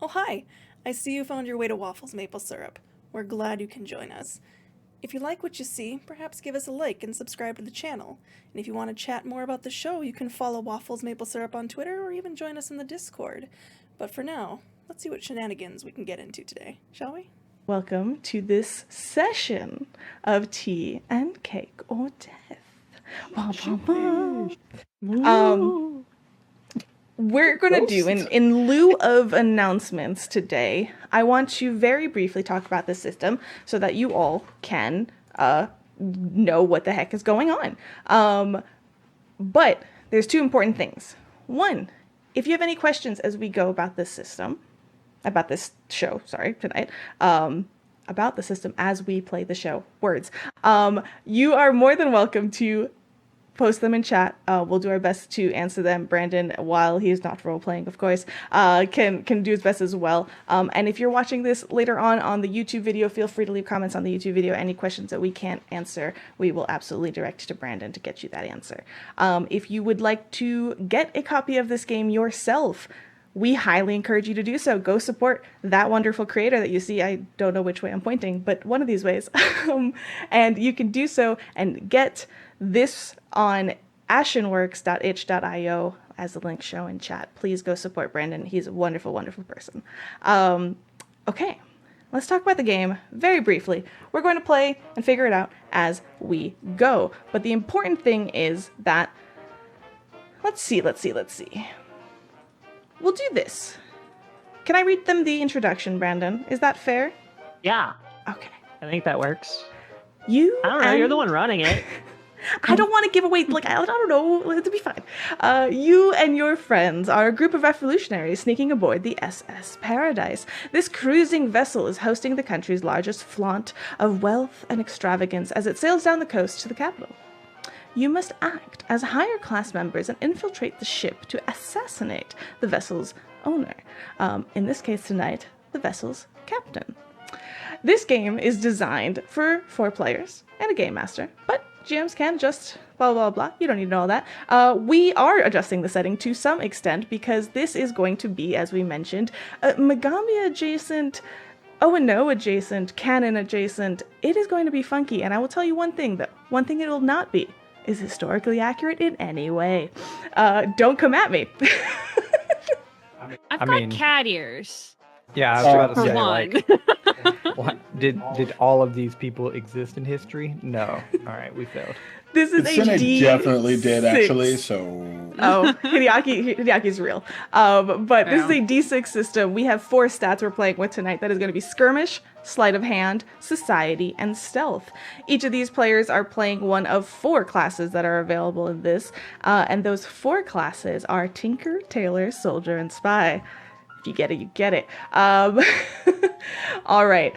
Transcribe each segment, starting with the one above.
Oh, hi! I see you found your way to WafflesMapleSyrup. We're glad you can join us. If you like what you see, perhaps give us a like and subscribe to the channel. And if you want to chat more about the show, you can follow WafflesMapleSyrup on Twitter or even join us in the Discord. But for now, let's see what shenanigans we can get into today, shall we? Welcome to this session of Tea and Cake or Death. We're going to do, in lieu of announcements today, I want to very briefly talk about the system so that you all can know what the heck is going on. But there's two important things. One, if you have any questions as we go about this system, about this show, tonight, about the system as we play the show, you are more than welcome to post them in chat. We'll do our best to answer them. Brandon, while he's not role-playing, of course, can do his best as well. And if you're watching this later on the YouTube video, feel free to leave comments on the YouTube video. Any questions that we can't answer, we will absolutely direct to Brandon to get you that answer. If you would like to get a copy of this game yourself, we highly encourage you to do so. Go support that wonderful creator that you see. I don't know which way I'm pointing, but one of these ways. And you can do so and get this on ashenworks.itch.io as the links show in chat. Please go support Brandon. He's a wonderful, wonderful person. Okay, let's talk about the game very briefly. We're going to play and figure it out as we go. But the important thing is that, let's see. We'll do this. Can I read them the introduction, Brandon? Is that fair? Yeah. Okay. I think that works. I don't know, you're the one running it. I don't want to give away, I don't know, it'll be fine. You and your friends are a group of revolutionaries sneaking aboard the SS Paradise. This cruising vessel is hosting the country's largest flaunt of wealth and extravagance as it sails down the coast to the capital. You must act as higher class members and infiltrate the ship to assassinate the vessel's owner. In this case tonight, the vessel's captain. This game is designed for 4 players and a game master, but GMs can adjust blah, blah, blah. You don't need to know all that. We are adjusting the setting to some extent because this is going to be, as we mentioned, Megami adjacent, O&O adjacent, canon adjacent. It is going to be funky, and I will tell you one thing, that one thing it will not be is historically accurate in any way. Don't come at me. I've got cat ears. Yeah, I was about to say, one. what, did all of these people exist in history? No. All right, we failed. This is It definitely did, actually, so... Oh, Hideaki's real. But this is a D6 system. We have 4 stats we're playing with tonight. That is going to be Skirmish, Sleight of Hand, Society, and Stealth. Each of these players are playing one of 4 classes that are available in this. And those 4 classes are Tinker, Tailor, Soldier, and Spy. If you get it, you get it. All right.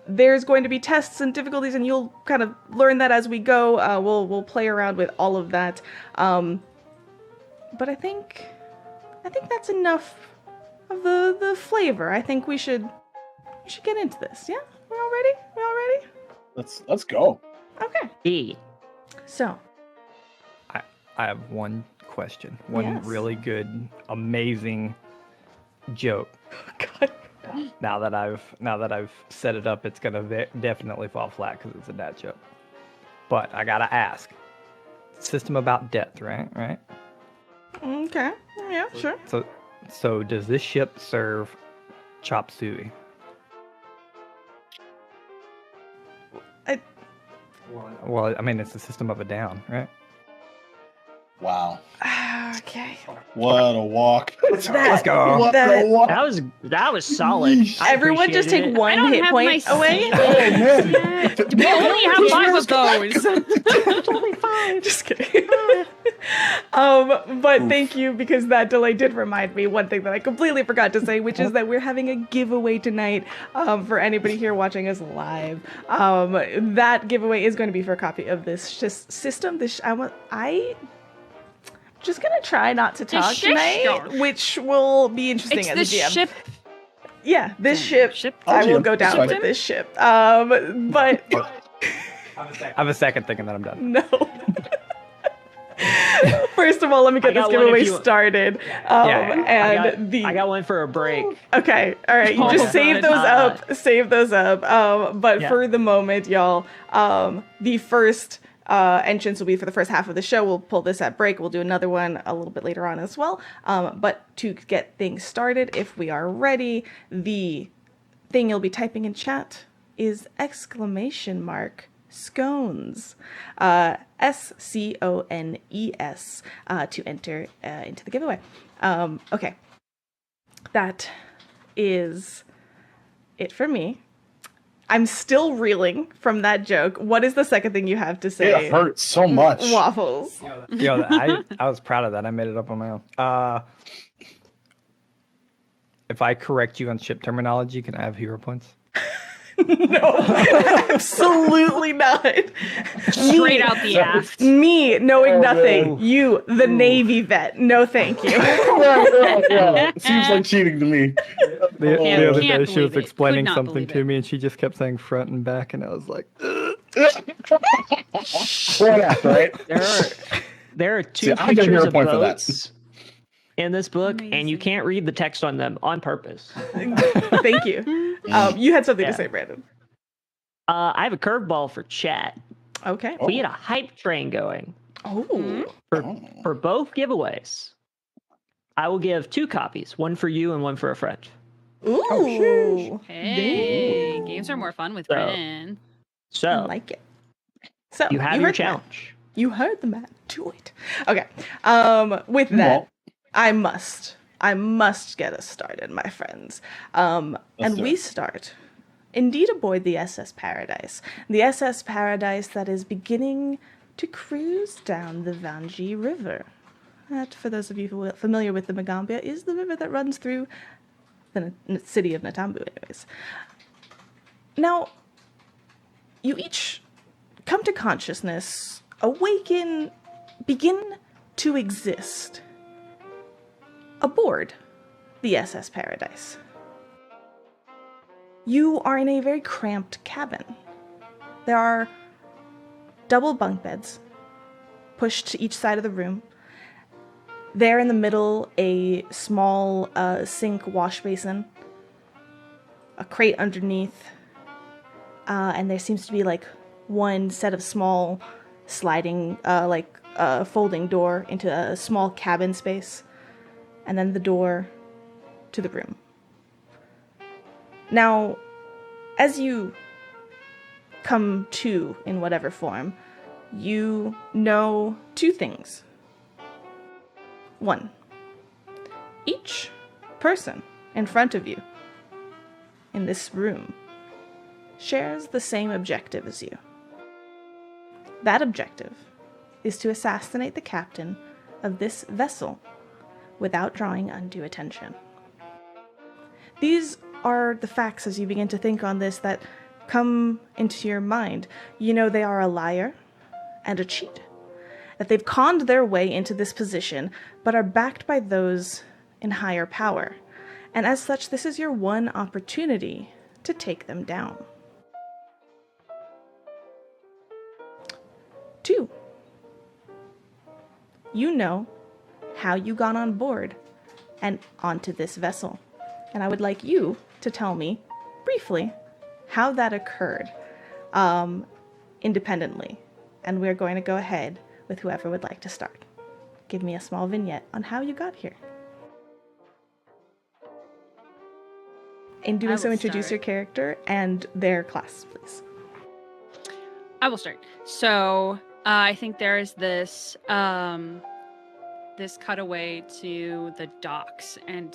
There's going to be tests and difficulties, and you'll kind of learn that as we go. We'll play around with all of that. But I think that's enough of the flavor. I think we should get into this. Yeah, we all ready? Let's go. Okay. D. So, I have one question. One really good, amazing joke. God. Now that I've set it up, it's gonna definitely fall flat because it's a dad joke. But I gotta ask. System about death, right? Okay. Yeah, sure. So does this ship serve chop suey? Well, I mean, it's the system of a down, right? Wow. Okay. What a walk. Let's go. What a walk. That was solid. Everyone just take it. 1 hit point away. Oh, man. We only have 5 of those. It's only 5. Just kidding. But thank you, because that delay did remind me one thing that I completely forgot to say, which is that we're having a giveaway tonight for anybody here watching us live. That giveaway is going to be for a copy of this system. I'm just gonna try not to talk tonight, which will be interesting as a GM. Ship. Yeah, this ship. I will go down with this ship. But I have a second thinking that I'm done. no. First of all, let me get I this got one if giveaway you- started. I got one for a break. Okay, all right. You Oh, just save good. those up. Save those up. But Yeah. for the moment, y'all, the first entrance will be for the first half of the show. We'll pull this at break. We'll do another one a little bit later on as well. But to get things started, if we are ready, the thing you'll be typing in chat is !scones. SCONES to enter into the giveaway. Okay. That is it for me. I'm still reeling from that joke. What is the second thing you have to say? It hurts so much. Waffles. Yo, I was proud of that. I made it up on my own. If I correct you on ship terminology, can I have hero points? No, absolutely not. Straight out the aft. Me knowing Oh, nothing. man. You, the Navy vet. No, thank you. Yeah. It seems like cheating to me. The Can't other day, believe she was it. Could explaining not something believe to it. me, and she just kept saying front and back, and I was like, Point after, right? There are two See, I get a pictures hero of point for that. boats in this book, and you Amazing. can't read the text on them on purpose. Thank you. You had something Yeah. to say, Brandon. I have a curveball for chat. Okay. We had a hype train going Oh. for both giveaways. I will give 2 copies, one for you and one for a friend. Ooh. Hey, games are more fun with So- friends. I So like it. So you have your heard the man. challenge. You heard the man. Do it. Okay. With that, Well, I must get us started, my friends. And do we it. start indeed aboard the SS Paradise. The SS Paradise that is beginning to cruise down the Vanji River. That, for those of you who are familiar with the Magambia, is the river that runs through the city of Natambu, anyways. Now, you each come to consciousness, awaken, begin to exist aboard the SS Paradise. You are in a very cramped cabin. There are double bunk beds pushed to each side of the room. There in the middle, a small sink wash basin, a crate underneath, and there seems to be like one set of small sliding, folding door into a small cabin space, and then the door to the room. Now, as you come to in whatever form, you know 2 things. 1, each person in front of you in this room shares the same objective as you. That objective is to assassinate the captain of this vessel without drawing undue attention. These are the facts as you begin to think on this that come into your mind. You know they are a liar and a cheat, that they've conned their way into this position, but are backed by those in higher power. And as such, this is your one opportunity to take them down. 2, you know how you got on board and onto this vessel. And I would like you to tell me briefly how that occurred independently. And we're going to go ahead with whoever would like to start. Give me a small vignette on how you got here. In doing I so, will introduce start. your character and their class, please. I will start. So I think there is this this cutaway to the docks and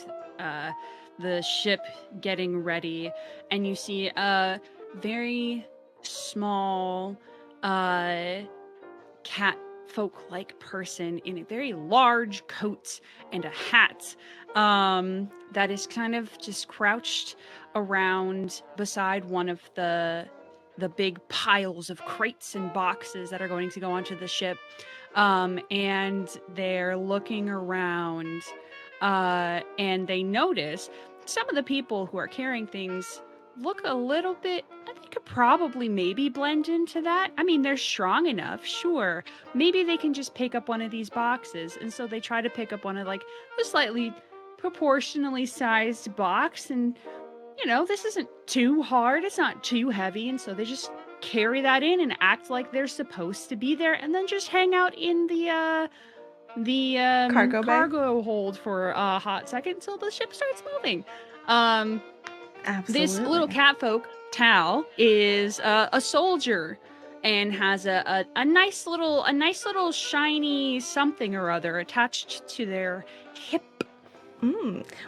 the ship getting ready, and you see a very small cat folk-like person in a very large coat and a hat that is kind of just crouched around beside one of the big piles of crates and boxes that are going to go onto the ship, and they're looking around, and they notice some of the people who are carrying things look a little bit. They could probably maybe blend into that. I mean, they're strong enough, sure. Maybe they can just pick up one of these boxes, and so they try to pick up one of like a slightly proportionally sized box, and this isn't too hard. It's not too heavy, and so they just carry that in and act like they're supposed to be there, and then just hang out in the Cargo bay? cargo hold for a hot second until the ship starts moving. This Absolutely. little catfolk, Tal, is a soldier and has a nice little shiny something or other attached to their hip.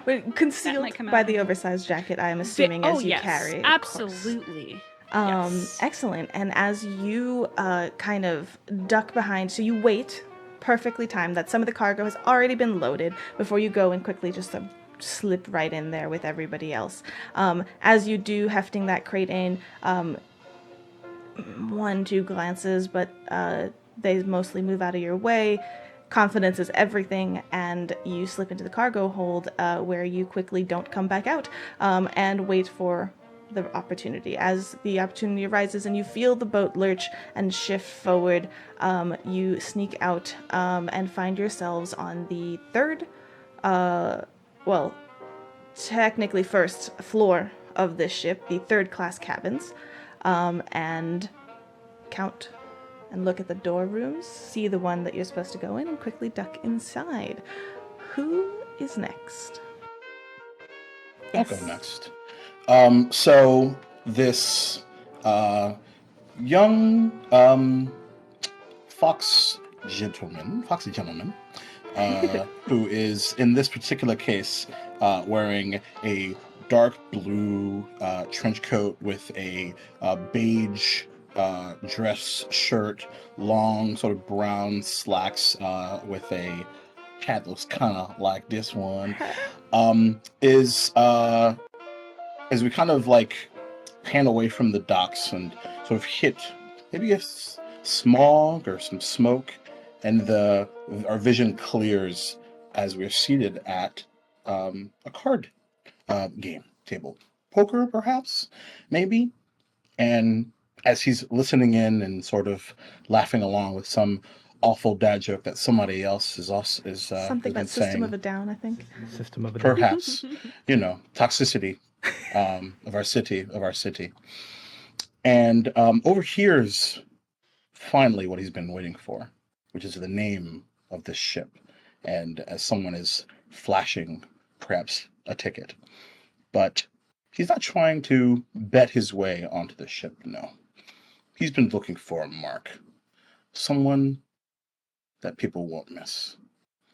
But concealed come by out. the oversized jacket, I am assuming, as you yes, carry. Of course. absolutely. Yes. Excellent. And as you kind of duck behind, so you wait, perfectly timed, that some of the cargo has already been loaded before you go and quickly just slip right in there with everybody else. As you do, hefting that crate in, 1-2 glances, but they mostly move out of your way. Confidence is everything, and you slip into the cargo hold where you quickly don't come back out and wait for the opportunity. As the opportunity arises and you feel the boat lurch and shift forward, you sneak out and find yourselves on the third, technically first floor of this ship, the third class cabins, and count and look at the door rooms, see the one that you're supposed to go in, and quickly duck inside. Who is next? I'll go next. So this young foxy gentleman, who is in this particular case wearing a dark blue trench coat with a beige dress shirt, long sort of brown slacks with a hat that looks kind of like this one, is as we kind of like pan away from the docks and sort of hit maybe a smog or some smoke, and our vision clears as we're seated at a card game table, poker perhaps, maybe. And as he's listening in and sort of laughing along with some awful dad joke that somebody else is Something has about been System saying, of a Down, I think. System of a Down. perhaps, toxicity of our city, and overhears finally what he's been waiting for, which is the name of this ship, and as someone is flashing perhaps a ticket, but he's not trying to bet his way onto the ship, no. He's been looking for a mark, someone that people won't miss.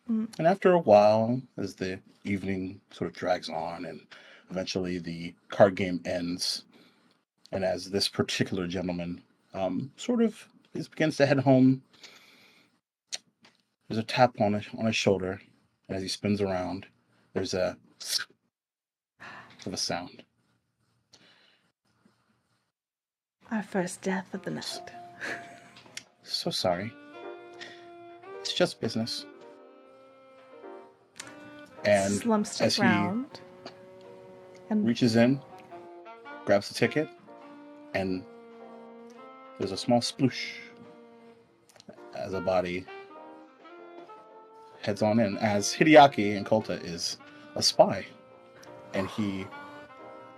And after a while, as the evening sort of drags on and eventually the card game ends, and as this particular gentleman begins to head home, there's a tap on his shoulder, and as he spins around, there's a of a sound. Our first death of the night. So sorry. It's just business. And Slumps to as the ground. And reaches in, grabs the ticket, and there's a small sploosh as a body heads on in. As Hideaki and Kolta is a spy, and he,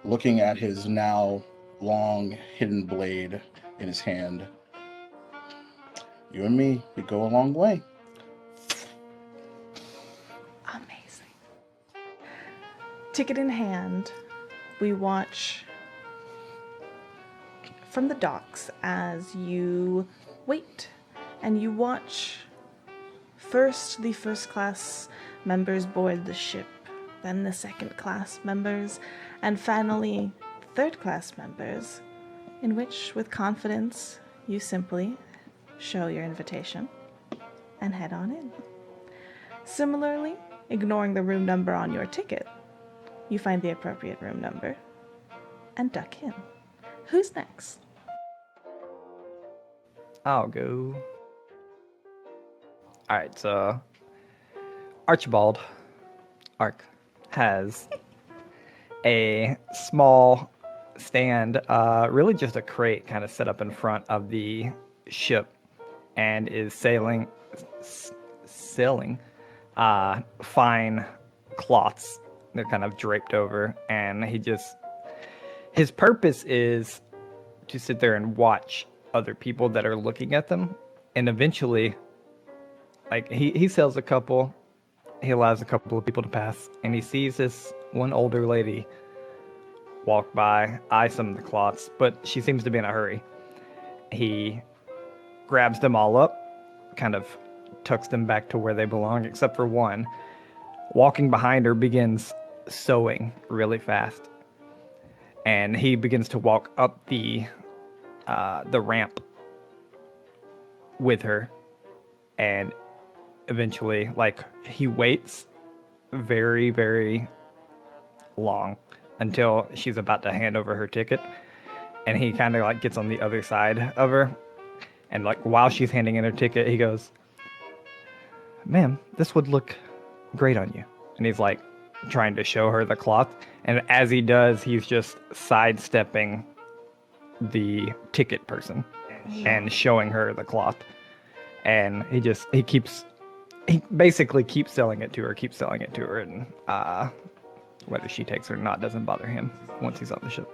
looking at his now long hidden blade in his hand, you and me, we go a long way. amazing. Ticket in hand, we watch from the docks as you wait and you watch first the first class members board the ship, then the second class members, and finally third class members, in which with confidence you simply show your invitation and head on in. Similarly, ignoring the room number on your ticket, you find the appropriate room number and duck in. Who's next? I'll go. All right, so Archibald Ark has a small stand really just a crate kind of set up in front of the ship and is selling fine cloths. They're kind of draped over, and his purpose is to sit there and watch other people that are looking at them, and eventually, like, he sells a couple, he allows a couple of people to pass, and he sees this one older lady walk by, eye some of the cloths, but she seems to be in a hurry. He grabs them all up, kind of tucks them back to where they belong, except for one. Walking behind her, begins sewing really fast. And he begins to walk up the ramp with her. And eventually, like, he waits very, very long until she's about to hand over her ticket. And he kind of like gets on the other side of her. And like while she's handing in her ticket, he goes, "Ma'am, this would look great on you." And he's like trying to show her the cloth. And as he does, he's just sidestepping the ticket person and showing her the cloth. And he basically keeps selling it to her. And whether she takes it or not doesn't bother him once he's on the ship.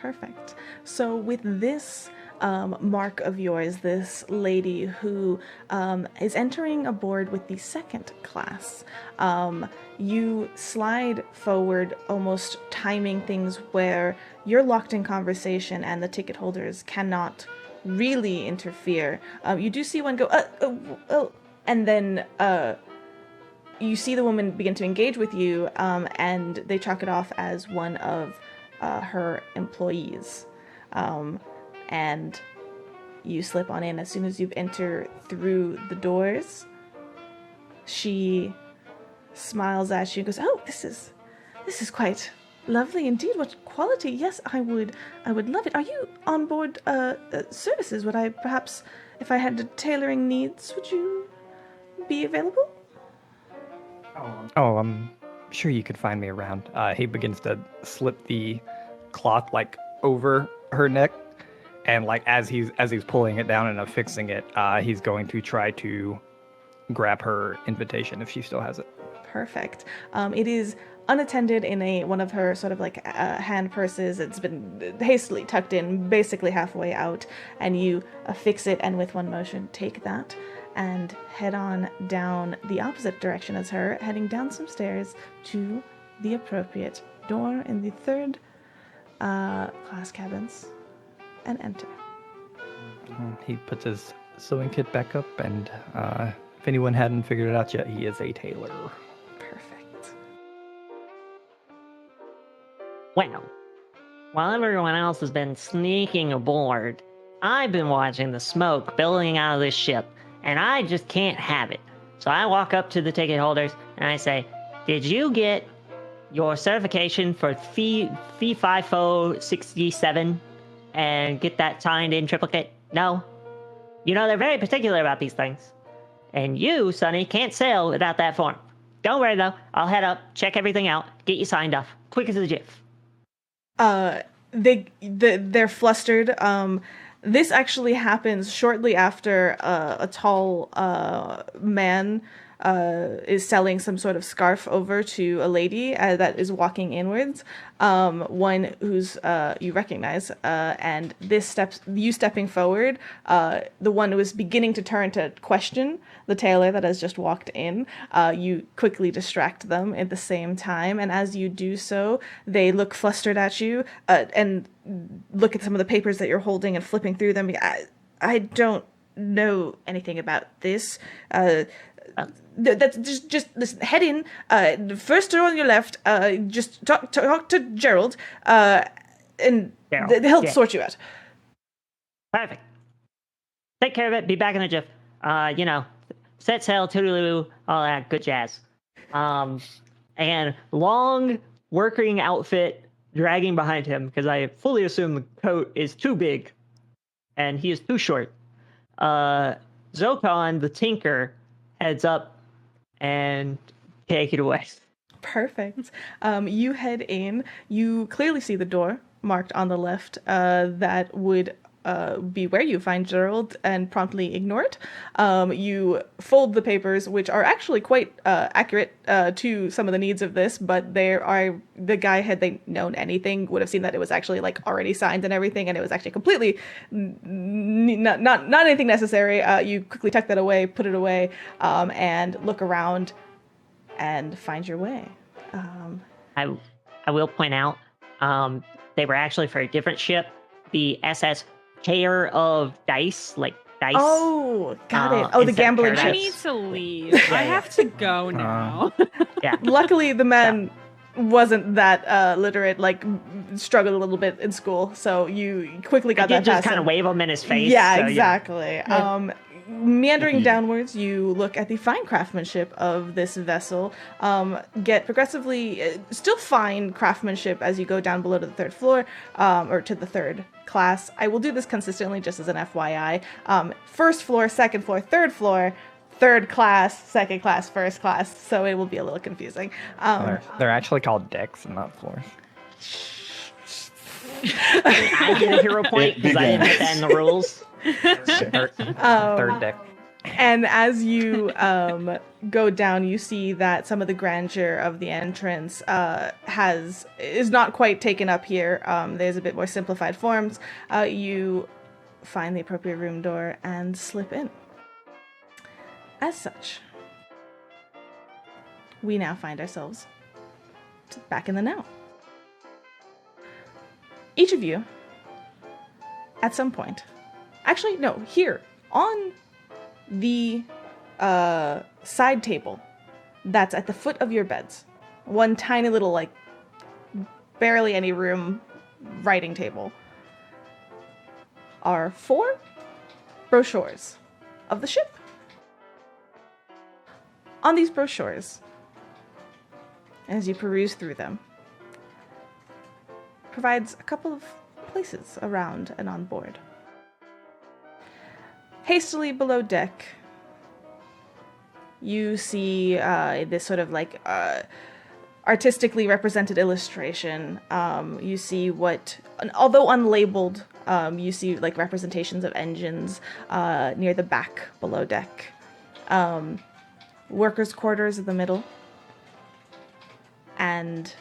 Perfect. So with this mark of yours, this lady who is entering aboard with the second class, you slide forward, almost timing things where you're locked in conversation and the ticket holders cannot really interfere. You do see one go, and then you see the woman begin to engage with you, and they chalk it off as one of her employees. And you slip on in. As soon as you enter through the doors, she smiles at you and goes, "Oh, this is quite lovely indeed. What quality? Yes, I would love it. Are you on board services? Would I perhaps, if I had tailoring needs, would you be available?" Oh, I'm sure you could find me around. He begins to slip the cloth like over her neck, and like as he's pulling it down and affixing it, he's going to try to grab her invitation if she still has it. Perfect. It is unattended in one of her sort of like hand purses. It's been hastily tucked in, basically halfway out, and you affix it, and with one motion take that and head on down the opposite direction as her, heading down some stairs to the appropriate door in the third class cabins, and enter. He puts his sewing kit back up, and if anyone hadn't figured it out yet, he is a tailor. Perfect. Well, while everyone else has been sneaking aboard, I've been watching the smoke billowing out of this ship, and I just can't have it. So I walk up to the ticket holders and I say, "Did you get your certification for fee FIFO 67 and get that signed in triplicate? No? You know, they're very particular about these things. And you, Sonny, can't sail without that form. Don't worry, though. I'll head up, check everything out, get you signed off. Quick as a jiff." They're flustered. This actually happens shortly after a tall man is selling some sort of scarf over to a lady that is walking inwards. One who's you recognize, and you stepping forward, the one who is beginning to turn to question the tailor that has just walked in. You quickly distract them at the same time, and as you do so, they look flustered at you and look at some of the papers that you're holding and flipping through them. I don't know anything about this. That's just listen. Head in. First door on your left. Just talk to Gerald, and he'll sort you out. Perfect. Take care of it. Be back in a jiff. Set sail, toodaloo, all that good jazz. And long working outfit dragging behind him, because I fully assume the coat is too big and he is too short. Zokon, the tinker, heads up and take it away. Perfect. You head in. You clearly see the door marked on the left that would be where you find Gerald and promptly ignore it. You fold the papers, which are actually quite accurate to some of the needs of this, but the guy, had they known anything, would have seen that it was actually like already signed and everything, and it was actually completely not anything necessary. You quickly tuck that away, put it away, and look around and find your way. I will point out, they were actually for a different ship, the SS Pair of Dice, like dice. Oh, got it. Oh, the instead of gambling paradise. I need to leave. I have to go now. Yeah. Luckily, the man wasn't that literate, like struggled a little bit in school, so you quickly got I that did just past kind of him. wave him in his face. Yeah, so, exactly. Meandering downwards, you look at the fine craftsmanship of this vessel. Get progressively still fine craftsmanship as you go down below to the third floor, or to the third class. I will do this consistently, just as an FYI. First floor, second floor, third class, second class, first class. So it will be a little confusing. They're actually called decks and not floors. I get a hero point because I didn't put that in the rules. Third deck. And as you go down, you see that some of the grandeur of the entrance is not quite taken up here. There's a bit more simplified forms. You find the appropriate room door and slip in. As such, we now find ourselves back in the now. Each of you, at some point, actually, no, here, on the side table that's at the foot of your beds, one tiny little, like, barely any room writing table, are 4 brochures of the ship. On these brochures, as you peruse through them, provides a couple of places around and on board. Hastily below deck, you see this sort of like artistically represented illustration. You see what, although unlabeled, you see like representations of engines near the back below deck. Workers' quarters in the middle, and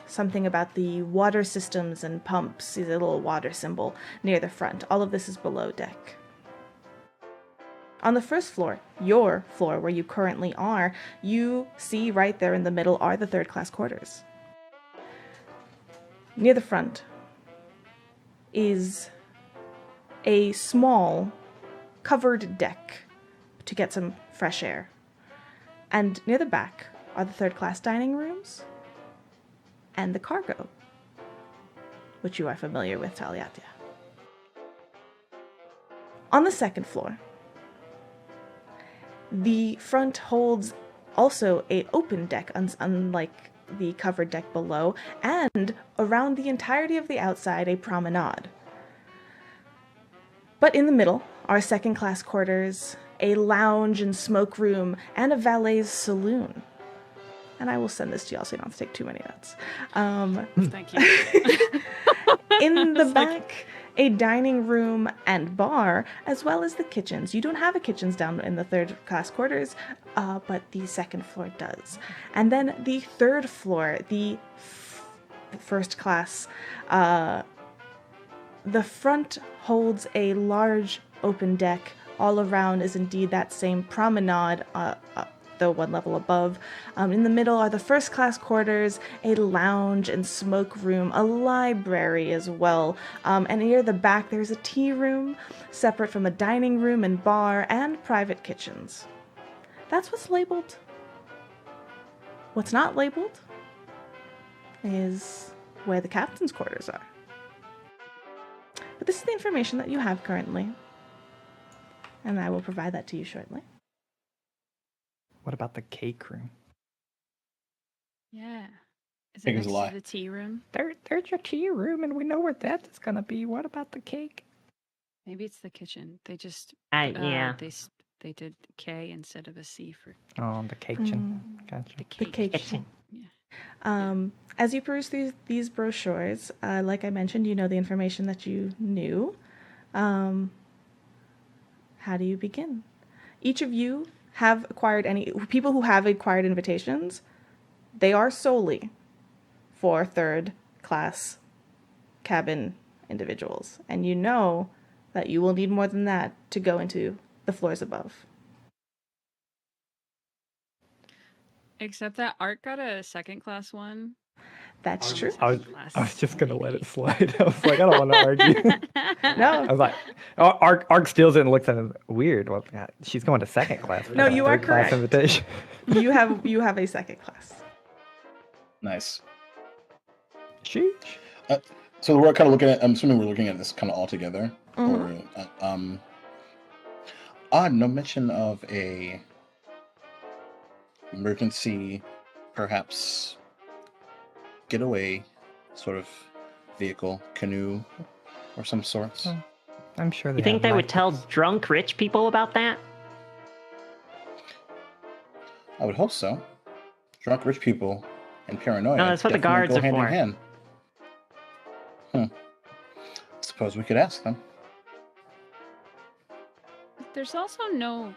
something about the water systems and pumps, a little water symbol near the front. All of this is below deck. On the first floor, your floor where you currently are, you see right there in the middle are the third class quarters. Near the front is a small covered deck to get some fresh air. And near the back are the third class dining rooms and the cargo, which you are familiar with, Taliatia. On the second floor, the front holds also an open deck, unlike the covered deck below, and around the entirety of the outside, a promenade. But in the middle are second class quarters, a lounge and smoke room, and a valet's saloon. And I will send this to y'all so you don't have to take too many notes. Thank you. In the back, a dining room and bar, as well as the kitchens. You don't have a kitchens down in the third class quarters, but the second floor does. And then the third floor, the first class, the front holds a large open deck. All around is indeed that same promenade, though one level above. In the middle are the first class quarters, a lounge and smoke room, a library as well. And near the back there's a tea room, separate from a dining room and bar and private kitchens. That's what's labeled. What's not labeled is where the captain's quarters are. But this is the information that you have currently, and I will provide that to you shortly. What about the cake room? Yeah. Is Cake it is next a lie. to the tea room? There's your tea room, and we know where that is gonna be. What about the cake? Maybe it's the kitchen. They just Yeah. they did K instead of a C for Oh, the kitchen. Gotcha. the The cake. cake. Kitchen. Yeah. As you peruse through these brochures, like I mentioned, you know the information that you knew. How do you begin? Each of you have acquired people who have acquired invitations. They are solely for third class cabin individuals, and you know that you will need more than that to go into the floors above. Except that Art got a second class one. That's true. I was just gonna let it slide. I was like, I don't want to argue. No, I was like, Ark steals it and looks at it weird. Well, yeah, she's going to second class. We No, got a you are third class correct. invitation. you have a second class. Nice. Sheesh. So we're kind of looking at. I'm assuming we're looking at this kind of all together. Mhm. Or no mention of a emergency, perhaps getaway sort of vehicle, canoe, or some sorts. Oh. I'm sure You think they would tell lifeboats. drunk rich people about that? I would hope so. Drunk rich people and paranoia. No, that's what the definitely guards go are hand for. in hand. Suppose we could ask them. There's also no.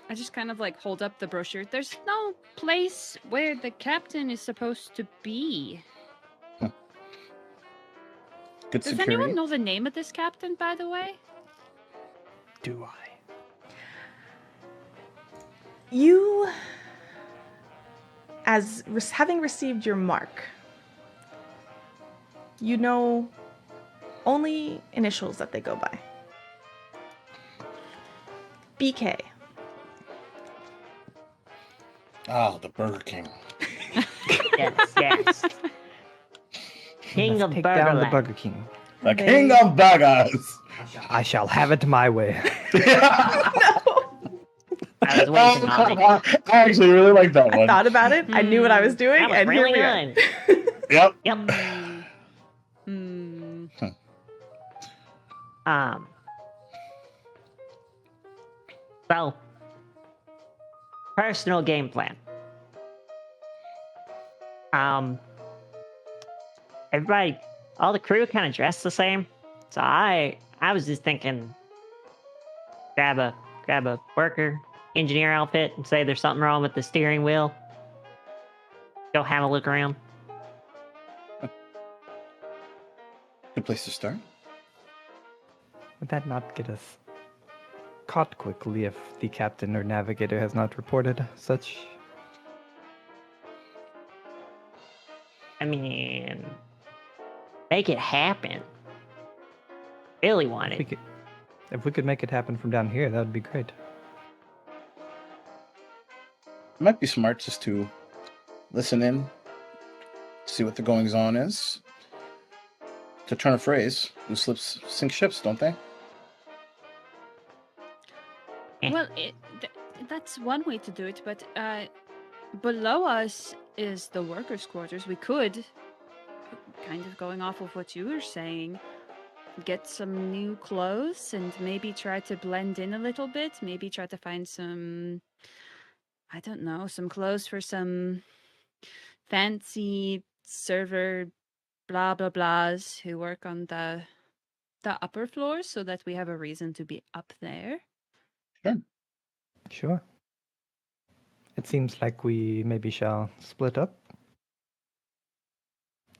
I just kind of like hold up the brochure. There's no place where the captain is supposed to be. Good Does security. anyone know the name of this captain, by the way? Do I? You, having received your mark, you know only initials that they go by. BK. Ah, the Burger King. Yes. King Let's of take down the Burgerland. Burger King. The King of Burgers. I shall have it my way. I was waiting on it. I actually really like that I one. thought about it. I knew what I was doing, That was and really here we good. are. Yep. Yep. Hmm. So, personal game plan. Everybody, all the crew kind of dressed the same. So I was just thinking, grab a worker, engineer outfit, and say there's something wrong with the steering wheel. Go have a look around. Good place to start. Would that not get us caught quickly if the captain or navigator has not reported such? I mean, make it happen. Really want it. If we could make it happen from down here, that would be great. It might be smart just to listen in, see what the goings on is. To turn a phrase, loose lips sink ships, don't they? Well, that's one way to do it, but below us is the workers' quarters. We could, kind of going off of what you were saying, get some new clothes and maybe try to blend in a little bit. Maybe try to find some, I don't know, some clothes for some fancy server blah blah blahs who work on the upper floors, so that we have a reason to be up there. Sure. It seems like we maybe shall split up.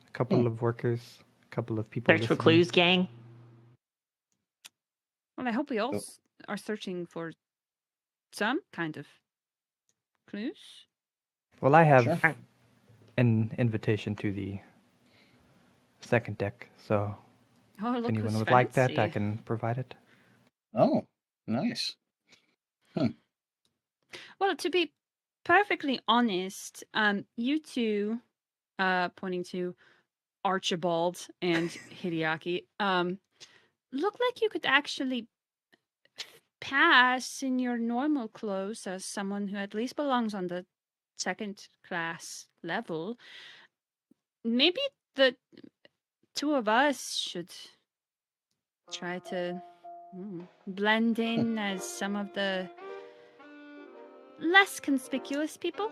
A couple of workers, a couple of people. Search for listening. clues, gang. Well, I hope we all Oh. are searching for some kind of clues. Well, I have Sure. an invitation to the second deck, so Oh, if look anyone who's would like that, I fancy. can provide it. Oh, nice. Well, to be perfectly honest, you two, pointing to Archibald and Hideaki, look like you could actually pass in your normal clothes as someone who at least belongs on the second class level. Maybe the two of us should try to blend in as some of the less conspicuous people.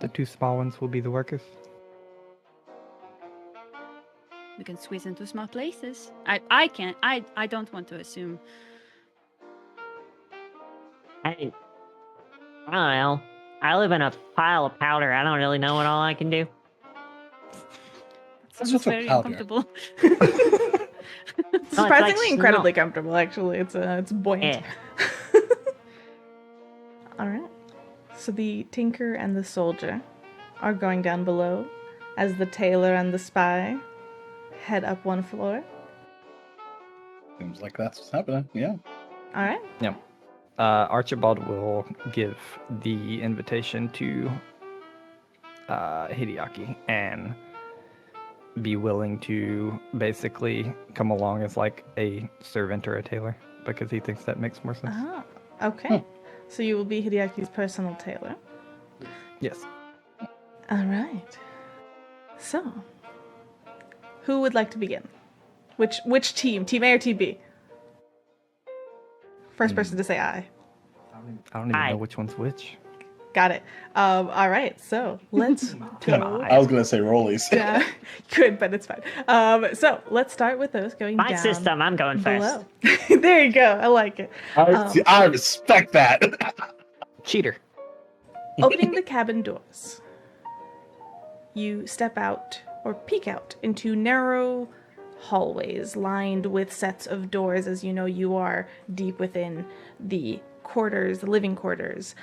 The 2 small ones will be the workers. We can squeeze into small places. I can't. I don't want to assume. I don't know. I live in a pile of powder. I don't really know what all I can do. What's Sounds with the very powder? uncomfortable. Surprisingly like incredibly snow. comfortable, actually. It's buoyant. Yeah. All right. So the tinker and the soldier are going down below as the tailor and the spy head up one floor. Seems like that's what's happening. Yeah. All right. Yeah. Archibald will give the invitation to Hideaki and be willing to basically come along as like a servant or a tailor because he thinks that makes more sense. Ah, okay. So you will be Hideaki's personal tailor. Yes. All right. So, who would like to begin? Which team? Team A or Team B? First person to say aye. I don't even Aye. know which one's which. Got it. All right. So let's go. I was gonna say rollies. Yeah, good, but it's fine. So let's start with those going My down system, I'm going first. below. There you go. I like it. I respect that. Cheater. Opening the cabin doors, you step out or peek out into narrow hallways lined with sets of doors. As you know, you are deep within the quarters, the living quarters.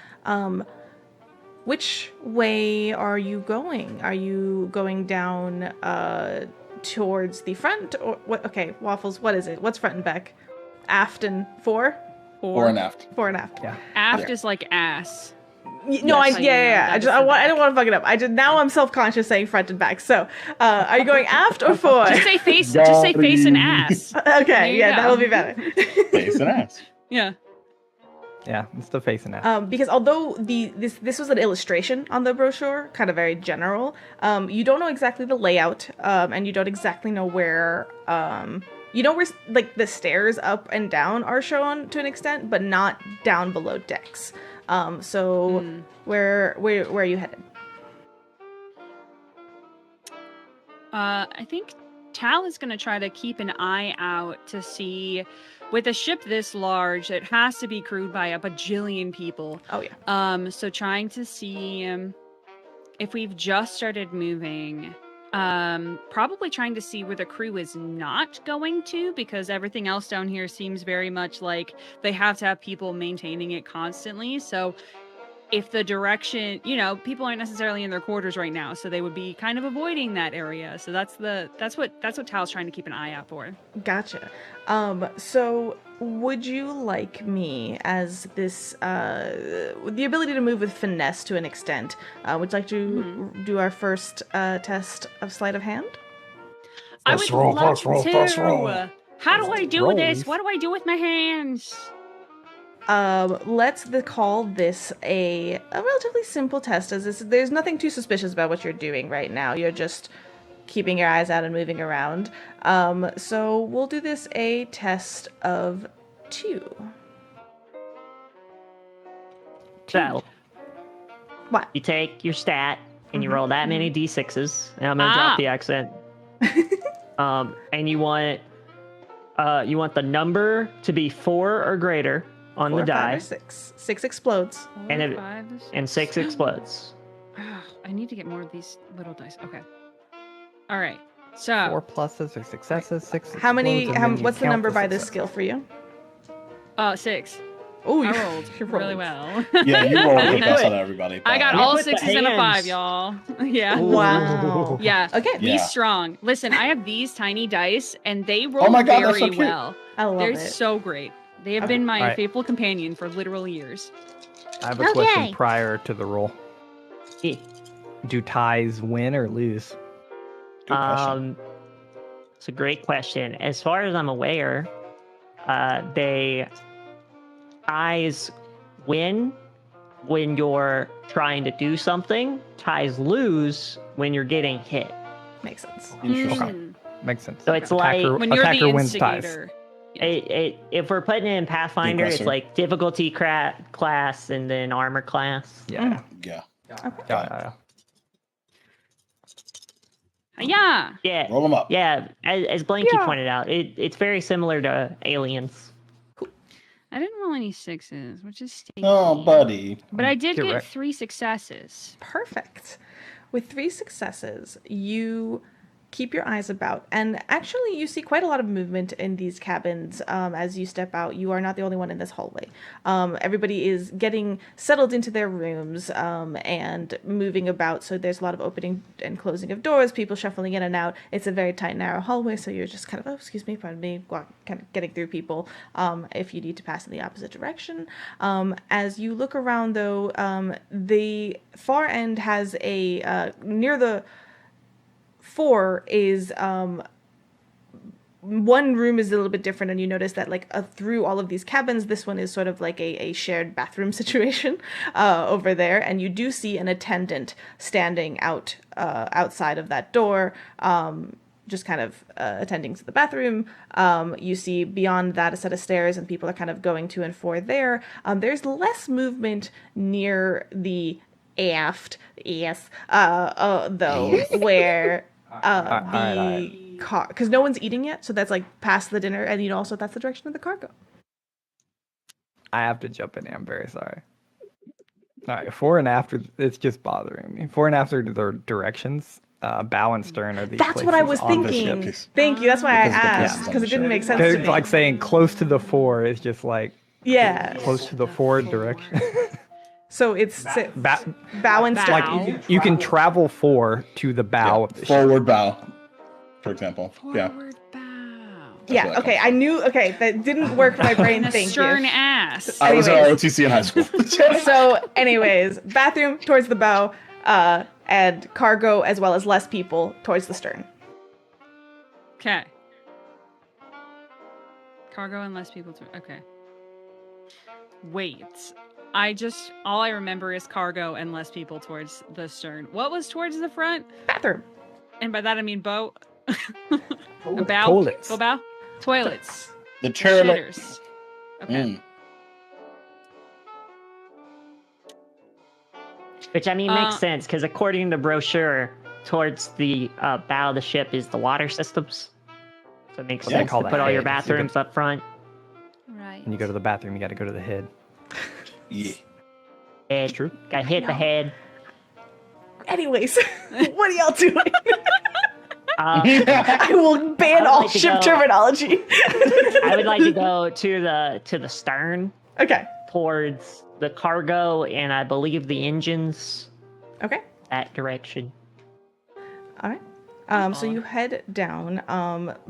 Which way are you going? Are you going down towards the front or what? Okay, Waffles, what is it? What's front and back? Aft and fore? Fore and aft. Fore and aft. Yeah. Aft is like ass. No, Yes. yeah. That I is just, the I don't back. want to fuck it up. Now I'm self-conscious saying front and back. So, are you going aft or fore? Just say face. Just say face and ass. Okay, There you yeah, go. that'll be better. Face and ass. Yeah. Yeah, it's the face and ass. Because although this was an illustration on the brochure, kind of very general, you don't know exactly the layout, and you don't exactly know where. You know where like the stairs up and down are shown to an extent, but not down below decks. So where are you headed? I think Tal is going to try to keep an eye out to see, with a ship this large, it has to be crewed by a bajillion people. Oh yeah. So trying to see if we've just started moving. Probably trying to see where the crew is not going to, because everything else down here seems very much like they have to have people maintaining it constantly. So if the direction, people aren't necessarily in their quarters right now, so they would be kind of avoiding that area. So that's what Tal's trying to keep an eye out for. Gotcha. So would you like me as this, the ability to move with finesse to an extent, would you like to do our first test of sleight of hand? I First would roll, love first roll, to. first roll. How do I do Roll, this? Leaf. What do I do with my hands? Let's call this a relatively simple test, as there's nothing too suspicious about what you're doing right now. You're just keeping your eyes out and moving around. So we'll do this a test of 2. So, What? you take your stat and you roll that many d6s, and I'm gonna drop the accent. And you want the number to be 4 or greater on 4, the 5, die, or 6. 6 explodes. and it- 5, and 6 explodes. I need to get more of these little dice. Okay. All right. So 4 pluses or successes, 6 How many? explodes, and then you What's the count number by this successes. skill for you? 6. Oh, I rolled really well. Yeah, you rolled the best Good. out of everybody. I got Bob. all put the 6s and a 5, hands. y'all. Yeah. Wow. Yeah. Okay. Be Yeah. strong. Listen, I have these tiny dice, and they roll my God, that's very so cute. well. I love They're it. so great. They have Okay. been my Alright. faithful companion for literal years. I have a question Okay. prior to the roll. Eh, Do ties win or lose? Good question. It's a great question. As far as I'm aware, ties win when you're trying to do something. Ties lose when you're getting hit. Makes sense. Interesting. Makes sense. So it's like When you're the attacker wins ties. instigator. If we're putting it in Pathfinder, it's aggressor. like difficulty class and then armor class. Yeah. Yeah. Yeah. Yeah. Yeah. Roll them up. Yeah, as Blanky Yeah. pointed out, it's very similar to Aliens. I didn't roll any 6s, which is stinky. Oh, buddy. But I did You're get right. 3 successes. Perfect. With 3 successes, you keep your eyes about, and actually you see quite a lot of movement in these cabins as you step out. You are not the only one in this hallway. Everybody is getting settled into their rooms and moving about, so there's a lot of opening and closing of doors, people shuffling in and out. It's a very tight, narrow hallway, so you're just kind of, oh, excuse me, pardon me, kind of getting through people if you need to pass in the opposite direction. As you look around, though, the far end has a, near the 4 is one room is a little bit different, and you notice that like through all of these cabins, this one is sort of like a shared bathroom situation over there, and you do see an attendant standing outside of that door, just kind of attending to the bathroom. You see beyond that a set of stairs, and people are kind of going to and for there. There's less movement near the aft, though, where the car, because no one's eating yet, so that's like past the dinner, and also that's the direction of the cargo. I have to jump in. I'm very sorry. All right, fore and after, it's just bothering me. Fore and after their directions, bow and stern are the That's what I was places on the thinking. ship. Thank you. That's why Because I the asked, places because on it the didn't ship. make sense to It's me. like saying close to the fore is just like Yeah. close to the forward direction. So it's bow and stern. Like you can travel fore to the bow of the ship. Forward bow, for example. Yeah. Forward bow. Yeah. where that Okay. comes I knew. Okay, that didn't work for my brain. And a Thank stern you. ass. I was at Anyways. ROTC in high school. So, anyways, bathroom towards the bow, and cargo as well as less people towards the stern. Okay. Cargo and less people to. Okay. Wait. All I remember is cargo and less people towards the stern. What was towards the front? Bathroom. And by that I mean boat. A bow. Toilets. Go bow. Toilets. The toilet. Shitters. Okay. Mm. Which, I mean, makes sense, because according to the brochure, towards the bow of the ship is the water systems. So it makes Yeah, sense call to that put all your head. bathrooms up front. Right. When you go to the bathroom, you got to go to the head. Yeah. Head. True. Got hit the head. Anyways, what are y'all doing? Um, I will ban I would all like to ship go- terminology. I would like to go to the stern, Okay. towards the cargo, and I believe the engines, Okay. that direction. All right. So you head down,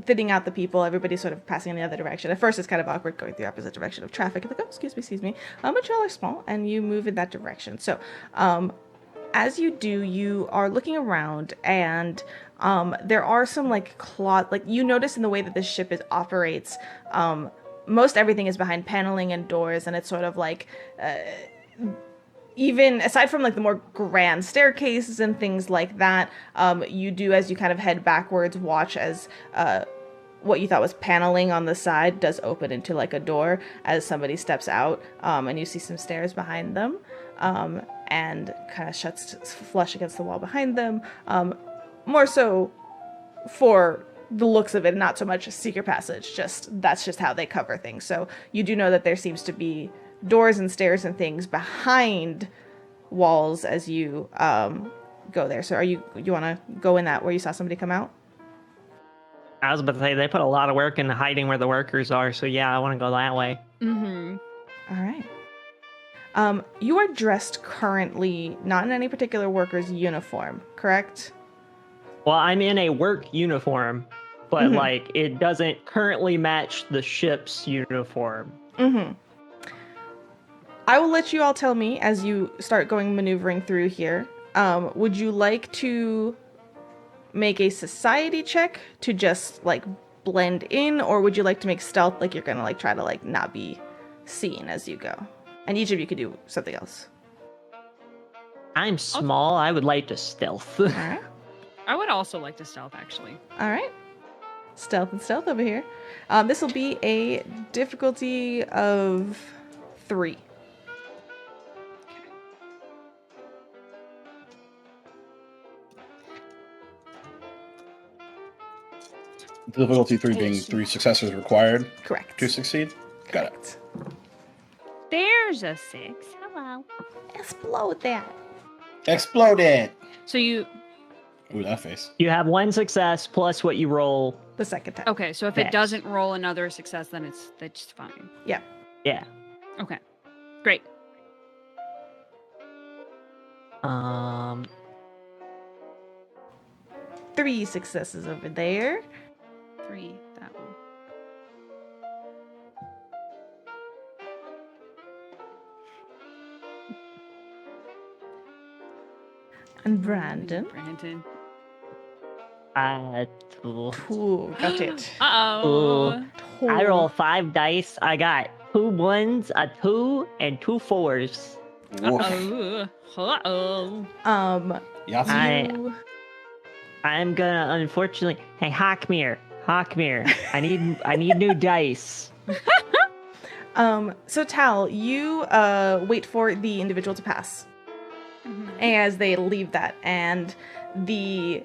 thinning out the people. Everybody's sort of passing in the other direction. At first, it's kind of awkward going the opposite direction of traffic. It's like, oh, excuse me. But y'all are small, and you move in that direction. So, as you do, you are looking around, and there are some like you notice in the way that this ship operates. Most everything is behind paneling and doors, and it's sort of like. Even aside from like the more grand staircases and things like that, you do, as you kind of head backwards, watch as what you thought was paneling on the side does open into like a door as somebody steps out, and you see some stairs behind them, and kind of shuts flush against the wall behind them. More so for the looks of it, not so much a secret passage, that's just how they cover things. So you do know that there seems to be doors and stairs and things behind walls as you go there. So you want to go in that where you saw somebody come out? I was about to say, they put a lot of work into hiding where the workers are, so yeah, I want to go that way. Mm-hmm. All right. You are dressed currently not in any particular worker's uniform, correct? Well, I'm in a work uniform, but like it doesn't currently match the ship's uniform. Mm-hmm. I will let you all tell me as you start maneuvering through here. Would you like to make a society check to just like blend in, or would you like to make stealth, like you're gonna like try to like not be seen as you go? And each of you could do something else. I'm small. I would like to stealth. All right. I would also like to stealth, actually. All right. Stealth and stealth over here. This will be a difficulty of 3. Difficulty 3 being 3 successes required Correct. to succeed. Got it. Correct. There's a 6. Hello. Explode that. Explode it! So you. Ooh, that face. You have 1 success plus what you roll. The second time. Okay, so if it Next. doesn't roll another success, then that's fine. Yeah. Yeah. Okay. Great. 3 successes over there. 3. That one. And Brandon. Brandon. Ooh, got it. Uh-oh. I roll 5 dice. I got 2 1s, a 2, and 2 4s. Woof. Uh-oh. Yahtzee. You... I'm gonna unfortunately. Hey, Hawkmere, I need new dice. So Tal, you wait for the individual to pass Mhm. as they leave that, and the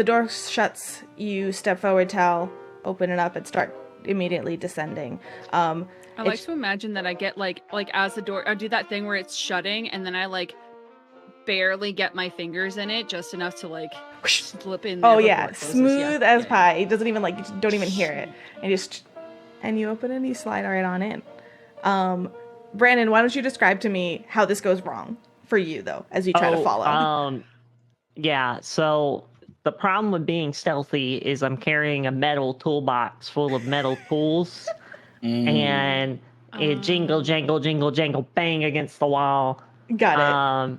door shuts. You step forward, Tal, open it up, and start immediately descending. I like It's- to imagine that I get like as the door, I do that thing where it's shutting, and then I like barely get my fingers in it, just enough to like slip in. There Oh before yeah, it closes. smooth Yeah, as yeah. pie. It doesn't even you don't even hear it, and you open it and you slide right on in. Brandon, why don't you describe to me how this goes wrong for you though, as you try to follow? Yeah. So the problem with being stealthy is I'm carrying a metal toolbox full of metal tools, and it jingle, jangle, bang against the wall. Got it.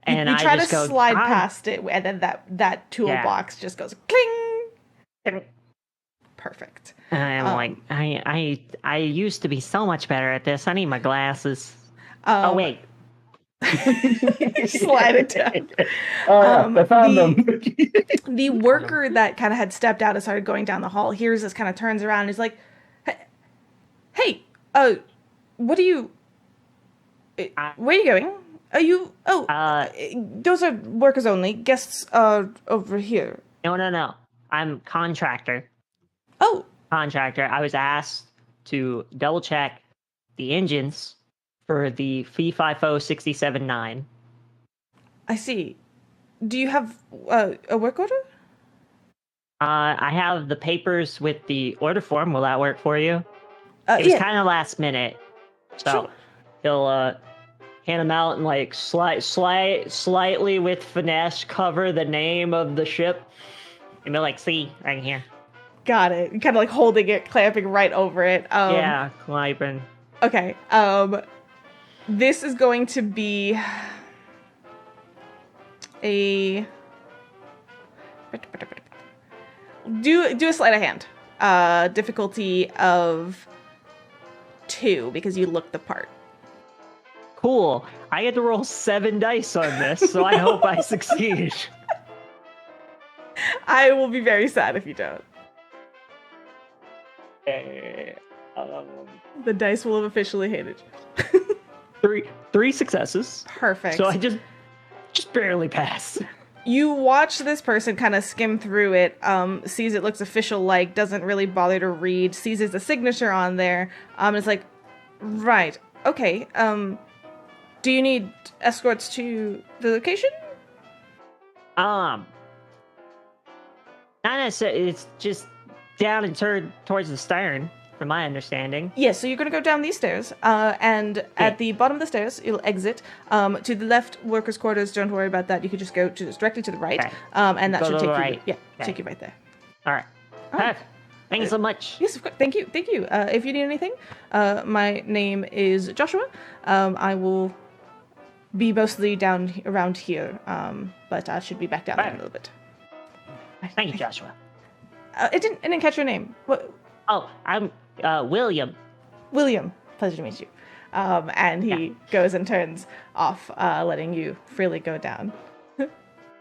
And you I try just to go, slide "God past it, and then that toolbox just goes cling. Perfect. And I'm like, I used to be so much better at this. I need my glasses. Oh wait, Slide it down. I found them. The worker that kind of had stepped out and started going down the hall hears this, kind of turns around and is like, "Hey, what are you? Where are you going? Are you? Those are workers only. Guests are over here." No. I'm contractor. Oh, Contractor. I was asked to double check the engines for the FIFO 679. I see. Do you have a work order? I have the papers with the order form. Will that work for you? It was Yeah. kind of last minute, so Sure. he'll hand them out and like slightly with finesse cover the name of the ship, and be like, "See right here." Got it. Kind of like holding it, clamping right over it. Yeah, clapping. Okay. This is going to be a do a sleight of hand. Difficulty of 2 because you look the part. Cool. I get to roll 7 dice on this, so I hope I succeed. I will be very sad if you don't. The dice will have officially hated you. Three successes. Perfect. So I just barely pass. You watch this person kind of skim through it, sees it looks official-like, doesn't really bother to read, sees there's a signature on there, is like, right, okay, do you need escorts to the location? Not necessarily. It's just down and towards the stern, from my understanding. Yes, so you're going to go down these stairs, and at the bottom of the stairs, you'll exit. To the left, workers' quarters, don't worry about that. You could just go directly to the right, Okay. and that Go should to take the you, right. take you right there. All right. Perfect. Thank you so much. Yes, of course. Thank you. If you need anything, my name is Joshua. I will be mostly down around here, but I should be back down there in a little bit. Thank you, Joshua. I didn't catch your name. What? Oh, I'm William. William. Pleasure to meet you. And he goes and turns off, letting you freely go down.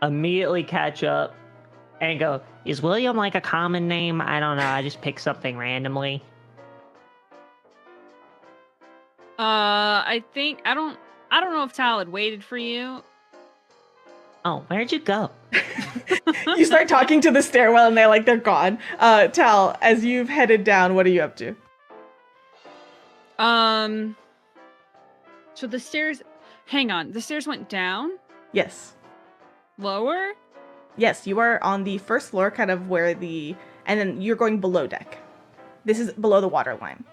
Immediately catch up. And go, is William like a common name? I don't know. I just picked something randomly. I think I don't know if Tal had waited for you. Oh, where'd you go? You start talking to the stairwell and they're gone. Tal, as you've headed down, what are you up to? So the stairs, hang on, the stairs went down? Yes. Lower? Yes, you are on the first floor, kind of and then you're going below deck. This is below the water line.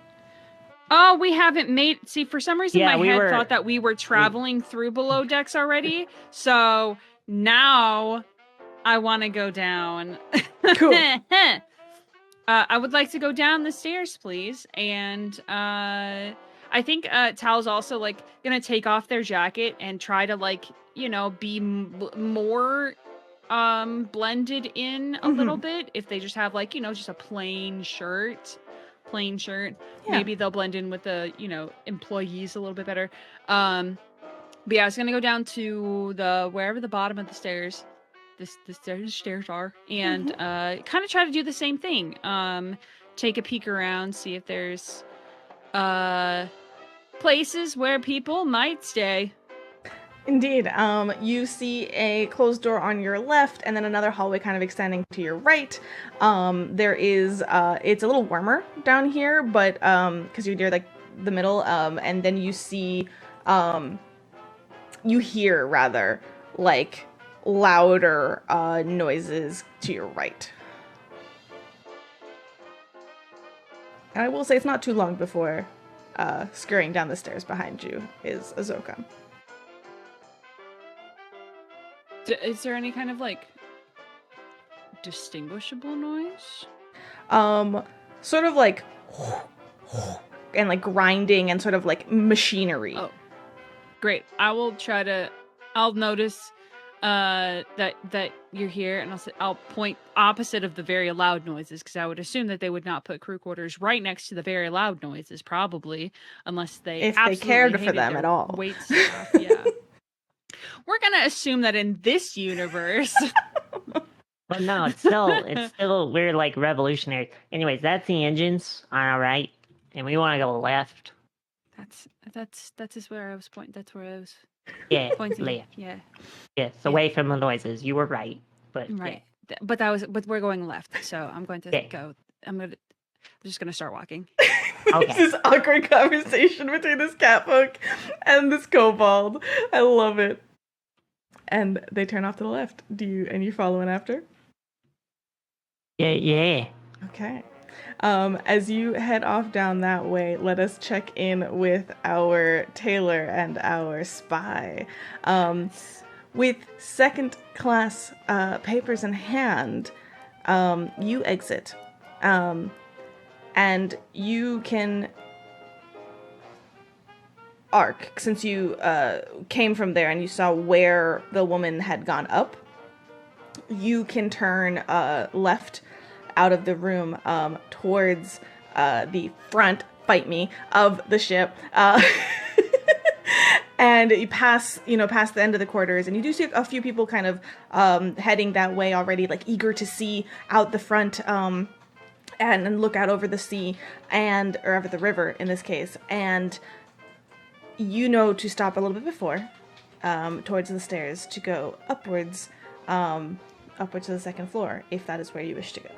Oh, we haven't see, for some reason Yeah, my head thought that we were traveling through below decks already. So now I want to go down. Cool. I would like to go down the stairs, please. And I think Tal's also like gonna take off their jacket and try to be more blended in a little bit. If they just have just a plain shirt. Yeah. Maybe they'll blend in with the employees a little bit better. But yeah, I was gonna go down to wherever the bottom of the stairs the stairs are, and kind of try to do the same thing. Take a peek around, see if there's places where people might stay. Indeed. You see a closed door on your left and then another hallway kind of extending to your right. There is, it's a little warmer down here, but, cause you're near the middle. And then you see, you hear rather louder, noises to your right. And I will say it's not too long before, scurrying down the stairs behind you is Azoka. Is there any kind of distinguishable noise? Sort of and grinding and sort of machinery. Oh, great. I'll notice that you're here, and I'll point opposite of the very loud noises, because I would assume that they would not put crew quarters right next to the very loud noises, probably, unless they cared for them at all. Wait stuff, yeah. We're gonna assume that in this universe. Well, no, it's still we're revolutionary. Anyways, that's the engines on our right, and we want to go left. That's just where I was pointing. That's where I was. Yeah, pointing. left. Yeah. Yes, away from the noises. You were right, but right. Yeah. But we're going left, so I'm going to go. I'm just gonna start walking. Okay. This awkward conversation between this catfolk and this kobold. I love it. And they turn off to the left. You following after? Yeah. Okay. As you head off down that way, let us check in with our tailor and our spy. With second class papers in hand, you exit. And you can arc, since you came from there and you saw where the woman had gone up, you can turn left out of the room towards the front, fight me, of the ship. And you pass the end of the corridors, and you do see a few people kind of heading that way already, eager to see out the front, and look out over the sea or over the river in this case. And to stop a little bit before, towards the stairs, to go upwards to the second floor, if that is where you wish to go.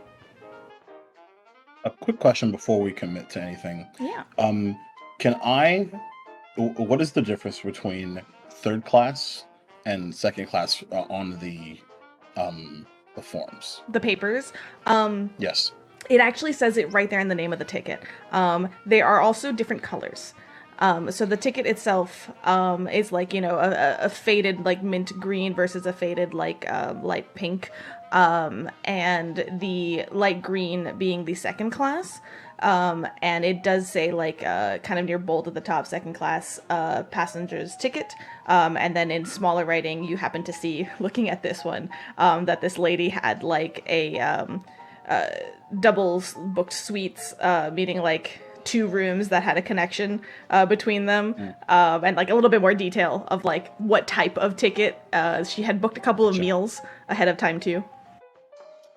A quick question before we commit to anything. Yeah. What is the difference between third class and second class on the forms? The papers. Yes. It actually says it right there in the name of the ticket. They are also different colors. So the ticket itself is a faded mint green versus a faded light pink, and the light green being the second class. And it does say kind of near bold at the top, second class passenger's ticket. And then in smaller writing, you happen to see, looking at this one, that this lady had a double booked suites, meaning 2 rooms that had a connection between them, and a little bit more detail of what type of ticket. She had booked a couple of meals ahead of time too.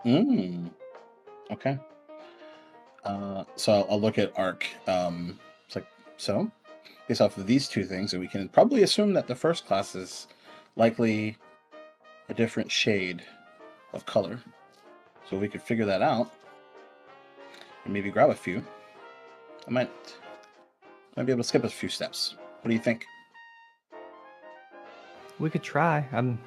Okay. So I'll look at Arc. So based off of these 2 things, and we can probably assume that the first class is likely a different shade of color. So if we could figure that out and maybe grab a few, I might be able to skip a few steps. What do you think? We could try. I'm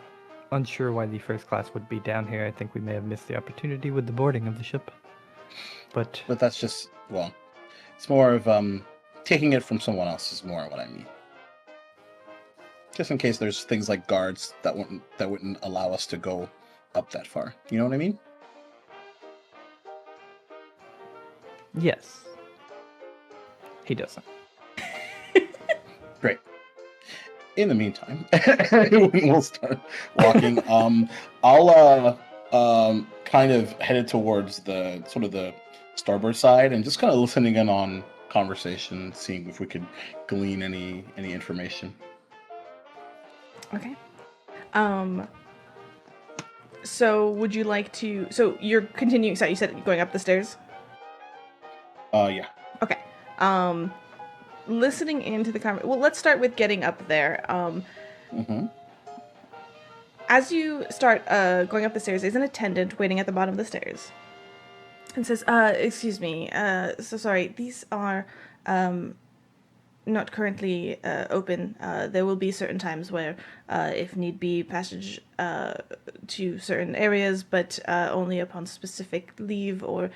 unsure why the first class would be down here. I think we may have missed the opportunity with the boarding of the ship. But that's just, well, it's more of taking it from someone else is more what I mean. Just in case there's things like guards that wouldn't allow us to go up that far. You know what I mean? yes. He doesn't. Great. In the meantime, we'll start walking. I'll kind of headed towards the sort of the starboard side and just kind of listening in on conversation, seeing if we could glean any information. Okay. So would you like to? So you're continuing. So you said you're going up the stairs. Yeah. Okay. Listening into the conversation. Well, let's start with getting up there. As you start going up the stairs, there's an attendant waiting at the bottom of the stairs, and says, "Excuse me. So sorry. These are not currently open. There will be certain times where, if need be, passage to certain areas, but only upon specific leave. Or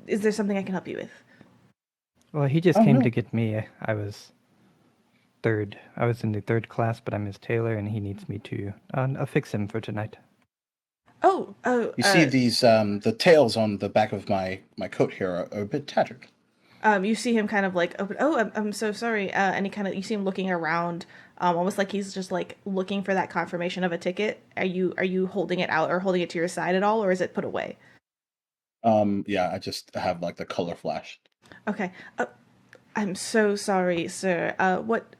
is there something I can help you with?" Well, he just came to get me. I was in the third class, but I'm his tailor, and he needs me to affix him for tonight. Oh. You see these the tails on the back of my coat here are a bit tattered. You see him kind of like open. Oh, I'm so sorry. And you see him looking around, almost like he's just like looking for that confirmation of a ticket. Are you holding it out or holding it to your side at all, or is it put away? Yeah, I just have like the color flashed. Okay. I'm so sorry, sir. What,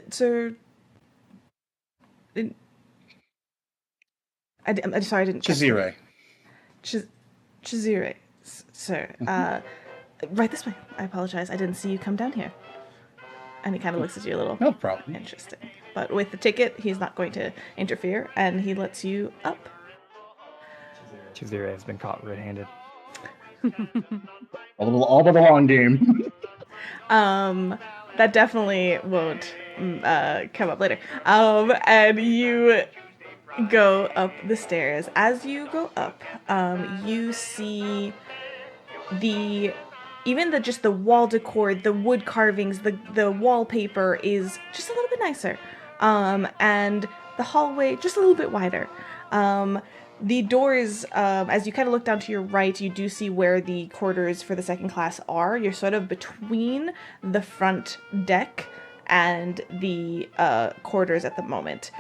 sir? I'm sorry, I didn't. Chizire. Chizire, sir. Right this way. I apologize. I didn't see you come down here. And he kind of looks at you a little. No problem. Interesting. But with the ticket, he's not going to interfere, and he lets you up. Chizire has been caught red-handed. All but the long game. That definitely won't come up later. And you go up the stairs. As you go up, you see even the wall decor, the wood carvings, the wallpaper is just a little bit nicer. And the hallway just a little bit wider. The doors, as you kind of look down to your right, you do see where the quarters for the second class are. You're sort of between the front deck and the quarters at the moment.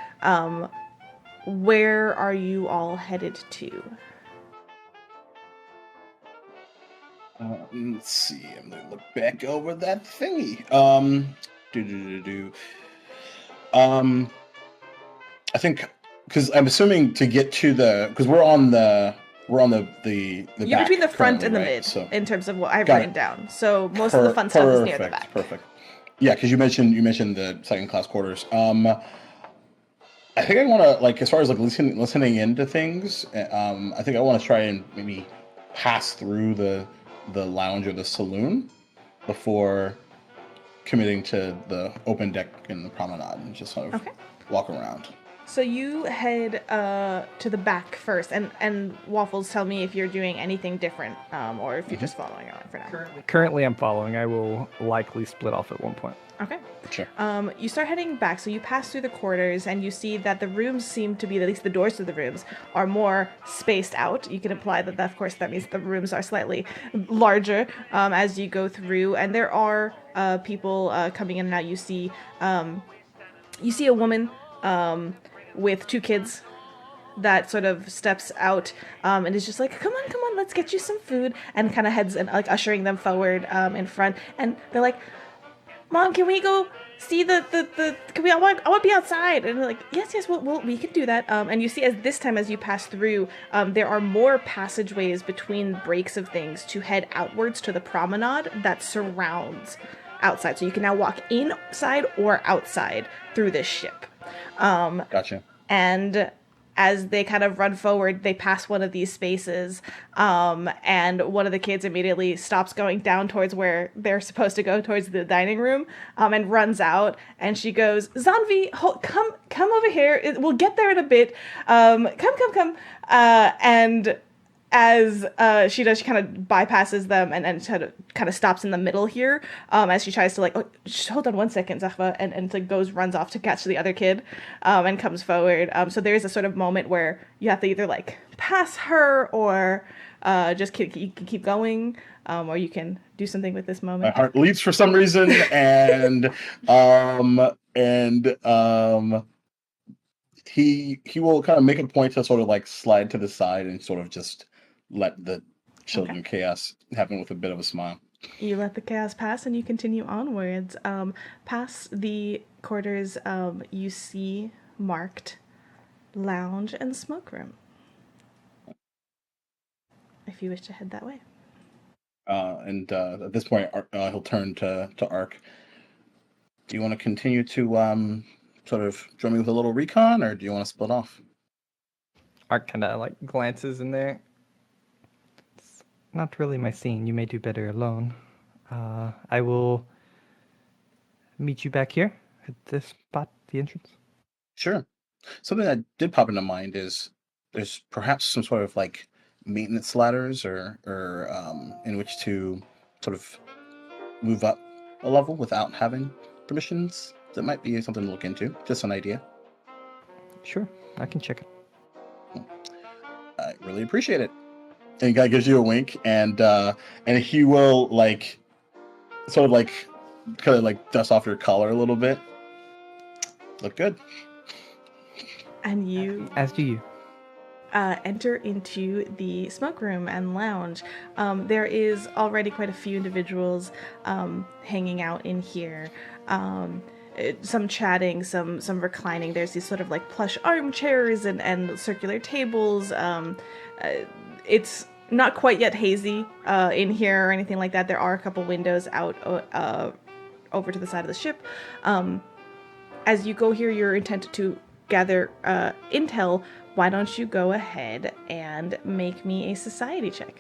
Where are you all headed to? Let's see. I'm gonna look back over that thingy. I think. Because I'm assuming to get to because we're on the You're back between the front and the right? mid, So, in terms of what I've written down. So most of the fun stuff is near the back. Perfect. Yeah, because you mentioned the second class quarters. I think I want to as far as listening into things. I think I want to try and maybe pass through the lounge or the saloon before committing to the open deck and the promenade and just sort of walk around. So you head to the back first, and Waffles, tell me if you're doing anything different, or if you're just following on for now. Currently, I'm following. I will likely split off at one point. Okay. Sure. You start heading back, so you pass through the quarters, and you see that the rooms seem to be, at least the doors to the rooms, are more spaced out. You can imply that, of course, that means the rooms are slightly larger as you go through, and there are people coming in and out. You see a woman with two kids that sort of steps out and is just like, come on, let's get you some food, and kind of heads and ushering them forward in front, and they're like, Mom, can we go see I want to be outside, and they're like, yes, we can do that. And you see as you pass through, there are more passageways between breaks of things to head outwards to the promenade that surrounds outside, so you can now walk inside or outside through this ship. Gotcha. And as they kind of run forward, they pass one of these spaces, and one of the kids immediately stops going down towards where they're supposed to go, towards the dining room, and runs out. And she goes, "Zanvi, come over here. We'll get there in a bit. Come." And as she does, she kind of bypasses them and kind of stops in the middle here, as she tries to like, hold on one second, Zahva, and like runs off to catch the other kid, and comes forward. So there is a sort of moment where you have to either like pass her or just keep going, or you can do something with this moment. My heart leaps for some reason, and he will kind of make a point to sort of like slide to the side and sort of just let the children chaos happen with a bit of a smile. You let the chaos pass and you continue onwards. Past the quarters, you see marked lounge and smoke room, if you wish to head that way. And at this point, he'll turn to Ark. Do you want to continue to sort of join me with a little recon, or do you want to split off? Ark kind of like glances in there. It's not really my scene. You may do better alone. I will meet you back here at this spot, the entrance. Sure. Something that did pop into mind is there's perhaps some sort of like maintenance ladders or in which to sort of move up a level without having permissions. That might be something to look into. Just an idea. Sure, I can check it. I really appreciate it. And the guy gives you a wink, and he will like sort of like kind of like dust off your collar a little bit. Look good. And you, as do you, enter into the smoke room and lounge. There is already quite a few individuals hanging out in here. Some chatting, some reclining. There's these sort of like plush armchairs and circular tables. It's not quite yet hazy in here or anything like that. There are a couple windows out over to the side of the ship. As you go here, you're intent to gather intel. Why don't you go ahead and make me a society check?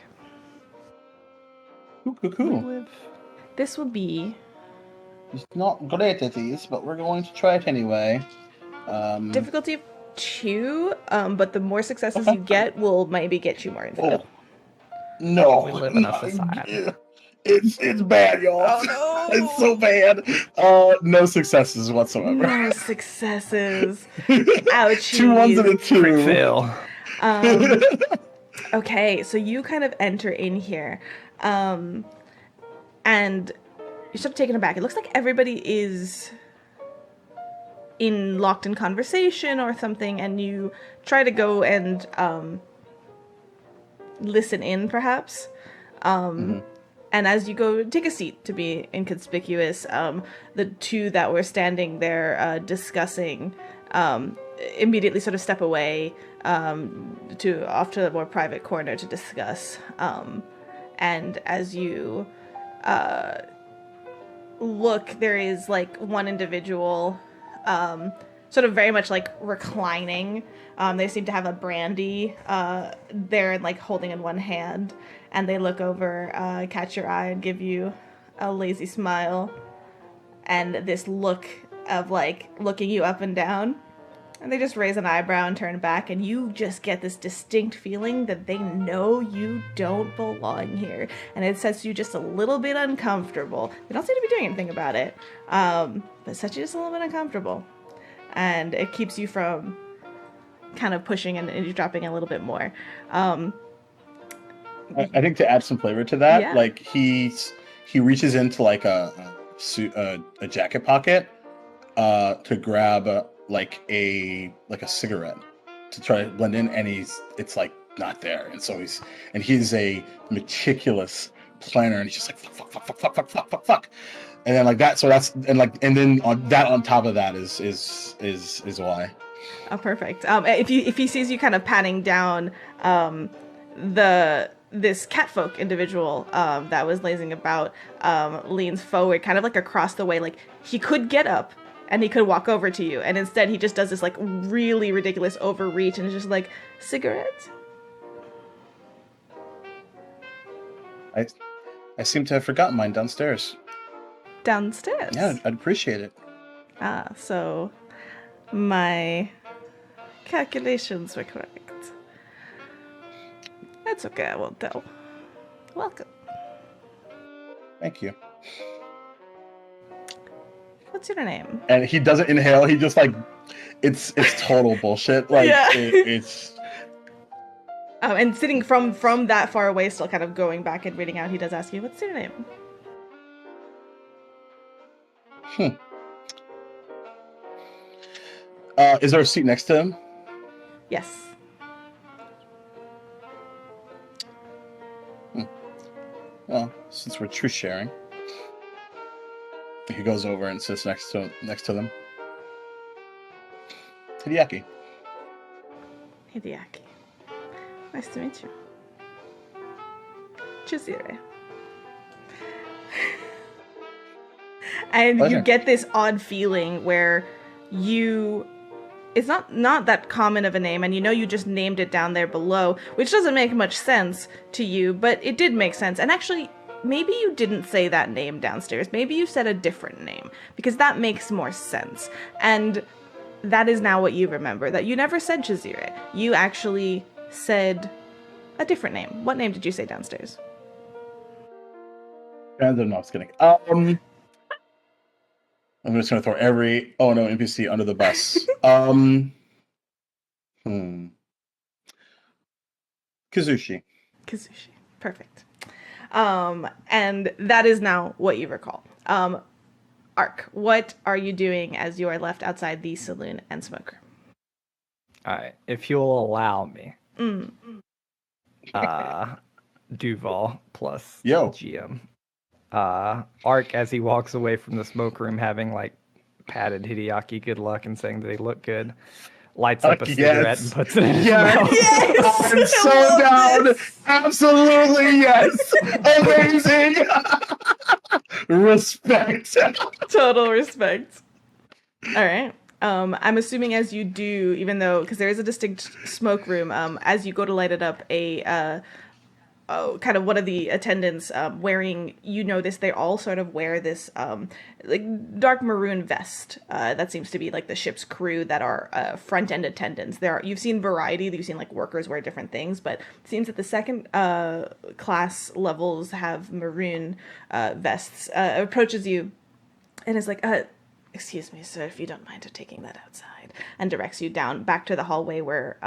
Cool. This will be... He's not great at these, but we're going to try it anyway. Difficulty of 2, but the more successes you get will maybe get you more info. No. We live in a society. It's bad, y'all. Oh, no. It's so bad. No successes whatsoever. No successes. Ouchie. 2 1s and a 2. Crit fail. Okay, so you kind of enter in here, and you're sort of taken aback. It looks like everybody is locked in conversation or something, and you try to go and listen in, perhaps. And as you go, take a seat to be inconspicuous. The two that were standing there discussing immediately sort of step away off to a more private corner to discuss. And as you look, there is like one individual sort of very much like reclining. They seem to have a brandy there and like holding in one hand, and they look over, catch your eye, and give you a lazy smile and this look of like looking you up and down, and they just raise an eyebrow and turn back, and you just get this distinct feeling that they know you don't belong here, and it sets you just a little bit uncomfortable. They don't seem to be doing anything about it, but it sets you just a little bit uncomfortable, and it keeps you from kind of pushing and dropping a little bit more. I think to add some flavor to that, Yeah. like he reaches into like a jacket pocket to grab like a cigarette to try to blend in, and it's like not there, and so he's a meticulous planner, and he's just like fuck, and then like that. So that's and then on top of that is why. Oh, perfect. If he sees you kind of patting down this catfolk individual that was lazing about, leans forward, kind of like across the way, like he could get up, and he could walk over to you, and instead he just does this like really ridiculous overreach and is just like, cigarette? I seem to have forgotten mine downstairs. Downstairs? Yeah, I'd appreciate it. Ah, so my calculations were correct. That's okay, I won't tell. Welcome. Thank you. What's your name? And he doesn't inhale. He just like, it's total bullshit. Like Yeah. it's. And sitting from that far away, still kind of going back and reading out, he does ask you, what's your name? Is there a seat next to him? Yes. Well, since we're truth sharing, he goes over and sits next to them. Hideaki. Hideaki. Nice to meet you. Chizire. And Pleasure. you get this odd feeling where it's not that common of a name, and you know you just named it down there below, which doesn't make much sense to you, but it did make sense. And actually, maybe you didn't say that name downstairs. Maybe you said a different name, because that makes more sense. And that is now what you remember, that you never said Chizire. You actually said a different name. What name did you say downstairs? No, I'm just kidding. I'm just gonna throw every NPC under the bus. Kazushi. Kazushi. Perfect. And that is now what you recall. Ark, what are you doing as you are left outside the saloon and smoke room? Alright, if you'll allow me. Duval plus Yo. GM. Ark, as he walks away from the smoke room, having like patted Hideaki good luck and saying that they look good, lights up a cigarette and puts it in his mouth. Yes! I'm so down! Absolutely yes! Amazing! Respect! Total respect. All right. I'm assuming as you do, even though, because there is a distinct smoke room, as you go to light it up, kind of one of the attendants wearing, you notice they all sort of wear this like dark maroon vest. That seems to be like the ship's crew that are front end attendants. You've seen variety. You've seen like workers wear different things, but it seems that the second class levels have maroon vests. Approaches you and is like, excuse me, sir, if you don't mind taking that outside, and directs you down back to the hallway where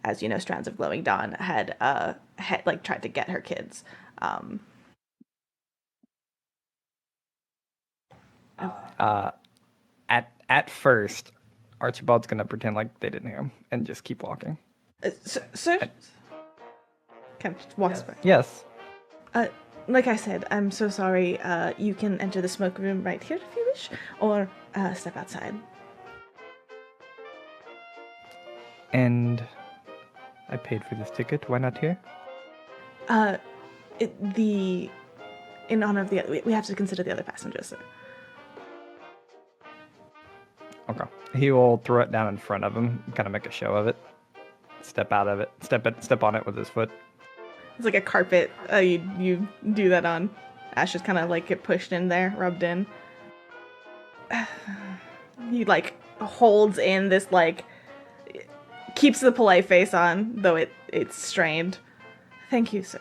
as you know, Strands of Glowing Dawn had like tried to get her kids. At first, Archibald's gonna pretend like they didn't hear him and just keep walking. Sir? Kind of walks back. Yes. Like I said, I'm so sorry. You can enter the smoke room right here if you wish, or step outside. And I paid for this ticket. Why not here? In honor of we have to consider the other passengers, sir. Okay. He will throw it down in front of him, kind of make a show of it. Step out of it. Step on it with his foot. It's like a carpet. You do that on. Ash just kind of like get pushed in there, rubbed in. He like holds in this like, keeps the polite face on, though it's strained. Thank you, sir.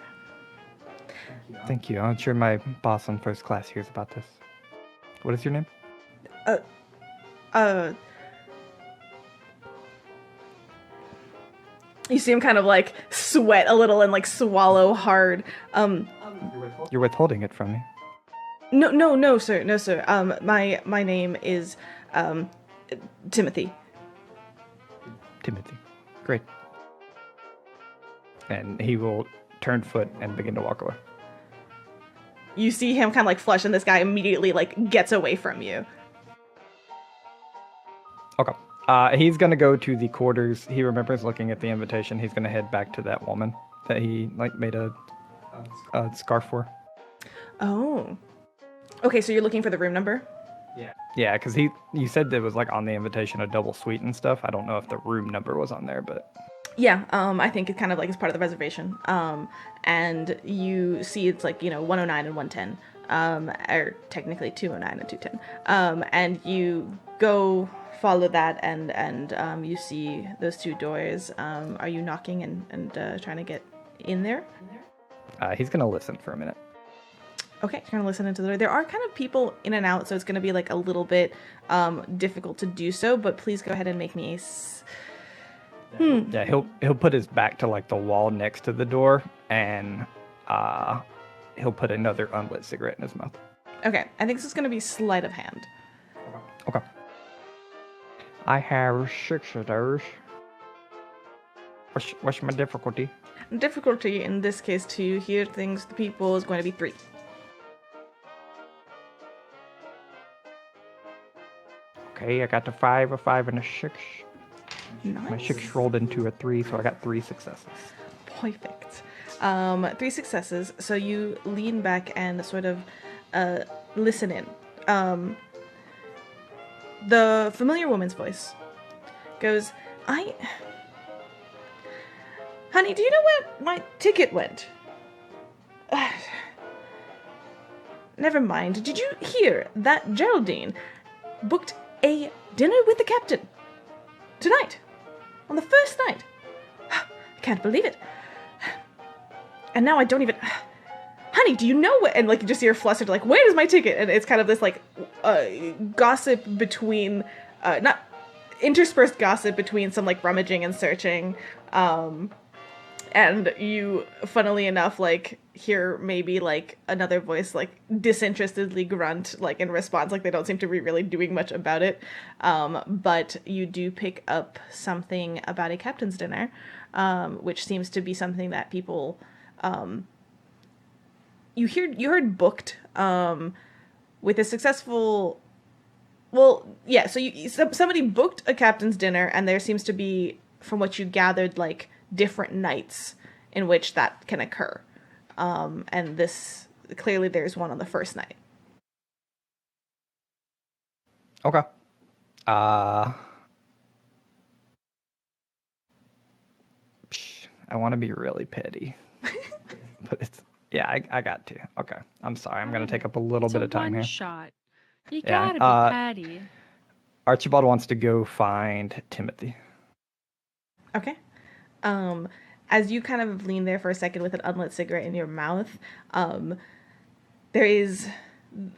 Thank you. I'm sure my boss on first class hears about this. What is your name? You see him kind of like sweat a little and like swallow hard. You're withholding it from me. No, sir. My name is Timothy. Timothy. Great. And he will turn foot and begin to walk away. You see him kind of like flush, and this guy immediately like gets away from you. Okay. He's gonna go to the quarters. He remembers looking at the invitation. He's gonna head back to that woman that he like made a scarf for. Oh. Okay, so you're looking for the room number? Yeah, because you said there was like on the invitation a double suite and stuff. I don't know if the room number was on there, but Yeah, I think it kind of like is part of the reservation. And you see it's like, 109 and 110, or technically 209 and 210. And you go follow that and you see those two doors. Are you knocking and trying to get in there? he's gonna listen for a minute. Okay, you're gonna listen into the door. There are kind of people in and out, so it's gonna be like a little bit difficult to do so. But please go ahead and make me Yeah, he'll put his back to like the wall next to the door, and he'll put another unlit cigarette in his mouth. Okay, I think this is gonna be sleight of hand. Okay. I have 6 of those. What's my difficulty? Difficulty in this case to hear things to people is going to be 3. Okay, I got a 5, a 5, and a 6. Nice. My 6 rolled into a 3, so I got 3 successes. Perfect. 3 successes. So you lean back and sort of listen in. The familiar woman's voice goes, Honey, do you know where my ticket went? Never mind. Did you hear that Geraldine booked a dinner with the captain tonight? On the first night. I can't believe it. And now I don't even... Honey, do you know what... And, like, you just hear flustered, like, where is my ticket? And it's kind of this, like, gossip between... not... interspersed gossip between some, like, rummaging and searching. And you, funnily enough, like, hear maybe, like, another voice, like, disinterestedly grunt, like, in response, like, they don't seem to be really doing much about it. But you do pick up something about a captain's dinner, which seems to be something that people, you heard booked, with a successful, well, yeah, so somebody booked a captain's dinner, and there seems to be, from what you gathered, like, different nights in which that can occur. And this, clearly there's one on the first night. Okay. I want to be really petty. But it's... Yeah, I got to. Okay. I'm sorry. I'm going to take up a little bit of time here. Shot. You Yeah, gotta be patty. Archibald wants to go find Timothy. Okay. As you kind of lean there for a second with an unlit cigarette in your mouth, there is...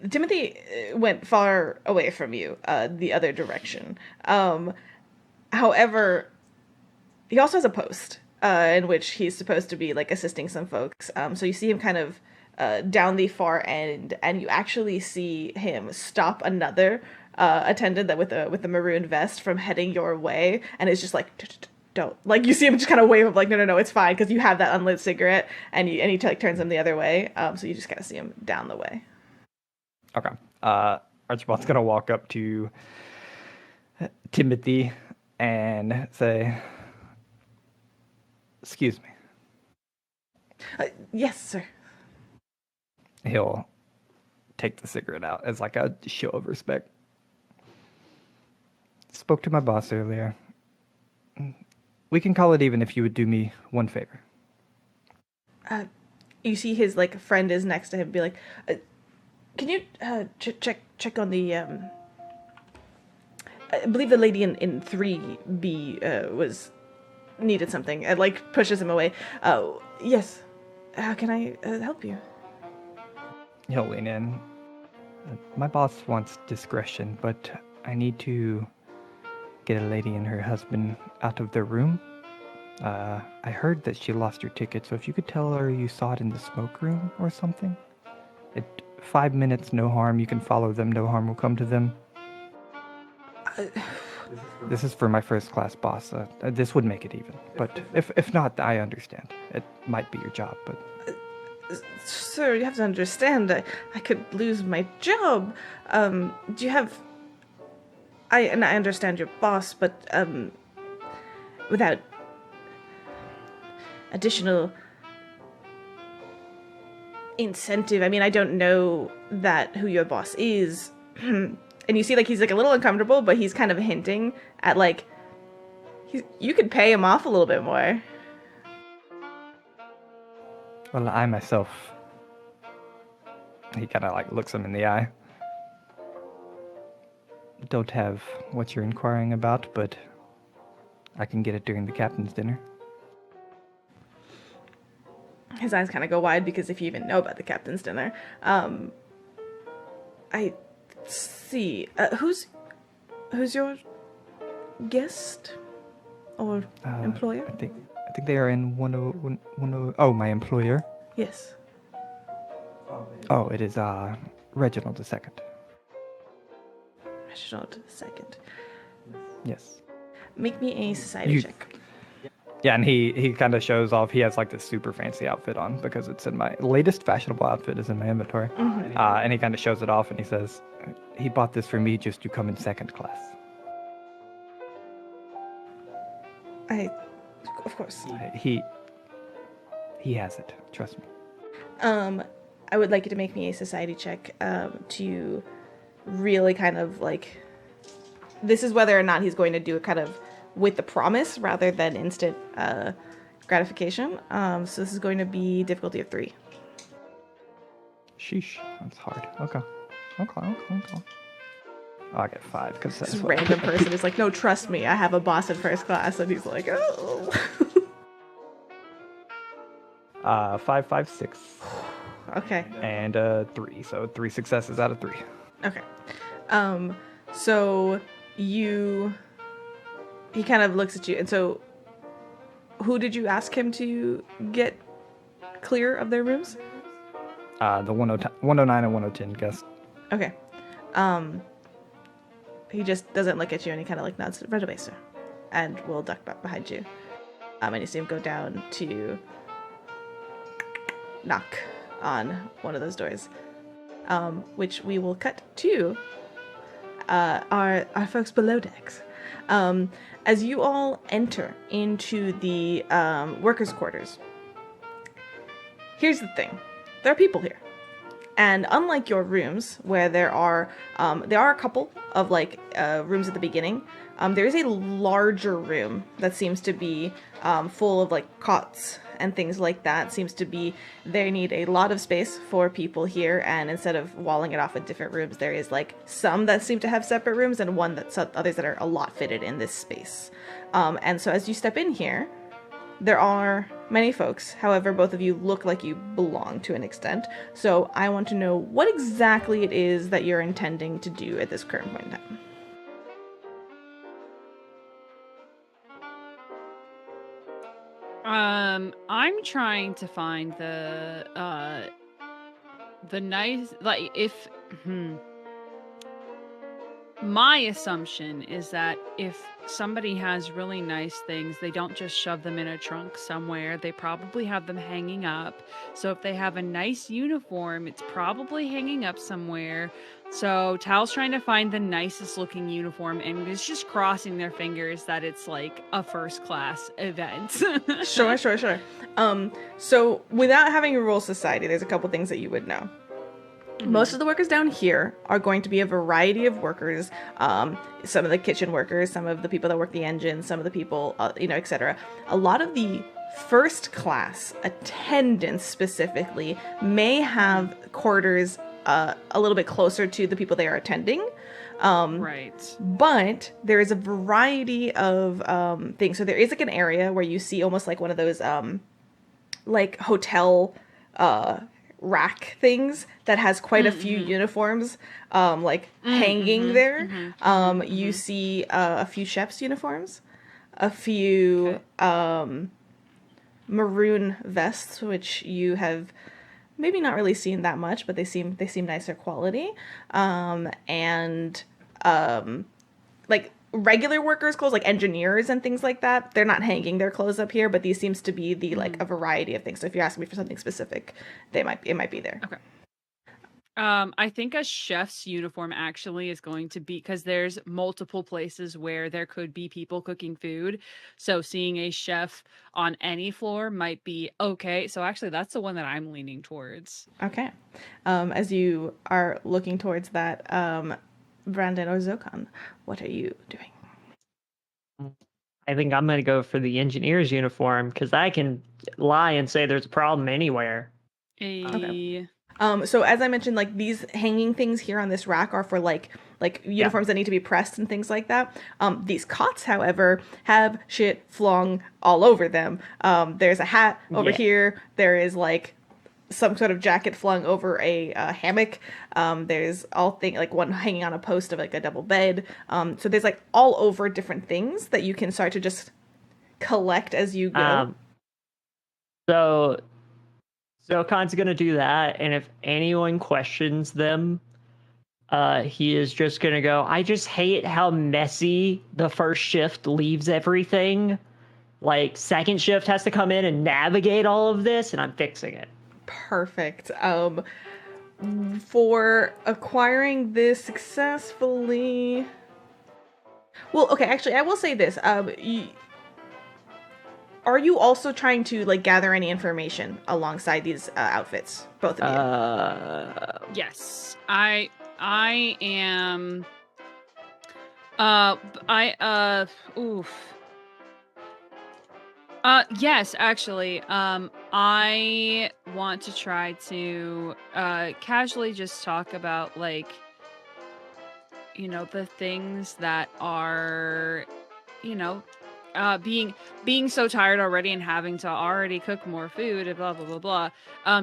Timothy went far away from you, the other direction. However, he also has a post, in which he's supposed to be, like, assisting some folks. So you see him kind of down the far end, and you actually see him stop another attendant that with a maroon vest from heading your way, and it's just like... Don't, like, you see him just kind of wave of like, no, it's fine, because you have that unlit cigarette, and he like turns him the other way. So you just kind of see him down the way. Okay. Archibald's gonna walk up to Timothy and say, "Excuse me." Yes, sir. He'll take the cigarette out as like a show of respect. Spoke to my boss earlier. We can call it even if you would do me one favor. You see his, like, friend is next to him, be like, can you check on the I believe the lady in 3B needed something. It, like, pushes him away. Yes. How can I help you? He'll lean in. My boss wants discretion, but I need to get a lady and her husband out of their room. I heard that she lost your ticket, so if you could tell her you saw it in the smoke room or something. 5 minutes, no harm. You can follow them, no harm will come to them. This is for my first class boss. This would make it even. But if not, I understand. It might be your job, but... Sir, you have to understand, I could lose my job. Do you have... I understand your boss, but without additional incentive, I mean, I don't know that who your boss is. and you see like he's like a little uncomfortable, but he's kind of hinting at like you could pay him off a little bit more. Well, I myself. He kind of like looks him in the eye. Don't have what you're inquiring about, but I can get it during the captain's dinner. His eyes kind of go wide because if you even know about the captain's dinner, I see. Who's your guest or employer? I think they are in 101. Oh, my employer. Yes. Oh, it is Reginald II. Reginald II. Yes. Make me a society check. Yeah, and he kind of shows off. He has like this super fancy outfit on because it's in my latest fashionable outfit is in my inventory. Mm-hmm. And he kind of shows it off and he says, he bought this for me just to come in second class. Of course. He has it. Trust me. I would like you to make me a society check to really kind of like, this is whether or not he's going to do it kind of with the promise rather than instant gratification. So this is going to be difficulty of 3. Sheesh, that's hard. Okay. Oh, I get 5 because This random person is like, no, trust me, I have a boss in first class, and he's like, oh. 5, 5, 6. Okay. And 3. So 3 successes out of 3. Okay. So he kind of looks at you, and so who did you ask him to get clear of their rooms? The 109 and 110 guest. Okay. He just doesn't look at you, and he kind of like nods, right away, sir, and will duck back behind you. And you see him go down to knock on one of those doors, which we will cut to our folks below decks. As you all enter into the workers' quarters, here's the thing. There are people here. And unlike your rooms, where there are a couple of like rooms at the beginning, there is a larger room that seems to be full of like cots and things like that. Seems to be they need a lot of space for people here, and instead of walling it off with different rooms, there is like some that seem to have separate rooms and others that are a lot fitted in this space. And so as you step in here, there are many folks. However, both of you look like you belong to an extent. So I want to know what exactly it is that you're intending to do at this current point in time. I'm trying to find the nice, like, if my assumption is that if somebody has really nice things, they don't just shove them in a trunk somewhere. They probably have them hanging up. So if they have a nice uniform, it's probably hanging up somewhere. So Tal's trying to find the nicest looking uniform and is just crossing their fingers that it's like a first class event. Sure. So without having a rule society, there's a couple things that you would know. Most of the workers down here are going to be a variety of workers. Some of the kitchen workers, some of the people that work the engine, some of the people, etc. A lot of the first class attendants specifically may have quarters a little bit closer to the people they are attending. Right. But there is a variety of things. So there is like an area where you see almost like one of those like hotel rack things that has quite a few uniforms hanging there. You see a few chef's uniforms, a few maroon vests, which you have maybe not really seen that much, but they seem nicer quality, and like regular workers' clothes, like engineers and things like that. They're not hanging their clothes up here, but these seems to be the like a variety of things. So if you're asking me for something specific, it might be there. Okay. I think a chef's uniform actually is going to be, because there's multiple places where there could be people cooking food. So seeing a chef on any floor might be okay. So actually that's the one that I'm leaning towards. Okay. As you are looking towards that, Brandon or Zokan, what are you doing? I think I'm going to go for the engineer's uniform because I can lie and say there's a problem anywhere. Okay. So as I mentioned, like these hanging things here on this rack are for like uniforms that need to be pressed and things like that. These cots, however, have shit flung all over them. There's a hat over here. There is like some sort of jacket flung over a hammock. There's like one hanging on a post of like a double bed. So there's like all over different things that you can start to just collect as you go. So Khan's gonna do that, and if anyone questions them, he is just gonna go, I just hate how messy the first shift leaves everything. Like, second shift has to come in and navigate all of this, and I'm fixing it. Perfect. For acquiring this successfully... Well, okay, actually, I will say this. Are you also trying to, like, gather any information alongside these outfits? Both of you. Yes. I am... yes, actually. I want to try to casually just talk about, like, you know, the things that are, you know, being so tired already and having to already cook more food and blah blah blah blah.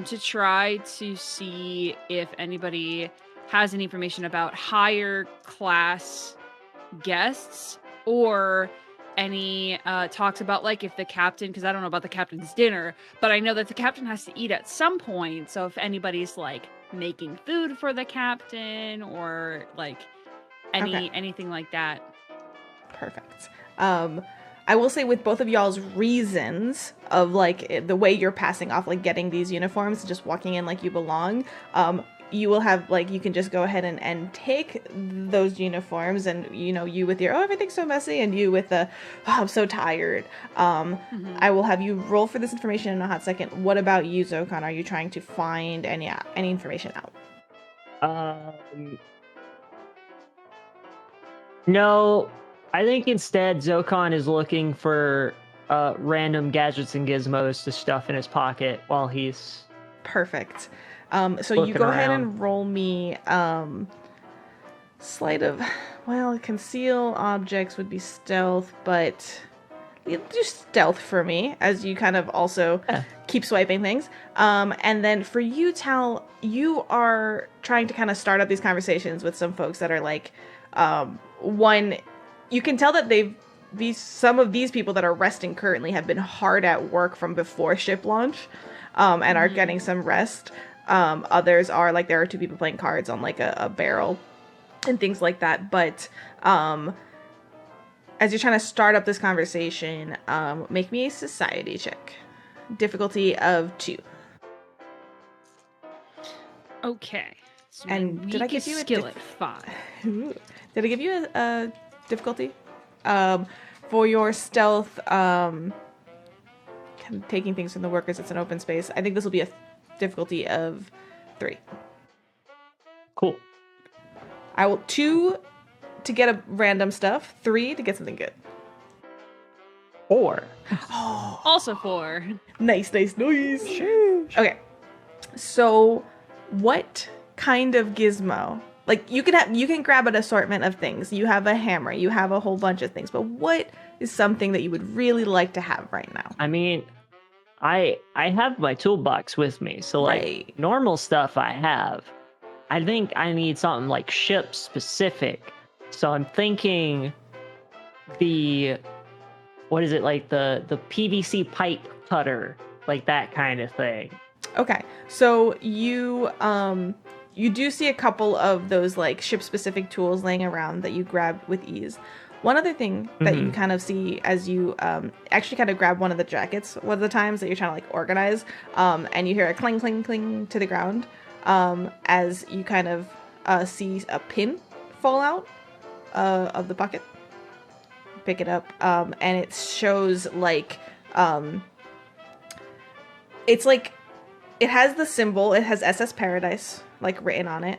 To try to see if anybody has any information about higher class guests or any talks about, like, if the captain, because I don't know about the captain's dinner, but I know that the captain has to eat at some point. So if anybody's like making food for the captain or like anything like that. Perfect. I will say with both of y'all's reasons of like the way you're passing off, like getting these uniforms, just walking in like you belong, you will have, like, you can just go ahead and take those uniforms, and, you know, you with your, oh, everything's so messy, and you with the, oh, I'm so tired. I will have you roll for this information in a hot second. What about you, Zokan? Are you trying to find any information out? No, I think instead Zokan is looking for random gadgets and gizmos to stuff in his pocket while he's... Perfect. So you go ahead and roll me sleight of, well, conceal objects would be stealth, but you do stealth for me as you kind of also keep swiping things. And then for you, Tal, you are trying to kind of start up these conversations with some folks that are like, one, you can tell that some of these people that are resting currently have been hard at work from before ship launch, and are getting some rest. Others are like, there are two people playing cards on like a barrel and things like that. But as you're trying to start up this conversation, make me a society check. Difficulty of 2. Okay. So and did I give you a skill at 5? Did I give you a difficulty? For your stealth, kind of taking things from the workers, it's an open space. I think this will be a difficulty of 3. Cool. I will 2 to get a random stuff, 3 to get something good. 4. Also 4. Nice. Okay. So what kind of gizmo? Like, you can grab an assortment of things. You have a hammer, you have a whole bunch of things, but what is something that you would really like to have right now? I mean, I have my toolbox with me, so like normal stuff I have. I think I need something like ship specific. So I'm thinking what is it, like the PVC pipe cutter, like that kind of thing. Okay. So you do see a couple of those like ship specific tools laying around that you grab with ease. One other thing that you kind of see as you actually kind of grab one of the jackets one of the times that you're trying to like organize, and you hear a cling, cling, cling to the ground, as you kind of see a pin fall out of the pocket. Pick it up, and it shows like, it's like, it has the symbol, it has SS Paradise like written on it.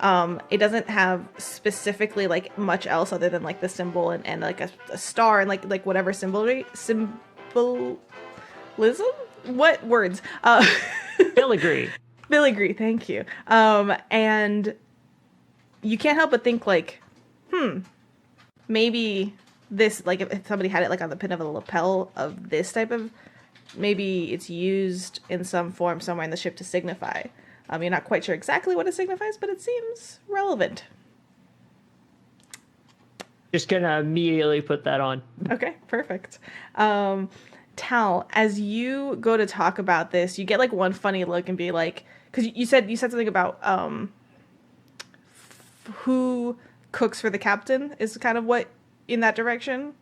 It doesn't have specifically like much else other than like the symbol and like a star and like whatever symbolism. What words? Filigree. Filigree, thank you. And you can't help but think like, maybe this, like if somebody had it like on the pin of a lapel of this type of, maybe it's used in some form somewhere in the ship to signify. You're not quite sure exactly what it signifies, but it seems relevant. Just gonna immediately put that on. Okay, perfect. Tal, as you go to talk about this, you get like one funny look and be like, because you said something about who cooks for the captain is kind of what in that direction.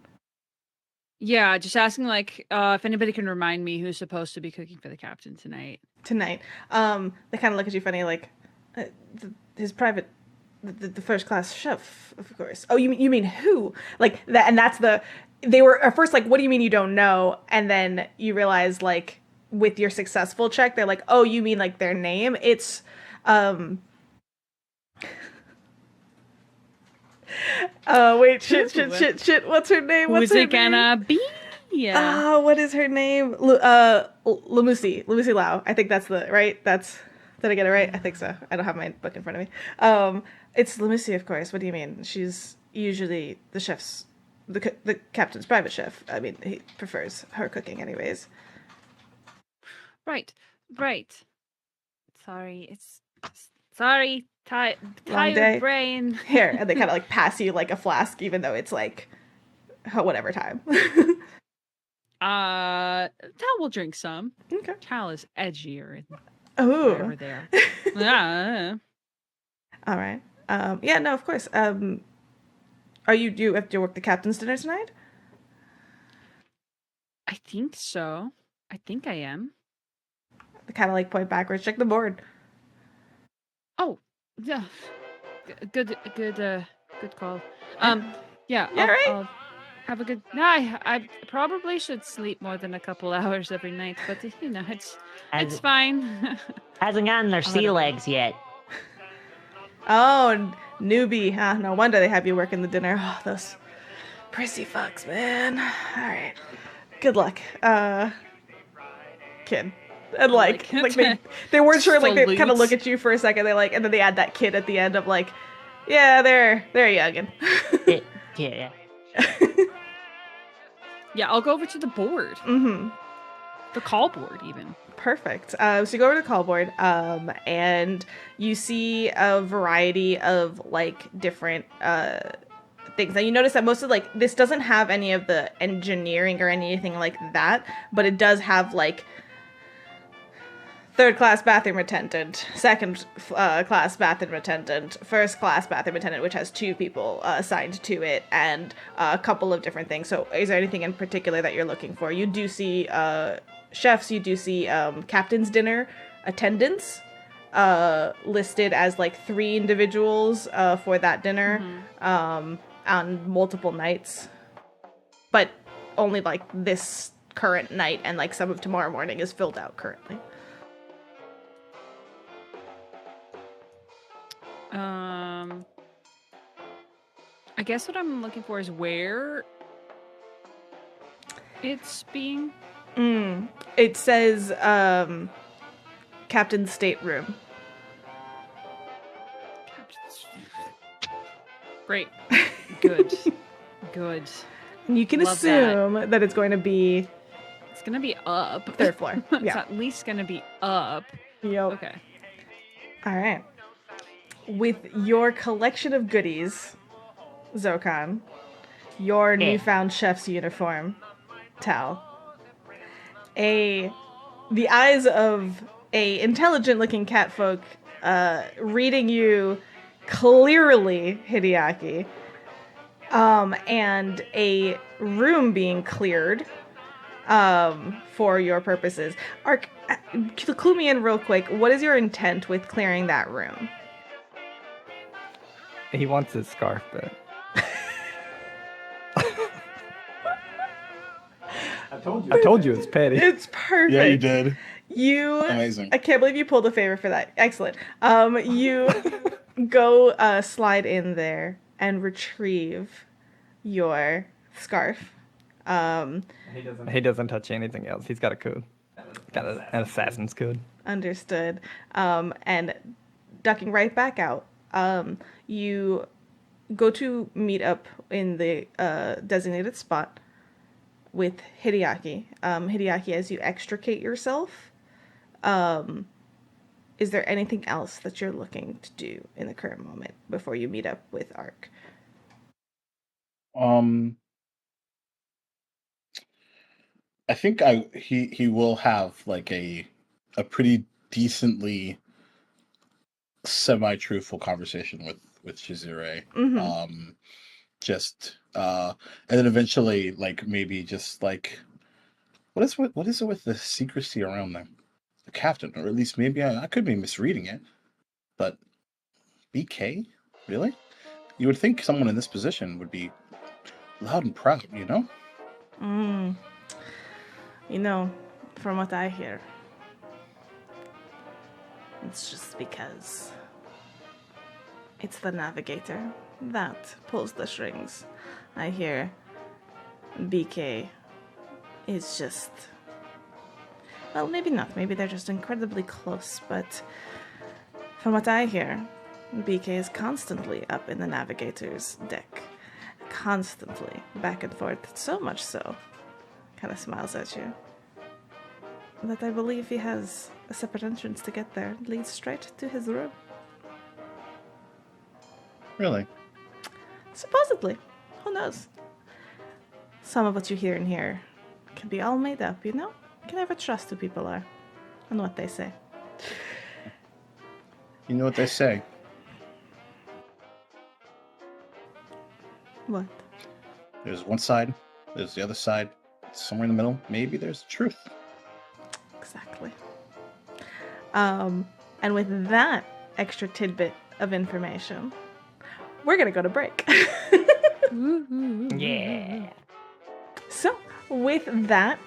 Yeah, just asking like if anybody can remind me who's supposed to be cooking for the captain tonight. They kind of look at you funny, like his private, the first class chef, of course. Oh, you mean who? Like that, and that's the. They were at first like, what do you mean you don't know? And then you realize like with your successful check, they're like, oh, you mean like their name? It's wait, shit. What's her name? Who's it gonna be? Yeah. What is her name? Lamusi Lau. I think that's right. Did I get it right? I think so. I don't have my book in front of me. It's Lamusi, of course. What do you mean? She's usually the captain's private chef. I mean, he prefers her cooking anyways. Right. Sorry. Long Tired day. brain. Here, and they kind of like pass you like a flask, even though it's like whatever time. Tal will drink some. Okay. Tal is edgier Oh. over there. Yeah. All right. Yeah. No. Of course. Do you have to work the captain's dinner tonight? I think so. I think I am. They kind of like point backwards. Check the board. Oh, yeah. Good call. Yeah. I'll have a good. No, I probably should sleep more than a couple hours every night, but it's fine. Hasn't gotten their sea legs yet. Oh, newbie, huh? No wonder they have you working the dinner. Oh, those prissy fucks, man. All right. Good luck, kid. And like they weren't sure, like they kind of look at you for a second. They like, and then they add that kid at the end of like, yeah, they're youngin'. Yeah. Yeah, I'll go over to the board. Mm-hmm. The call board, even. Perfect. So you go over to the call board, and you see a variety of like different things. And you notice that most of like this doesn't have any of the engineering or anything like that, but it does have like third class bathroom attendant, second class bathroom attendant, first class bathroom attendant, which has 2 people assigned to it, and a couple of different things. So is there anything in particular that you're looking for? You do see chefs, you do see captain's dinner attendants listed as like 3 individuals for that dinner on multiple nights, but only like this current night, and like some of tomorrow morning is filled out currently. I guess what I'm looking for is where it's being. It says captain's stateroom. Great. Good. And you can Love assume that it's going to be It's gonna be up. 3rd floor. It's Yeah. at least gonna be up. Yep. Okay. All right. With your collection of goodies, Zokan, your newfound chef's uniform, Tal, the eyes of a intelligent-looking catfolk reading you clearly, Hideaki, and a room being cleared for your purposes. Clue me in real quick. What is your intent with clearing that room? He wants his scarf back. I told you it's petty. It's perfect. Yeah, you did. You Amazing. I can't believe you pulled a favor for that. Excellent. You go slide in there and retrieve your scarf. He doesn't touch anything else. He's got a code. Got an assassin's code. Understood. And ducking right back out, you go to meet up in the designated spot with Hideaki. Hideaki, as you extricate yourself, is there anything else that you're looking to do in the current moment before you meet up with Ark? I think he will have like a pretty decently semi-truthful conversation with Shizure. Mm-hmm. And then eventually, like, maybe just like, what is it with the secrecy around the captain? Or at least maybe I could be misreading it, but BK, really? You would think someone in this position would be loud and proud, you know? You know, from what I hear, it's just because it's the navigator that pulls the strings. I hear BK is just... Well, maybe not. Maybe they're just incredibly close, but from what I hear, BK is constantly up in the navigator's deck. Constantly, back and forth, so much so, kind of smiles at you, that I believe he has a separate entrance to get there. It leads straight to his room. Really? Supposedly. Who knows? Some of what you hear in here can be all made up, you know? You can never trust who people are and what they say. You know what they say. What? There's one side, there's the other side, somewhere in the middle, maybe there's truth. Exactly. And with that extra tidbit of information, we're gonna go to break. Yeah. So, with that,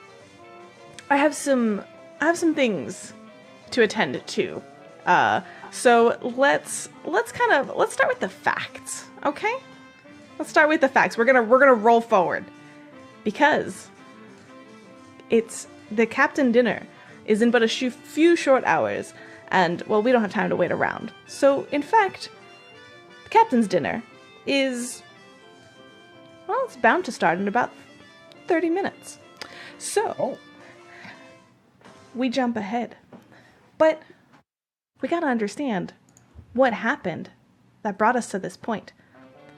I have some things to attend to. So let's start with the facts, okay? Let's start with the facts. We're gonna roll forward because it's the captain dinner is in but a few short hours, and well, we don't have time to wait around. So in fact, the captain's dinner is, well, it's bound to start in about 30 minutes. So we jump ahead, but we gotta understand what happened that brought us to this point.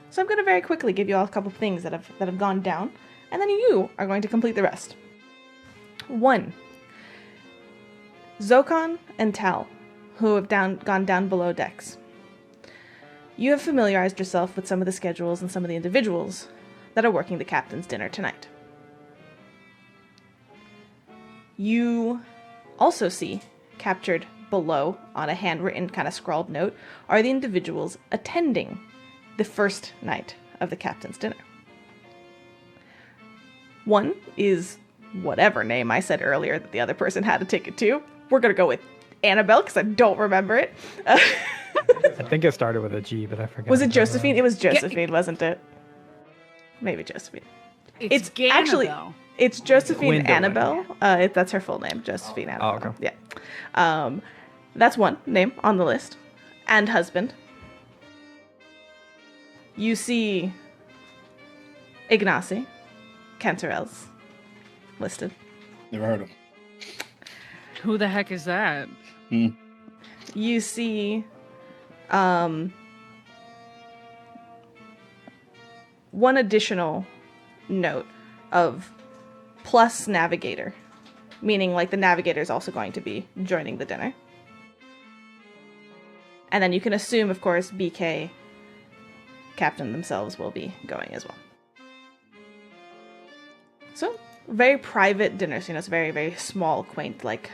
So I'm going to very quickly give you all a couple of things that have gone down, and then you are going to complete the rest. 1. Zokon and Tal, who have gone down below decks. You have familiarized yourself with some of the schedules and some of the individuals that are working the captain's dinner tonight. You also see, captured below on a handwritten kind of scrawled note, are the individuals attending the first night of the captain's dinner. One is whatever name I said earlier that the other person had a ticket to. We're going to go with Annabelle because I don't remember it. I think it started with a G, but I forgot. Was it Josephine? It was Josephine, wasn't it? Maybe Josephine. It's actually, it's Josephine Gwendolyn. Annabelle. That's her full name, Josephine Annabelle. Oh, okay. Yeah. That's one name on the list. And husband. You see Ignacy Cantarel's listed. Never heard of him. Who the heck is that? You see one additional note of plus navigator, meaning like the navigator is also going to be joining the dinner. And then you can assume, of course, BK captain themselves will be going as well. So, very private dinners, you know, it's very, very small, quaint, like,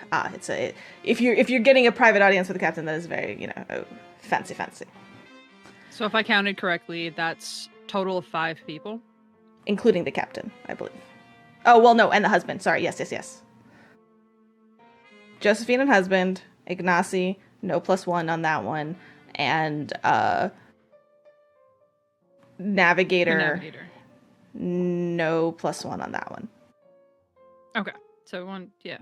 if you're getting a private audience with the captain, that is very, you know, fancy. So if I counted correctly, that's total of 5 people? Including the captain, I believe. Oh, well, no, and the husband, sorry, yes. Josephine and husband, Ignacy, no +1 on that one, and The navigator. navigator. No +1 on that one. Okay. So one, yeah.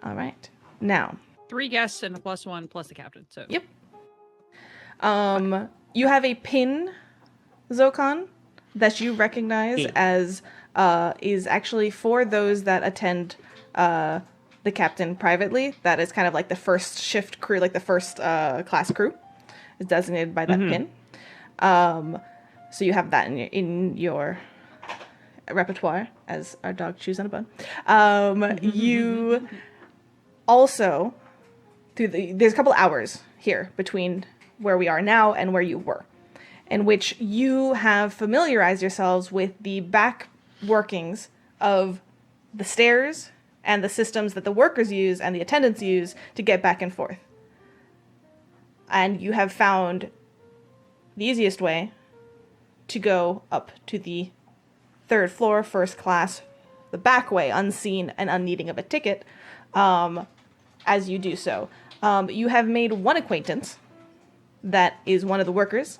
All right. Now, 3 guests and a +1 plus the captain. So yep. You have a pin, Zokon, that you recognize Yeah. as is actually for those that attend the captain privately. That is kind of like the first shift crew, like the first class crew, is designated by that pin. So you have that in your repertoire, as our dog chews on a bone. You also, there's a couple hours here between where we are now and where you were, in which you have familiarized yourselves with the back workings of the stairs and the systems that the workers use and the attendants use to get back and forth. And you have found the easiest way to go up to the 3rd floor, first class, the back way, unseen and unneeding of a ticket. As you do so, you have made one acquaintance that is one of the workers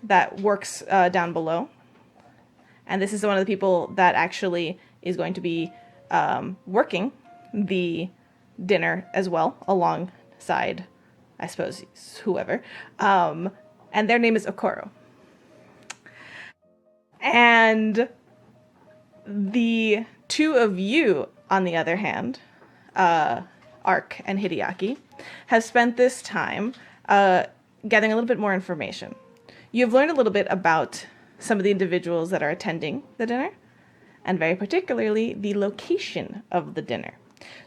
that works down below. And this is one of the people that actually is going to be working the dinner as well, alongside, I suppose, whoever. And their name is Okoro. And the two of you, on the other hand, Ark and Hideaki, have spent this time gathering a little bit more information. You've learned a little bit about some of the individuals that are attending the dinner, and very particularly the location of the dinner.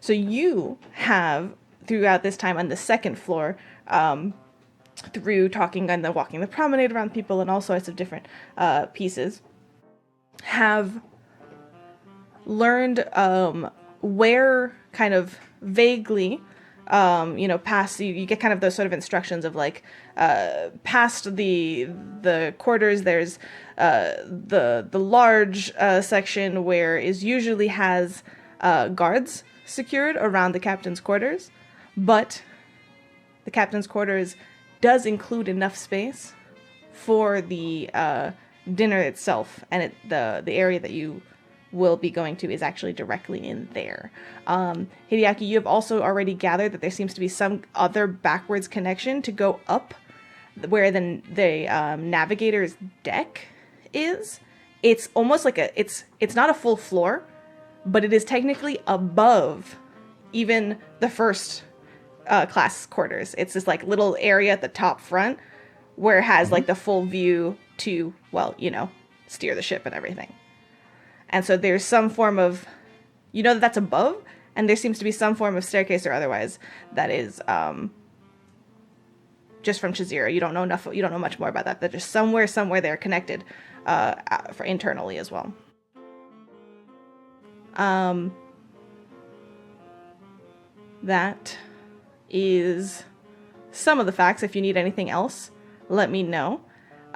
So you have, throughout this time on the 2nd floor, through talking and walking the promenade around people and all sorts of different pieces, have learned where kind of vaguely, past you get kind of those sort of instructions of like past the quarters. There's the large section where is usually has guards secured around the captain's quarters, but the captain's quarters does include enough space for the dinner itself, and the area that you will be going to is actually directly in there. Hideaki, you have also already gathered that there seems to be some other backwards connection to go up where the navigator's deck is. It's almost like it's not a full floor, but it is technically above even the first class quarters. It's this like little area at the top front where it has like the full view to, steer the ship and everything. And so there's some form of, that's above, and there seems to be some form of staircase or otherwise that is just from Chazira. You don't know much more about that. They're just somewhere they're connected for internally as well. That is some of the facts. If you need anything else, let me know.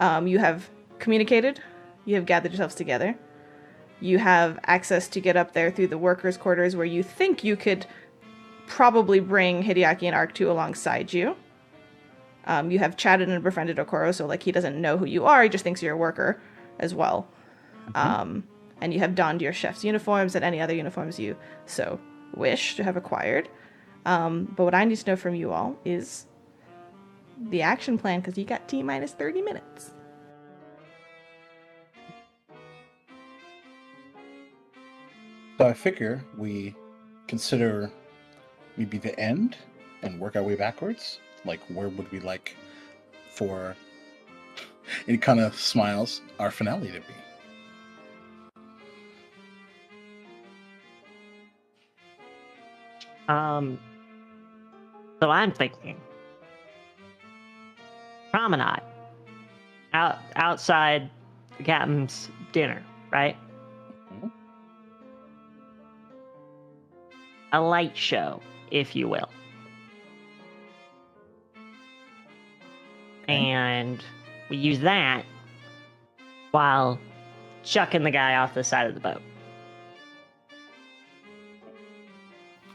You have communicated. You have gathered yourselves together. You have access to get up there through the workers' quarters where you think you could probably bring Hideaki and Arc 2 alongside you. You have chatted and befriended Okoro, so like he doesn't know who you are, he just thinks you're a worker as well. And you have donned your chef's uniforms and any other uniforms you so wish to have acquired. But what I need to know from you all is the action plan, because you got T-minus 30 minutes. So I figure we consider maybe the end and work our way backwards. Like, where would we like for, and he kind of smiles, our finale to be? So I'm thinking promenade outside the captain's dinner, right? Mhm. A light show, if you will. Okay. And we use that while chucking the guy off the side of the boat.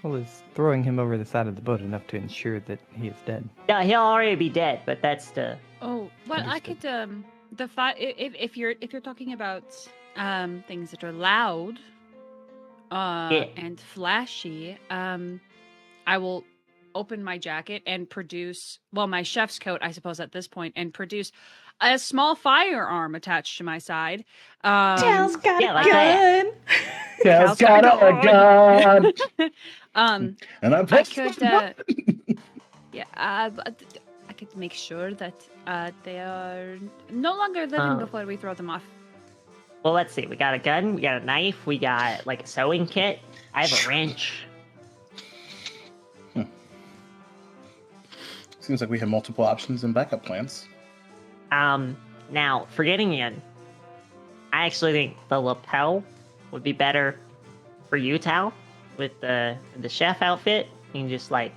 Well, is throwing him over the side of the boat enough to ensure that he is dead? Yeah, he'll already be dead, but that's the. Oh, well, I Understood. could if you're talking about things that are loud Yeah. and flashy, I will open my jacket and produce, well, my chef's coat, I suppose, at this point, and produce a small firearm attached to my side. Tal's got yeah, a like that. gun. Cal's Cal's got got a gun. Um, And I I pressed could, the button. yeah, I could make sure that they are no longer living before we throw them off. Well, let's see. We got a gun, we got a knife, we got like a sewing kit. I have a wrench. Seems like we have multiple options and backup plans. Now, for getting in, I actually think the lapel would be better for you, Tal, with the chef outfit. You can just like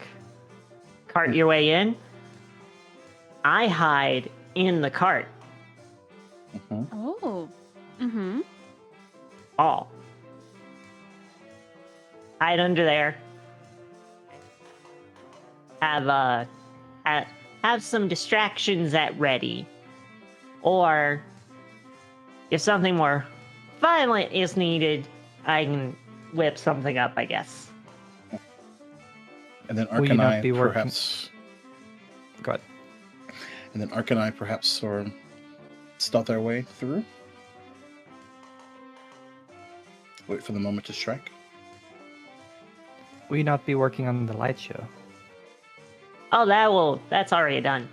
cart your way in. I hide in the cart. Oh. Mm-hmm. All. Hide under there. Have some distractions at ready. Or if something more violent is needed, I can whip something up, I guess. And then Will Ark you and not I be working- perhaps... Go ahead. And then Ark and I perhaps sort of stealth our way through. Wait for the moment to strike. Will you not be working on the light show? Oh, that's already done.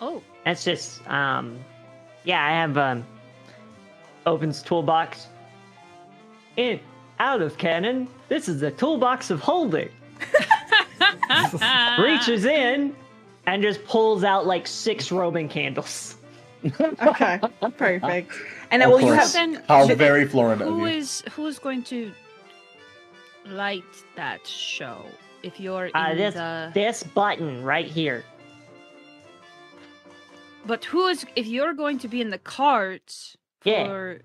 Oh. That's just, yeah, I have, opens toolbox. Out of canon, this is the toolbox of holding. Reaches in and just pulls out like 6 Roman candles. Okay, perfect. And Of will you course. have? Then How very Florida of who you. is going to light that show? If you're in This button right here. But if you're going to be in the cart Yeah. for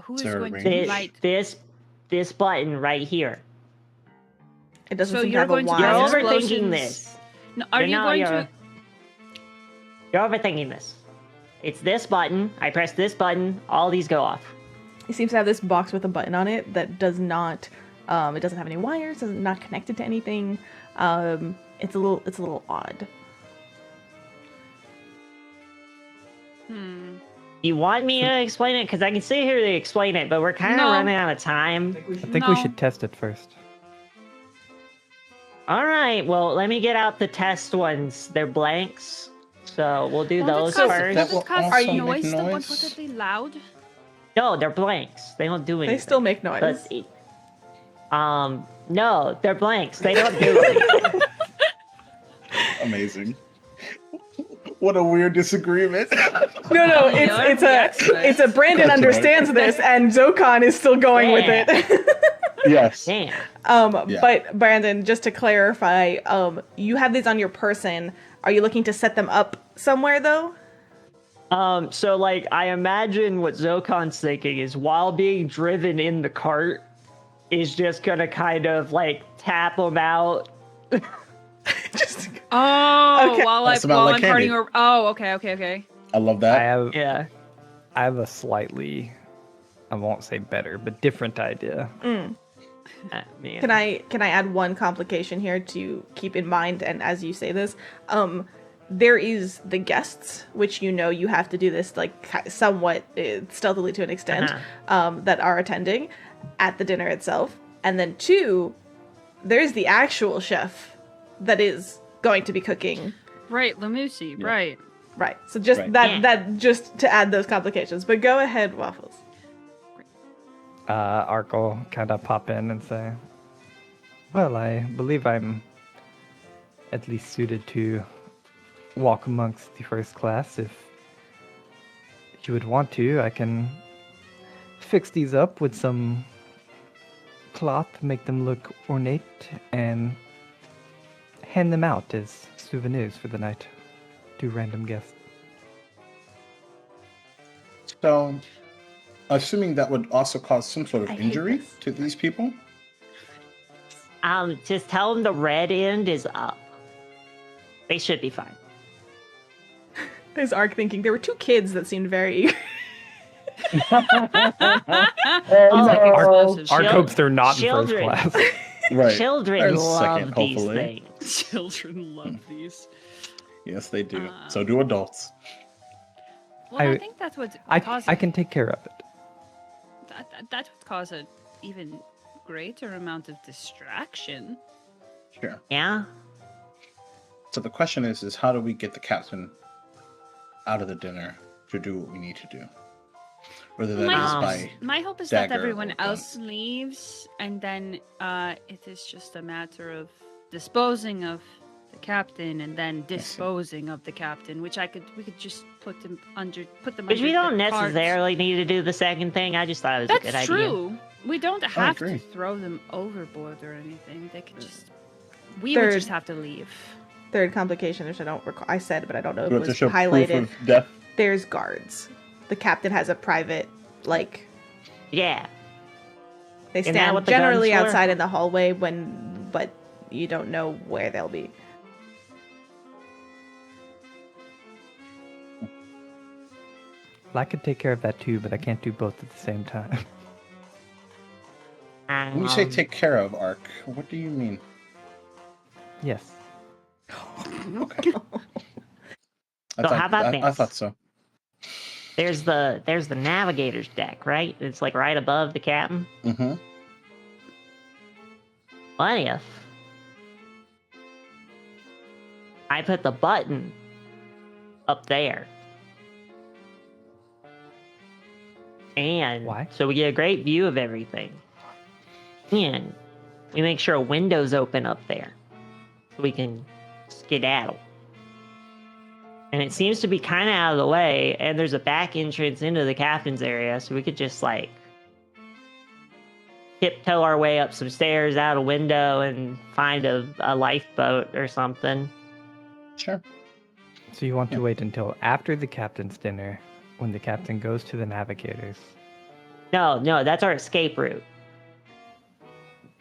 who is Is there a going range? to light? This button right here. It doesn't So seem to you're have a going to wand. You're Why? overthinking Explosions. this. No, are you going to? You're overthinking this. It's this button. I press this button. All these go off. It seems to have this box with a button on it that does not. It doesn't have any wires. It's not connected to anything. It's a little odd. You want me to explain it? Because I can sit here to explain it, but we're kind of No. running out of time. I think we No. should test it first. All right. Well, let me get out the test ones. They're blanks, so we'll do those That first. will Does it cause also make noise? The ones noise. that they loud? No, they're blanks. They don't do anything. They still make noise. But, no, they're blanks. They don't do anything. Amazing. What a weird disagreement. No, You're the expert. it's a Brandon That's understands this, and Zokon is still going with Yeah. it. Yes. Damn. Yeah. But Brandon, just to clarify, you have these on your person. Are you looking to set them up somewhere though? So like I imagine what Zokon's thinking is while being driven in the cart is just gonna kind of like tap them out. Just Oh, Okay. while That smell like I'm partying. candy. Oh, okay. I love that. Yeah. I have a slightly, I won't say better, but different idea. Man. Can I add one complication here to keep in mind? And as you say this, there is the guests, which you have to do this like somewhat stealthily to an extent, that are attending at the dinner itself, and then 2, there's the actual chef that is going to be cooking. Right, Lamusi, right. Right. So just Right. that just to add those complications. But go ahead, Waffles. Ark will kind of pop in and say, well, I believe I'm at least suited to walk amongst the first class. If you would want to, I can fix these up with some cloth, make them look ornate, and hand them out as souvenirs for the night to random guests. So, Assuming that would also cause some sort of I hate injury this. to these people. Just tell them the red end is up. They should be fine. Is Ark thinking there were two kids that seemed very eager? Ark hopes they're not in first children. class. Right. Children There's love second, these hopefully. things. Children love these. Yes, they do. So do adults. Well, I think that's what's causing. I can take care of it. That would cause an even greater amount of distraction. Sure. Yeah. So the question is how do we get the captain out of the dinner to do what we need to do? Whether that is by My hope is that dagger everyone or gun. else leaves, and then it is just a matter of disposing of the captain, and then disposing of the captain, which we could just put them under. Which we don't the carts. necessarily need to do the second thing. I just thought it was a good idea. That's true. We don't have to agree. throw them overboard or anything. They could just. We would just have to leave. Third complication, which I don't recall. I said, but I don't know if Do it we have to was show highlighted. proof of death? There's guards. The captain has a private, like, Yeah. they Isn't that stand what the generally gun's for? outside in the hallway but you don't know where they'll be. Well, I could take care of that too, but I can't do both at the same time. When you say take care of, Ark, what do you mean? Yes. Okay. So how about I this? thought so. There's the navigator's deck, right? It's like right above the captain. Mm-hmm. What if I put the button up there? And Why? so we get a great view of everything. And we make sure a window's open up there so we can skedaddle. And it seems to be kind of out of the way, and there's a back entrance into the captain's area, so we could just like tiptoe our way up some stairs out a window and find a lifeboat or something. Sure. So you want to wait until after the captain's dinner, when the captain goes to the navigators. No, that's our escape route.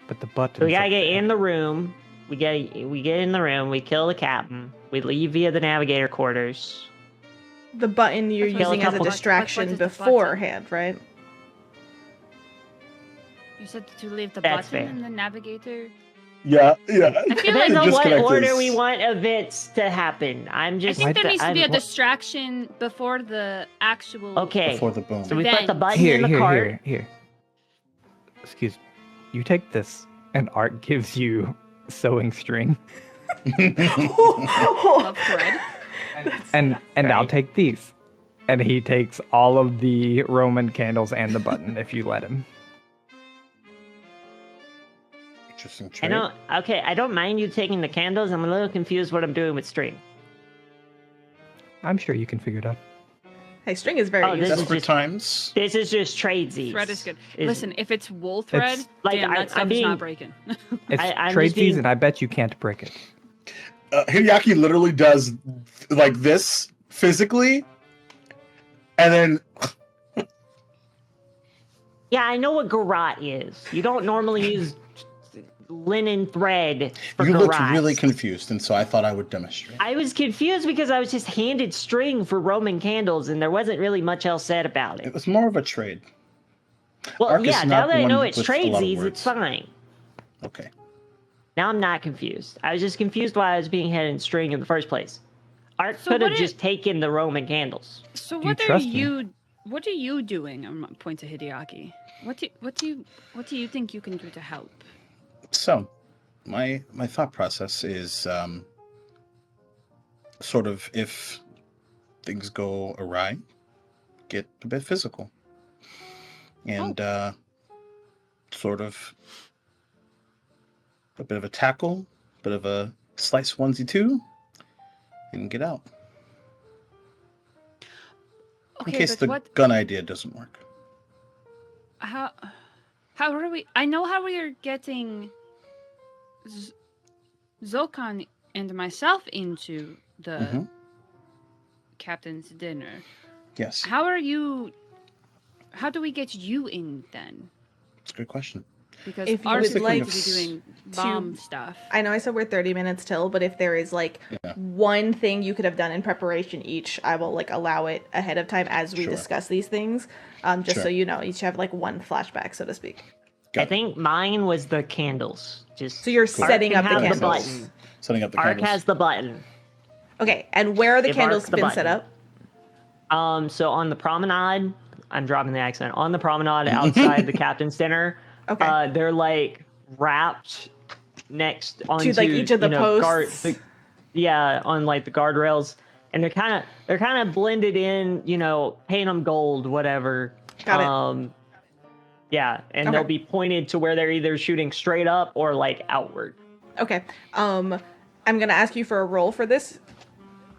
But the button. So we gotta get in the room. We get in the room. We kill the captain. We leave via the navigator quarters. The button you're Kill a using as a couple- distraction What is the button? beforehand, right? You said to leave the That's button fair. in the navigator. Yeah. I feel like Depends on what disconnect order is- we want events to happen. I'm I just. think there needs to be a I'd- distraction before the actual. Okay. Before the boom. So we put the Vent. button in the cart. Here. Excuse me. You take this, and Art gives you sewing string, Love thread. and I'll Right. take these. And he takes all of the Roman candles and the button, if you let him. Interesting I trade. I don't mind you taking the candles. I'm a little confused what I'm doing with string. I'm sure you can figure it out. Hey, string is very Oh, this useful. is Desperate just- times. This is just tradesies. Thread is good. Is- Listen, if it's wool thread, Like, damn, I'm that stuff is being- not breaking. It's I'm trade just being- season. I bet you can't break it. Hideaki literally does like this physically, and then Yeah, I know what garrote is. You don't normally use linen thread for you looked garrotes. really confused, and so I thought I would demonstrate. I was confused because I was just handed string for Roman candles, and there wasn't really much else said about It it. was more of a trade. Well, Ark is yeah, now not that I know one it's with a lot of tradesies, words. it's fine. Okay. Now I'm not confused. I was just confused why I was being handed string in the first place. Art So could have what just taken the Roman candles. So Do you what are trust me? you doing? I'm gonna point to Hideaki. What do you think you can do to help? So, my thought process is sort of if things go awry, get a bit physical, and sort of a bit of a tackle, a bit of a slice onesie two, and get out. Okay, In case but the what? gun idea doesn't work. How are we? I know how we are getting Zolkan and myself into the Mhm. captain's dinner. Yes. How are you How do we get you in then? It's a good question. Because If you our would system like to be doing bomb stuff. I know I said we're 30 minutes till, but if there is like one thing you could have done in preparation each, I will like allow it ahead of time as we Sure. discuss these things. Just so Sure. you know, each have like one flashback, so to speak. I think mine was the candles. Just So you're Cool. setting Ark up can the have candles. the button. Setting up the Ark candles. has the button. Okay, and where are the Give candles Ark the been set button. up? So on the promenade, I'm dropping the accent. On the promenade outside the captain's dinner, Okay. they're like wrapped next onto like, each of the posts? on like the guardrails, and they're kind of blended in. Paint them gold, whatever. Got it. Yeah, and Okay. they'll be pointed to where they're either shooting straight up or like outward. Okay. I'm gonna ask you for a roll for this.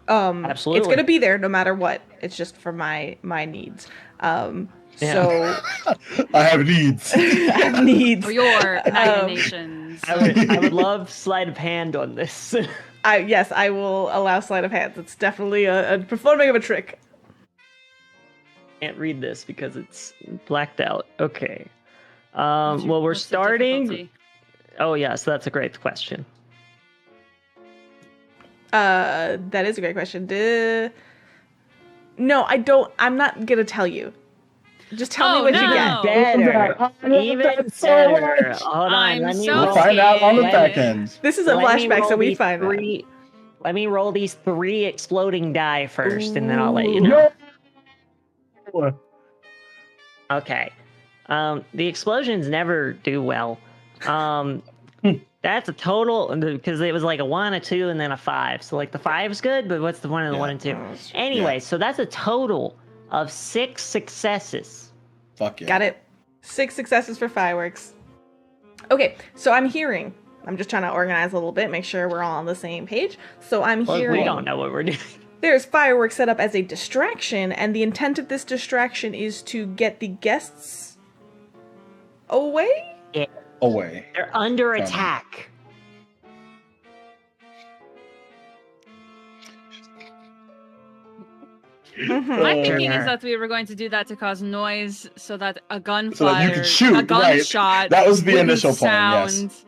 Absolutely. It's gonna be there no matter what. It's just for my needs. So I have needs. I have needs. For your imaginations. I would love sleight of hand on this. Yes, I will allow sleight of hands. It's definitely a performing of a trick. Can't read this because it's blacked out. Okay. What's Well, we're what's the starting. difficulty? Oh, yes, that's a great question. That is a great question. No, I don't. I'm not gonna tell you. Just tell me what you no. get. Better. Even better. Hold on. I'm Let me so roll. We'll find out on the scared. back end. This is a Let me flashback, roll so we these find that. three. Let me roll these 3 exploding die first, and then I'll let you know. Okay. The explosions never do well. That's a total, because it was like a 1, a 2, and then a 5. So like the 5's good, but what's the 1 and the 1 and 2? Anyway, so that's a total of 6 successes. Fuck yeah. Got it. 6 successes for fireworks. Okay, so I'm just trying to organize a little bit, make sure we're all on the same page. So I'm Well, hearing we don't know what we're doing. there's fireworks set up as a distraction, and the intent of this distraction is to get the guests away? Away. They're under attack. My thinking is that we were going to do that to cause noise so that a gun So that you fire, could shoot, a right. gunshot. That was the wouldn't initial plan, yes. sound- So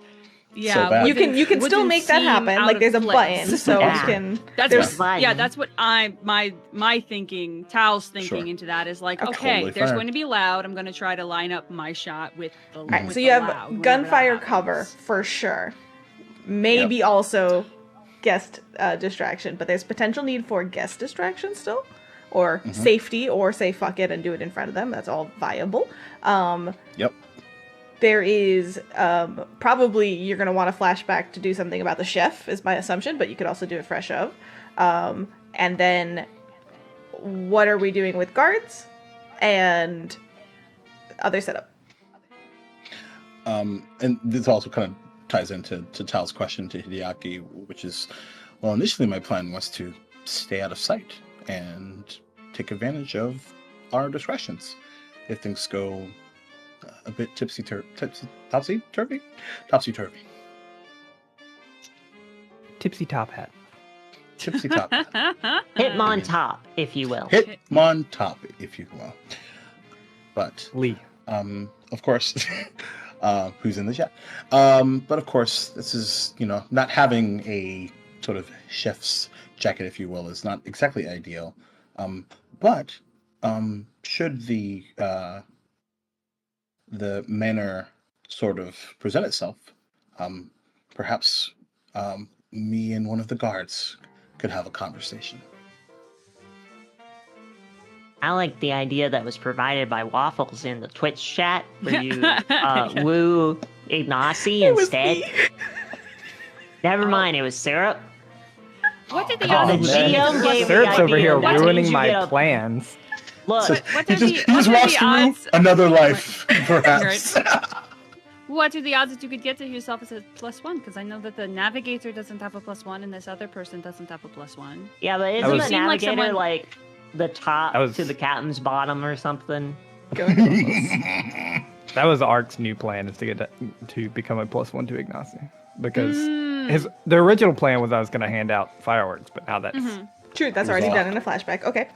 Yeah, bad. You can still wouldn't make that seem happen. out Like of there's a place. button, so Yeah. you can. That's there's what, yeah, that's what my thinking, Tal's thinking Sure. into that is like, Okay. okay, Totally there's fair. going to be loud. I'm going to try to line up my shot with the. All right, with so the you have loud whenever gunfire that cover happens. for sure. Maybe also guest distraction, but there's potential need for guest distraction still, or safety, or say fuck it and do it in front of them. That's all viable. Yep. There is probably you're gonna want a flashback to do something about the chef, is my assumption, but you could also do it fresh of. And then, what are we doing with guards and other setup? And this also kind of ties into Tal's question to Hideaki, which is, well, initially my plan was to stay out of sight and take advantage of our discretions. If things go a bit topsy-turvy. Tipsy top hat. Tipsy-top. Hitmon top, if you will. Hitmon top, if you will. But Lee. of course, who's in the chat. But of course, this is, not having a sort of chef's jacket, if you will, is not exactly ideal. But should the manner sort of present itself, perhaps me and one of the guards could have a conversation. I like the idea that was provided by Waffles in the Twitch chat, where you woo Ignacy instead. Never mind, it was Syrup. What did the Oh, other the GM gave Syrup's the over idea. here What ruining did you my get up- plans. Look, What He are just the walks through odds? another life, perhaps. What are the odds that you could get to yourself as a +1? Because I know that the navigator doesn't have a +1, and this other person doesn't have a +1. yeah, but isn't was- the Seemed like navigator someone- like the top That was- to the captain's bottom or something? That was Ark's new plan, is to get to become a +1 to Ignacy. Because the original plan was I was going to hand out fireworks, but now that's True, that's It was already off. done in a flashback. Okay.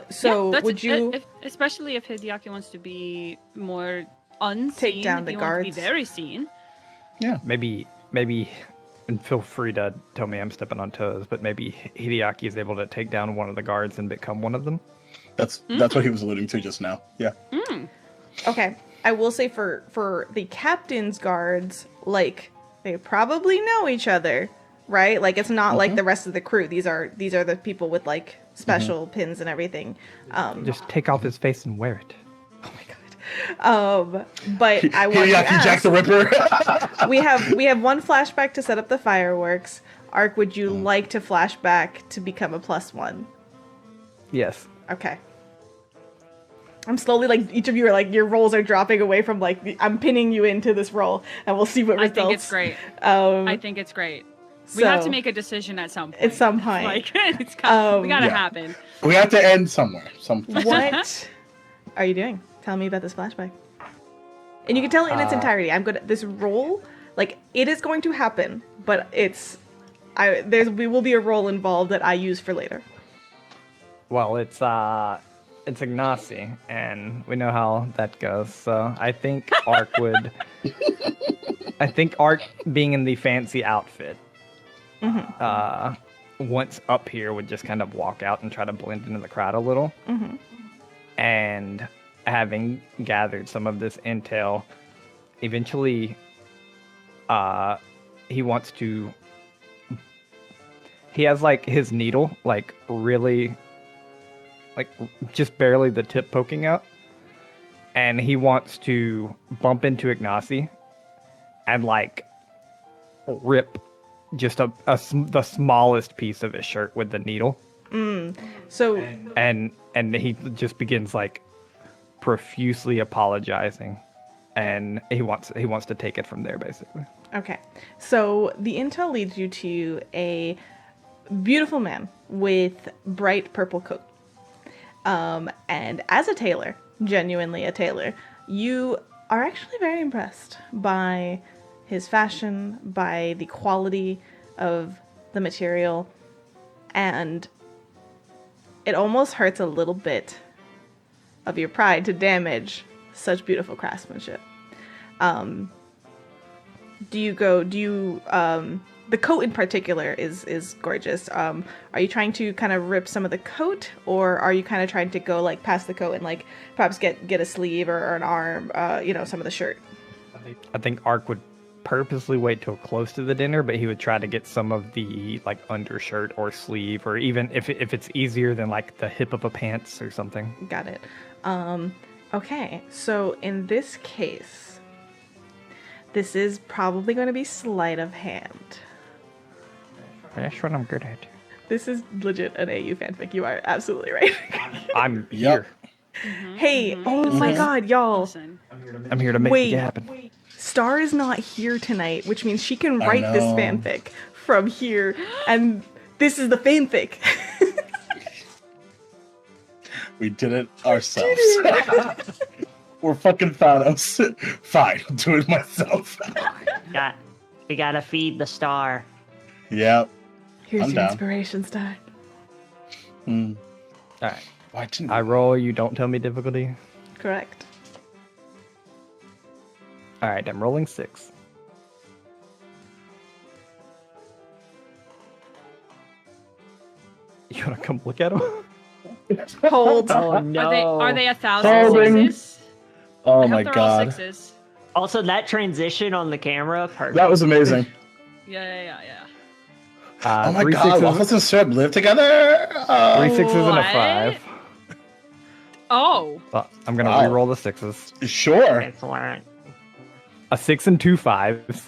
So Yeah, would you especially if Hideaki wants to be more unseen, Take down if the he wants to be guards? very seen. Maybe, and feel free to tell me I'm stepping on toes, but maybe Hideaki is able to take down one of the guards and become one of them. That's what he was alluding to just now. Yeah. Okay. I will say for the captain's guards, like they probably know each other, right? Like it's not like the rest of the crew. These are the people with like special pins and everything. Just take off his face and wear it. Oh my god. But I want to Hideaki Jack ask, the Ripper. we have one flashback to set up the fireworks. Ark, would you like to flashback to become a +1? Yes. Okay. I'm slowly, like, each of you are like, your rolls are dropping away from, like, I'm pinning you into this roll, and we'll see what I results. think it's great. I think it's great. We have to make a decision at some point. At some point. Like, it's we gotta happen. We have to end somewhere. What are you doing? Tell me about this flashback. And you can tell it in its entirety. This roll, like, it is going to happen, but we will be a roll involved that I use for later. Well, it's Ignacy, and we know how that goes. So I think Ark would. I think Ark being in the fancy outfit, once up here, would just kind of walk out and try to blend into the crowd a little. And having gathered some of this intel, eventually, he wants to. He has like his needle, like really. Like just barely the tip poking out, and he wants to bump into Ignacy and like rip just the smallest piece of his shirt with the needle. So and he just begins like profusely apologizing, and he wants to take it from there basically. okay, so the intel leads you to a beautiful man with bright purple coat. And as a tailor, genuinely a tailor, you are actually very impressed by his fashion, by the quality of the material, and it almost hurts a little bit of your pride to damage such beautiful craftsmanship. The coat in particular is gorgeous. Are you trying to kind of rip some of the coat, or are you kind of trying to go like past the coat and like perhaps get a sleeve or an arm, some of the shirt? I think Ark would purposely wait till close to the dinner, but he would try to get some of the like undershirt or sleeve, or even if it's easier than like the hip of a pants or something. Got it. Okay, so in this case, this is probably going to be sleight of hand. That's what I'm good at. This is legit an AU fanfic. You are absolutely right. I'm here. Hey, oh my god, y'all. Listen, I'm here to make Wait. it happen. Star is not here tonight, which means she can write this know. fanfic from here, and this is the fanfic. We did it ourselves. We're fucking Thanos. Fine, I'll do it myself. We gotta feed the star. Yep. Here's I'm your down. inspiration, Star. All right. Why didn't I roll. You don't tell me difficulty. Correct. All right. I'm rolling 6. You wanna come look at him? Hold. Oh no! are they 1,000 Solving. sixes? Oh I hope my they're all god. sixes. Also, that transition on the camera, perfect. That was amazing. Yeah. Oh my 3 god, sixes, Waffles and Syrup live together? 3 sixes and a What? 5. Oh, I'm gonna Wow. re-roll the 6s. Sure. Excellent. A 6 and 2 5s.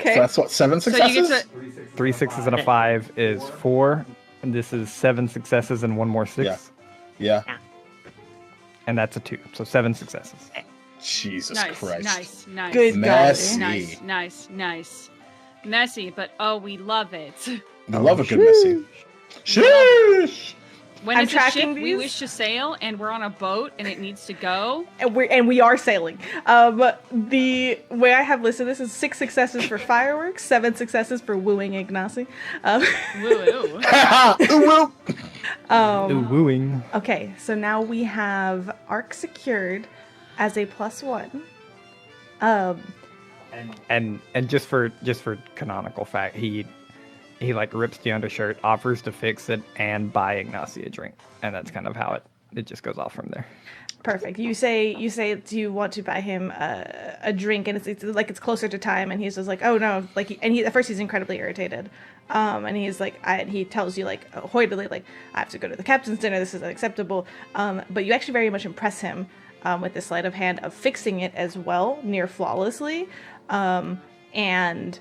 Okay. So that's what, 7 so successes? you get to 3 6s and a 5 is 4. And this is 7 successes and 1 more 6. Yeah. And that's a 2. So 7 successes. Jesus nice, Christ. nice. Good Messy. Nice. Messy, but oh, we love it. I love a good messy. Sheesh! When I'm it's a tracking ship we these. wish to sail and we're on a boat and it needs to go. And we are sailing. The way I have listed this is 6 successes for fireworks, 7 successes for wooing Ignacy. Woo-woo. Ooh, wooing. Okay, so now we have Arc secured as a +1. And just for canonical fact, he like rips the undershirt, offers to fix it, and buy Ignacy a drink, and that's kind of how it just goes off from there. Perfect. You say you want to buy him a drink, and it's like it's closer to time, and he's just like, oh no, like, and he at first he's incredibly irritated, and he's like, he tells you like hoidily, like, I have to go to the captain's dinner. This is unacceptable. But you actually very much impress him with the sleight of hand of fixing it as well, near flawlessly, and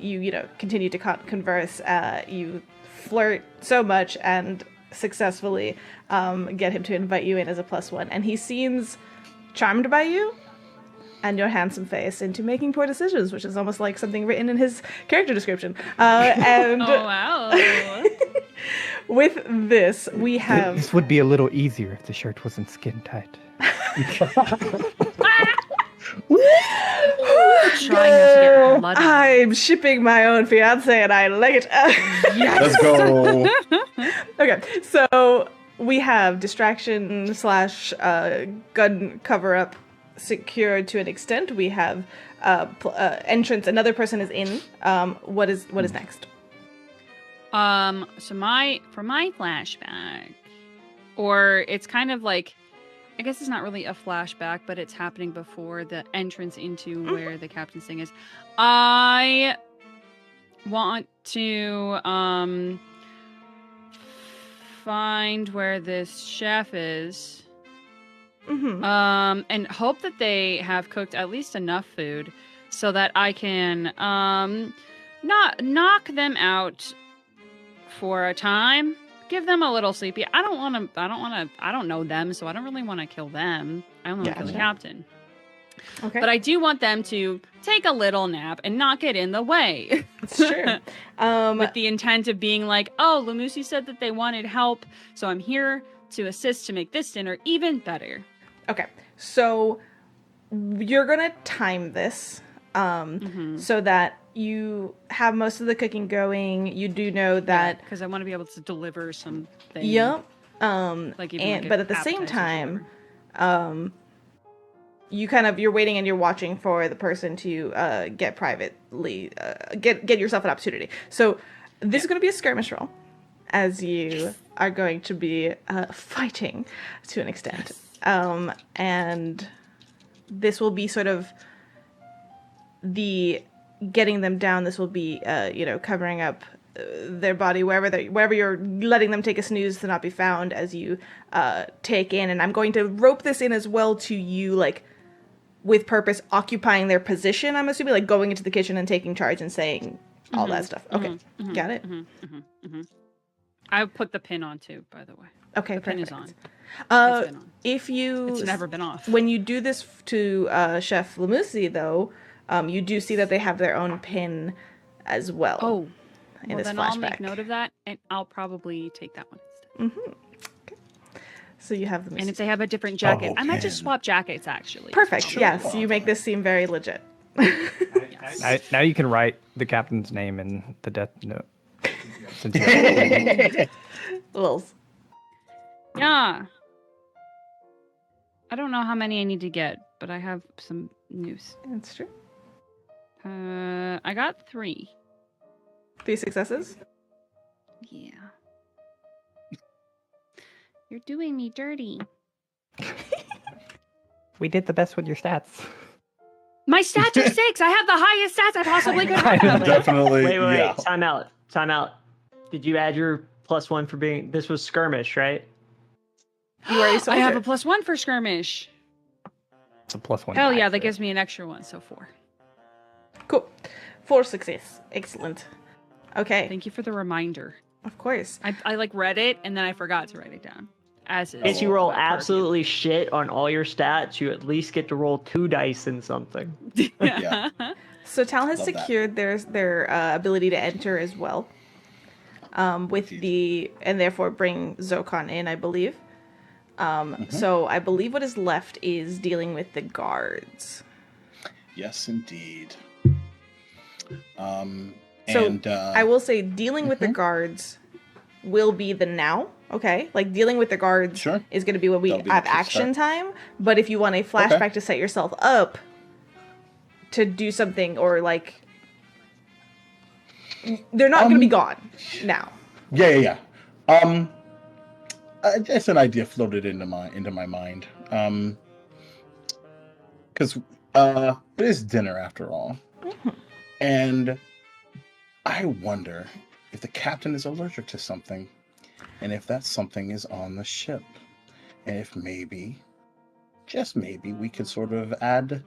you continue to converse. You flirt so much and successfully get him to invite you in as a +1, and he seems charmed by you and your handsome face into making poor decisions, which is almost like something written in his character description. And Oh wow. with this, we have This would be a little easier if the shirt wasn't skin tight. Trying not to get bloody. I'm shipping my own fiance, and I like it. Let's go. Okay, so we have distraction / gun cover up secured to an extent. We have entrance. Another person is in. What is next? So for my flashback, or it's kind of like, I guess it's not really a flashback, but it's happening before the entrance into where the captain's thing is. I want to find where this chef is. Mm-hmm. And hope that they have cooked at least enough food so that I can not knock them out for a time. Give them a little sleepy. I don't know them, so I don't really want to kill them. I only want to kill the captain. Okay, But I do want them to take a little nap and not get in the way. it's true. With the intent of being like, oh, Lamusi said that they wanted help, so I'm here to assist to make this dinner even better. Okay, so you're gonna time this so that you have most of the cooking going. You do know that. Because I want to be able to deliver something. Yep. Like even like but at the same time, you're waiting and you're watching for the person to get privately get yourself an opportunity. So this is going to be a skirmish roll, as you are going to be fighting to an extent, and this will be sort of the getting them down. This will be covering up their body wherever you're letting them take a snooze to not be found as you take in. And I'm going to rope this in as well to you, like, with purpose, occupying their position. I'm assuming, like, going into the kitchen and taking charge and saying all that stuff. Okay, got it. I put the pin on too, by the way. Okay, the pin is perfect. on. It's been on. It's never been off. When you do this to Chef Lamusi, though, you do see that they have their own pin as well. Oh, in this then flashback. I'll make note of that, and I'll probably take that one instead. Okay. So you have the And if they have a different jacket, I might just Okay. swap jackets, actually. perfect. Sure. Yes, you make this seem very legit. Yes. Now you can write the captain's name in the death note. Since you- Lils. Yeah. I don't know how many I need to get, but I have some news. That's true. I got 3. 3 successes. Yeah. You're doing me dirty. we did the best with your stats. My stats are 6. I have the highest stats I possibly could have. Definitely. Wait, Yeah. time out. Did you add your +1 for being? This was skirmish, right? You already I soldier. have a +1 for skirmish. It's a +1. Hell die yeah, for that it. gives me an extra one, so 4. Cool. 4 success. Excellent. Okay. Thank you for the reminder. Of course. I like read it and then I forgot to write it down. As is. If you roll per view. absolutely shit on all your stats, you at least get to roll 2 dice in something. Yeah. So Tal has Love that. secured their ability to enter as well. and therefore bring Zokon in, I believe. So I believe what is left is dealing with the guards. Yes, indeed. I will say dealing with the guards will be the now, okay? Like, dealing with the guards is going to be when we have action time. But if you want a flashback to set yourself up to do something, or, like, they're not going to be gone now. Yeah. Just an idea floated into my mind. Because it is dinner after all. And I wonder if the captain is allergic to something, and if that something is on the ship, and if maybe, just maybe, we could sort of add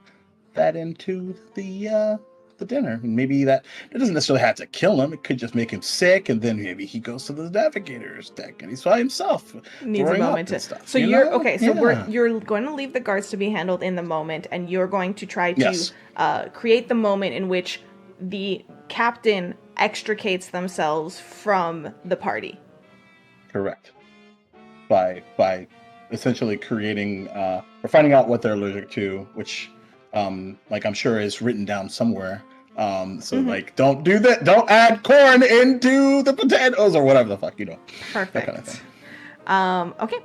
that into the dinner. And maybe that it doesn't necessarily have to kill him. It could just make him sick, and then maybe he goes to the navigator's deck and he's by himself. Needs a moment to. Stuff, so you're okay. So you're going to leave the guards to be handled in the moment, and you're going to try to create the moment in which the captain extricates themselves from the party. Correct. By essentially creating or finding out what they're allergic to, which like I'm sure is written down somewhere. Like, don't do that. Don't add corn into the potatoes or whatever the fuck, Perfect. That kind of thing. Okay.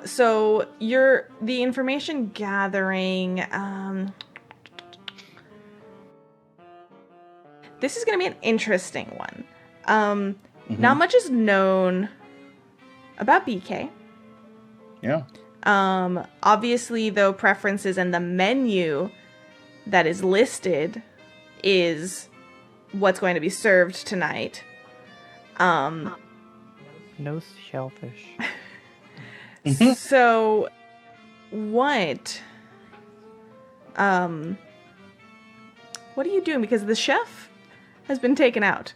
So the information gathering. This is going to be an interesting one. Not much is known about BK. Yeah. Obviously, though, preferences and the menu that is listed is what's going to be served tonight. No shellfish. So, what are you doing? Because the chef has been taken out,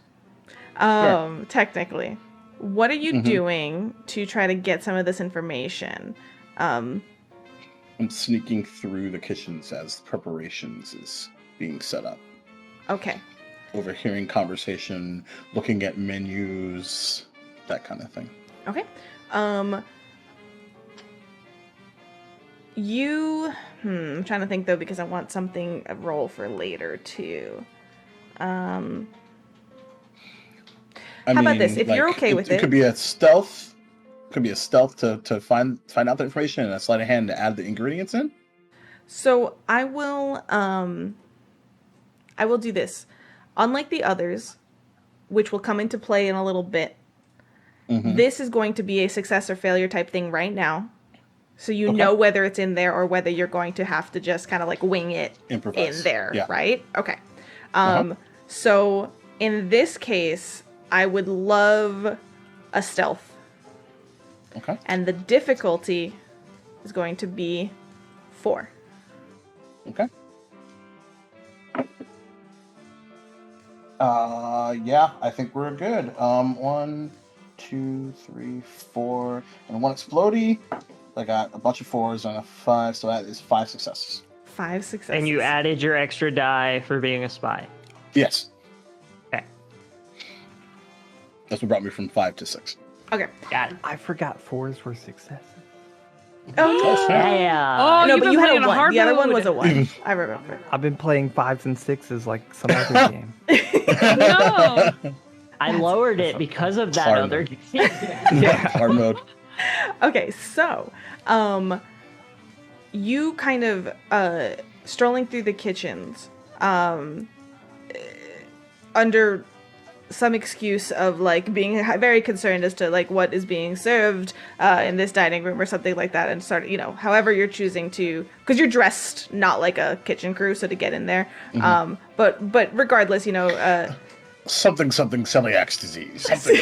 technically. What are you doing to try to get some of this information? I'm sneaking through the kitchens as preparations is being set up. Okay. Overhearing conversation, looking at menus, that kind of thing. Okay. I'm trying to think, though, because I want a role for later, too. How about this? If you're okay with it. It could be a stealth. Could be a stealth to find out the information, and a sleight of hand to add the ingredients in. So I will do this. Unlike the others, which will come into play in a little bit, this is going to be a success or failure type thing right now. So you know whether it's in there or whether you're going to have to just kind of like wing it Improvise. In there, right? Okay. So in this case, I would love a stealth. Okay. And the difficulty is going to be 4. Okay. Yeah, I think we're good. 1, 2, 3, 4, and one explodey. I got a bunch of 4s and a 5, so that is 5 successes. 5 successes. And you added your extra die for being a spy. Yes. Okay. That's what brought me from 5 to 6. Okay. Got it. I forgot 4s were successes. Oh, Yeah. Oh, no, you've but been you had playing a a 1. hard The other one mode. was a 1. I remember. I've been playing 5s and 6s like some other game. No. I lowered it because of that Hard other. mode. Yeah, hard mode. Okay, so, you kind of, strolling through the kitchens, under some excuse of, like, being very concerned as to, like, what is being served, in this dining room or something like that, and start, however you're choosing to, because you're dressed not like a kitchen crew, so to get in there, but regardless, Something celiac disease. Something.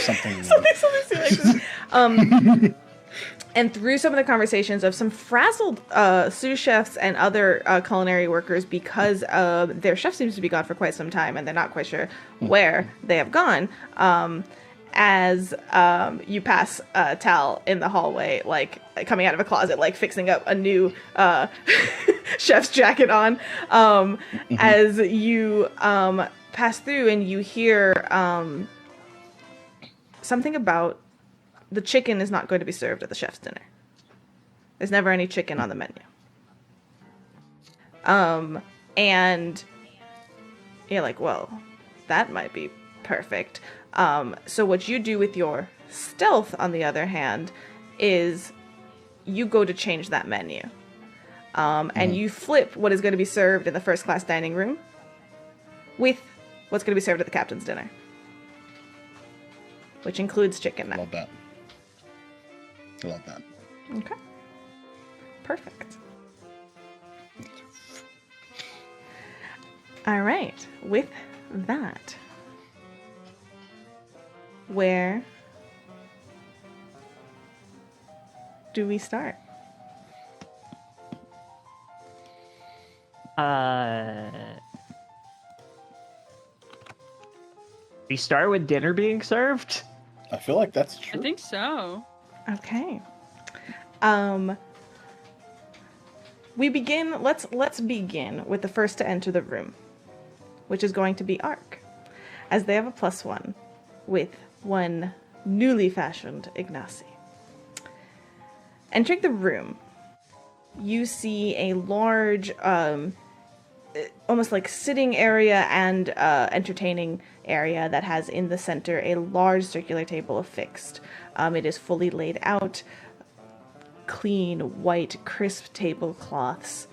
And through some of the conversations of some frazzled sous chefs and other culinary workers, because their chef seems to be gone for quite some time and they're not quite sure where they have gone, as you pass Tal in the hallway, like coming out of a closet, like fixing up a new chef's jacket on, as you pass through and you hear something about the chicken is not going to be served at the chef's dinner. There's never any chicken on the menu. And you're like, well, that might be perfect. So what you do with your stealth, on the other hand, is you go to change that menu. And you flip what is going to be served in the first class dining room with what's going to be served at the captain's dinner. Which includes chicken now. Love that. I love that. Okay. Perfect. All right. With that, where do we start? We start with dinner being served? I feel like that's I true. think so. Okay. Let's begin with the first to enter the room, which is going to be Ark, as they have a +1 with one newly fashioned Ignacy. Entering the room, you see a large, almost like sitting area and entertaining area that has in the center a large circular table affixed. It is fully laid out, clean, white, crisp tablecloths,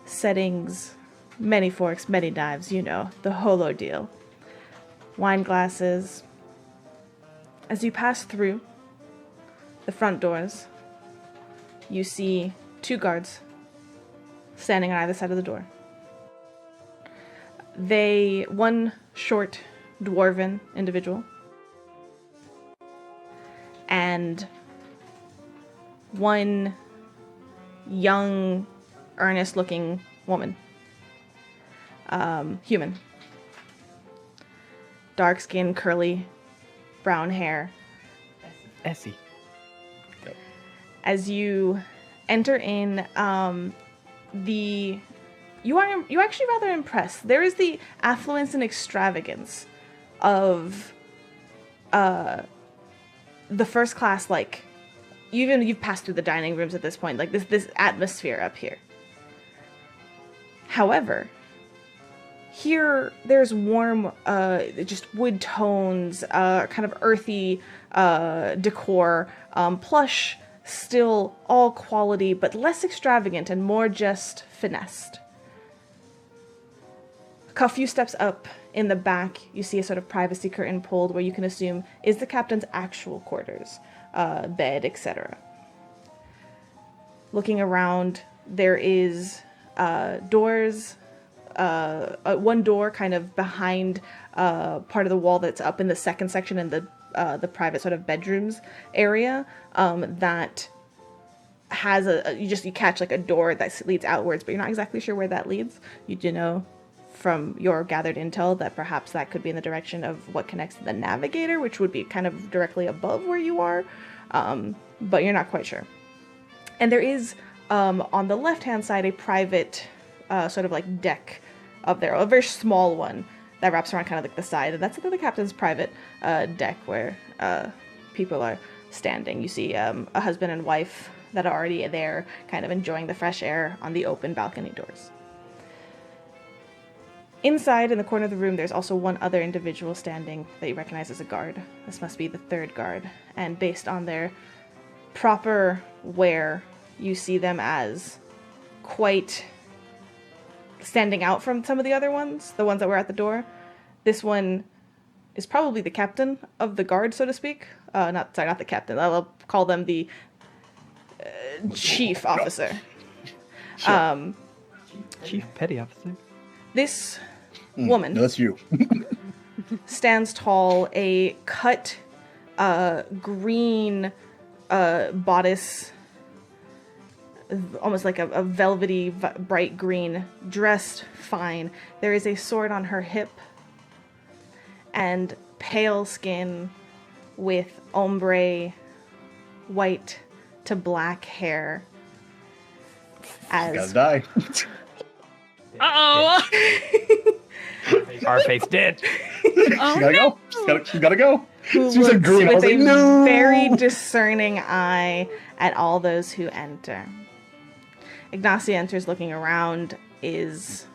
settings, many forks, many knives, you know, the whole ordeal. Wine glasses. As you pass through the front doors, you see 2 guards standing on either side of the door. One short, dwarven individual, and one young, earnest-looking woman. Human. Dark skin, curly, brown hair. Essie. As you enter in, you're actually rather impressed. There is the affluence and extravagance of the first class, like, you've passed through the dining rooms at this point, like this atmosphere up here. However, here there's warm, just wood tones, kind of earthy decor, plush, still all quality, but less extravagant and more just finessed. A few steps up in the back, you see a sort of privacy curtain pulled where you can assume is the captain's actual quarters, bed, etc. Looking around, there is doors, one door kind of behind part of the wall that's up in the second section in the private sort of bedrooms area, that has you catch like a door that leads outwards, but you're not exactly sure where that leads. You do know from your gathered intel that perhaps that could be in the direction of what connects to the navigator, which would be kind of directly above where you are, but you're not quite sure. And there is, on the left-hand side, a private sort of like deck up there, a very small one that wraps around kind of like the side, and that's the captain's private deck where people are standing. You see a husband and wife that are already there, kind of enjoying the fresh air on the open balcony doors. Inside, in the corner of the room, there's also one other individual standing that you recognize as a guard. This must be the 3rd guard, and based on their proper wear, you see them as quite standing out from some of the other ones, the ones that were at the door. This one is probably the captain of the guard, so to speak. Not the captain. I'll call them the chief officer. Sure. Chief Petty Officer. This woman No, that's you. stands tall, a cut green bodice, almost like a velvety, bright green, dressed fine. There is a sword on her hip, and pale skin with ombre, white to black hair. Gotta die. Uh-oh! Our face dead. Oh, She's gotta go. She's gotta go. Who She said looks green. I with was a like, no. very discerning eye at all those who enter. Ignacy enters looking around, is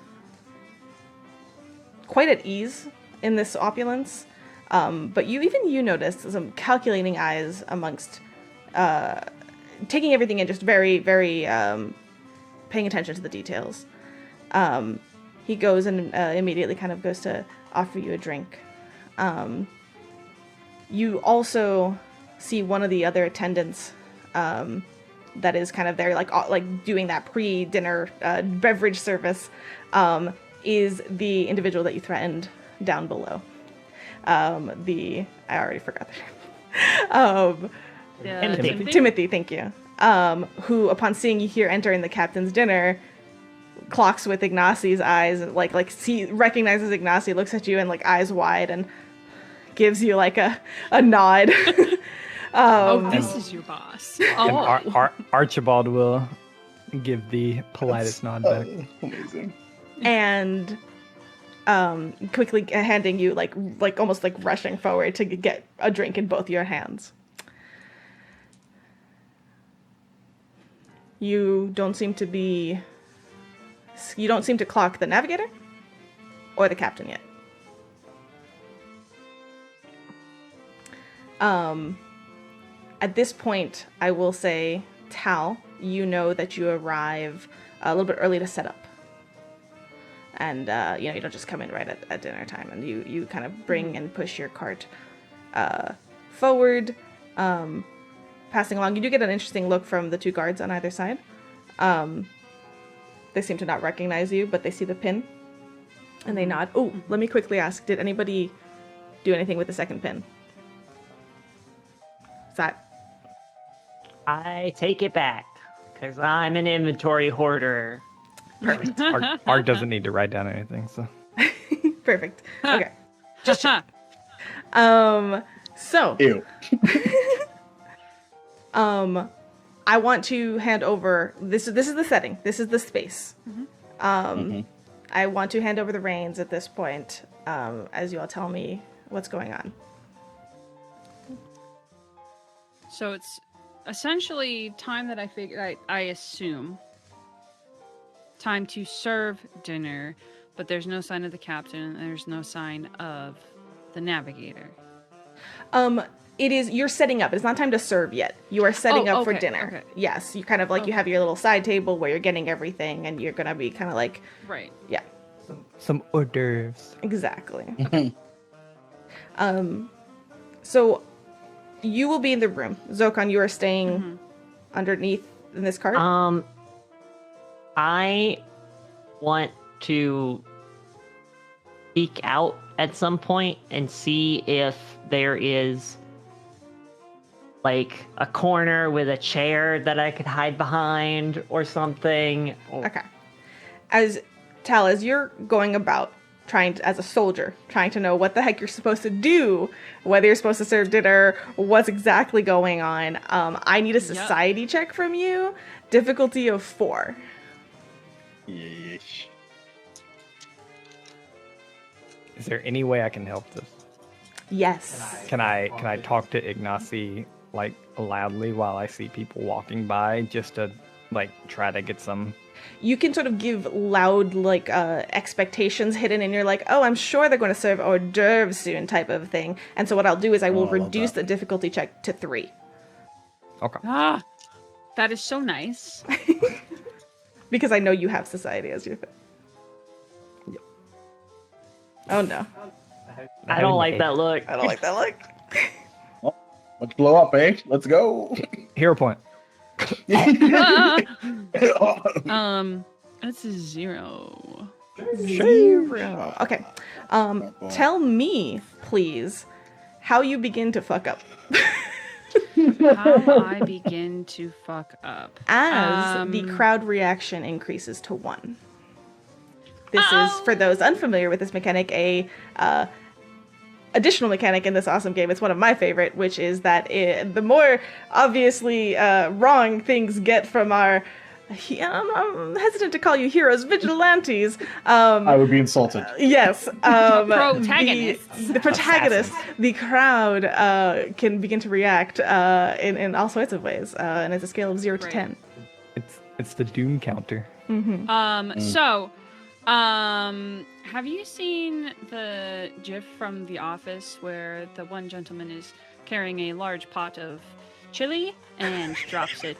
quite at ease in this opulence, but you notice some calculating eyes amongst, taking everything in, just very, very paying attention to the details. He goes and immediately kind of goes to offer you a drink. You also see one of the other attendants that is kind of there, like doing that pre-dinner beverage service, is the individual that you threatened down below. I already forgot their name. Timothy, thank you. Who, upon seeing you here entering the captain's dinner, clocks with Ignacy's eyes, recognizes Ignacy, looks at you and like eyes wide and gives you like a nod. This is your boss. And Archibald will give the politest nod back. Amazing. And quickly handing you like almost like rushing forward to get a drink in both your hands. You don't seem to clock the navigator or the captain yet. At this point, I will say, Tal, you know that you arrive a little bit early to set up. And, you don't just come in right at dinner time. And you kind of bring and push your cart forward, passing along. You do get an interesting look from the two guards on either side. They seem to not recognize you, but they see the pin. And they nod. Oh, let me quickly ask, did anybody do anything with the second pin? Is that... I take it back, because I'm an inventory hoarder. Perfect. Art doesn't need to write down anything, so. Perfect. Okay. Just So. Ew. I want to hand over. This is the setting. This is the space. I want to hand over the reins at this point, as you all tell me what's going on. So it's essentially time that I assume time to serve dinner, but there's no sign of the captain and there's no sign of the navigator. It is, you're setting up. It's not time to serve yet. You are setting up for dinner. Okay. Yes, you kind of like, you have your little side table where you're getting everything and you're going to be kind of like, Right. yeah. Some hors d'oeuvres. Exactly. So you will be in the room. Zokon, you are staying underneath in this cart? I want to peek out at some point and see if there is like a corner with a chair that I could hide behind or something. Okay. As you're going about as a soldier, trying to know what the heck you're supposed to do, whether you're supposed to serve dinner, what's exactly going on, I need a society check from you. Difficulty of 4. Yeesh. Is there any way I can help this? Yes. Can I talk to Ignacy like loudly while I see people walking by, just to like try to get some? You can sort of give loud like expectations hidden in your like, oh, I'm sure they're going to serve hors d'oeuvres soon type of thing. And so what I'll do is I will reduce the difficulty check to 3. Okay. Ah, that is so nice. Because I know you have society as your thing. Yep. Oh no. I don't like that look. I don't like that look. Let's blow up, eh? Let's go. Hero point. That's a 0. 0. Okay. Tell me, please, how you begin to fuck up. How I begin to fuck up. As the crowd reaction increases to 1. This is, for those unfamiliar with this mechanic, a additional mechanic in this awesome game. It's one of my favorite, which is that the more obviously wrong things get from our I'm hesitant to call you heroes, vigilantes. I would be insulted. Yes. Protagonists. The protagonist, Assassins. the crowd can begin to react in all sorts of ways, and it's a scale of 0 to Right. 10. It's the doom counter. So, have you seen the GIF from The Office where the one gentleman is carrying a large pot of chili and drops it?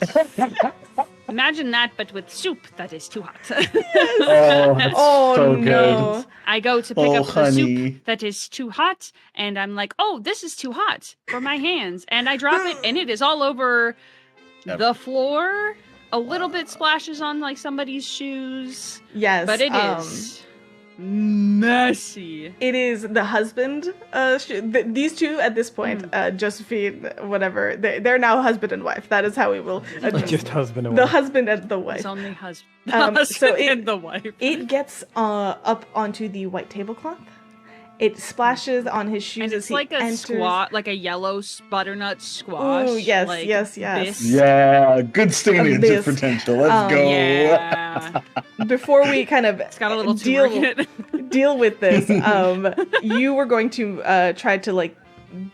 Imagine that, but with soup that is too hot. Oh, that's Oh, so no. good. I go to pick Oh, up the honey. soup that is too hot, and I'm like, oh, this is too hot for my hands. And I drop it, and it is all over the floor. A little bit splashes on like somebody's shoes, Yes. but it is messy. It is the husband. These two at this point, Josephine, whatever, they're now husband and wife. That is how we will address Just husband and the wife. husband and the wife. It's only husband, So and the wife. It gets up onto the white tablecloth. It splashes on his shoes And as it's he like a enters. squat, like a yellow butternut squash. Ooh, yes, like yes. this. Yeah, good standing This. potential. Let's go. Yeah. Before we kind of It's got a little turmeric in it. deal with this, you were going to try to like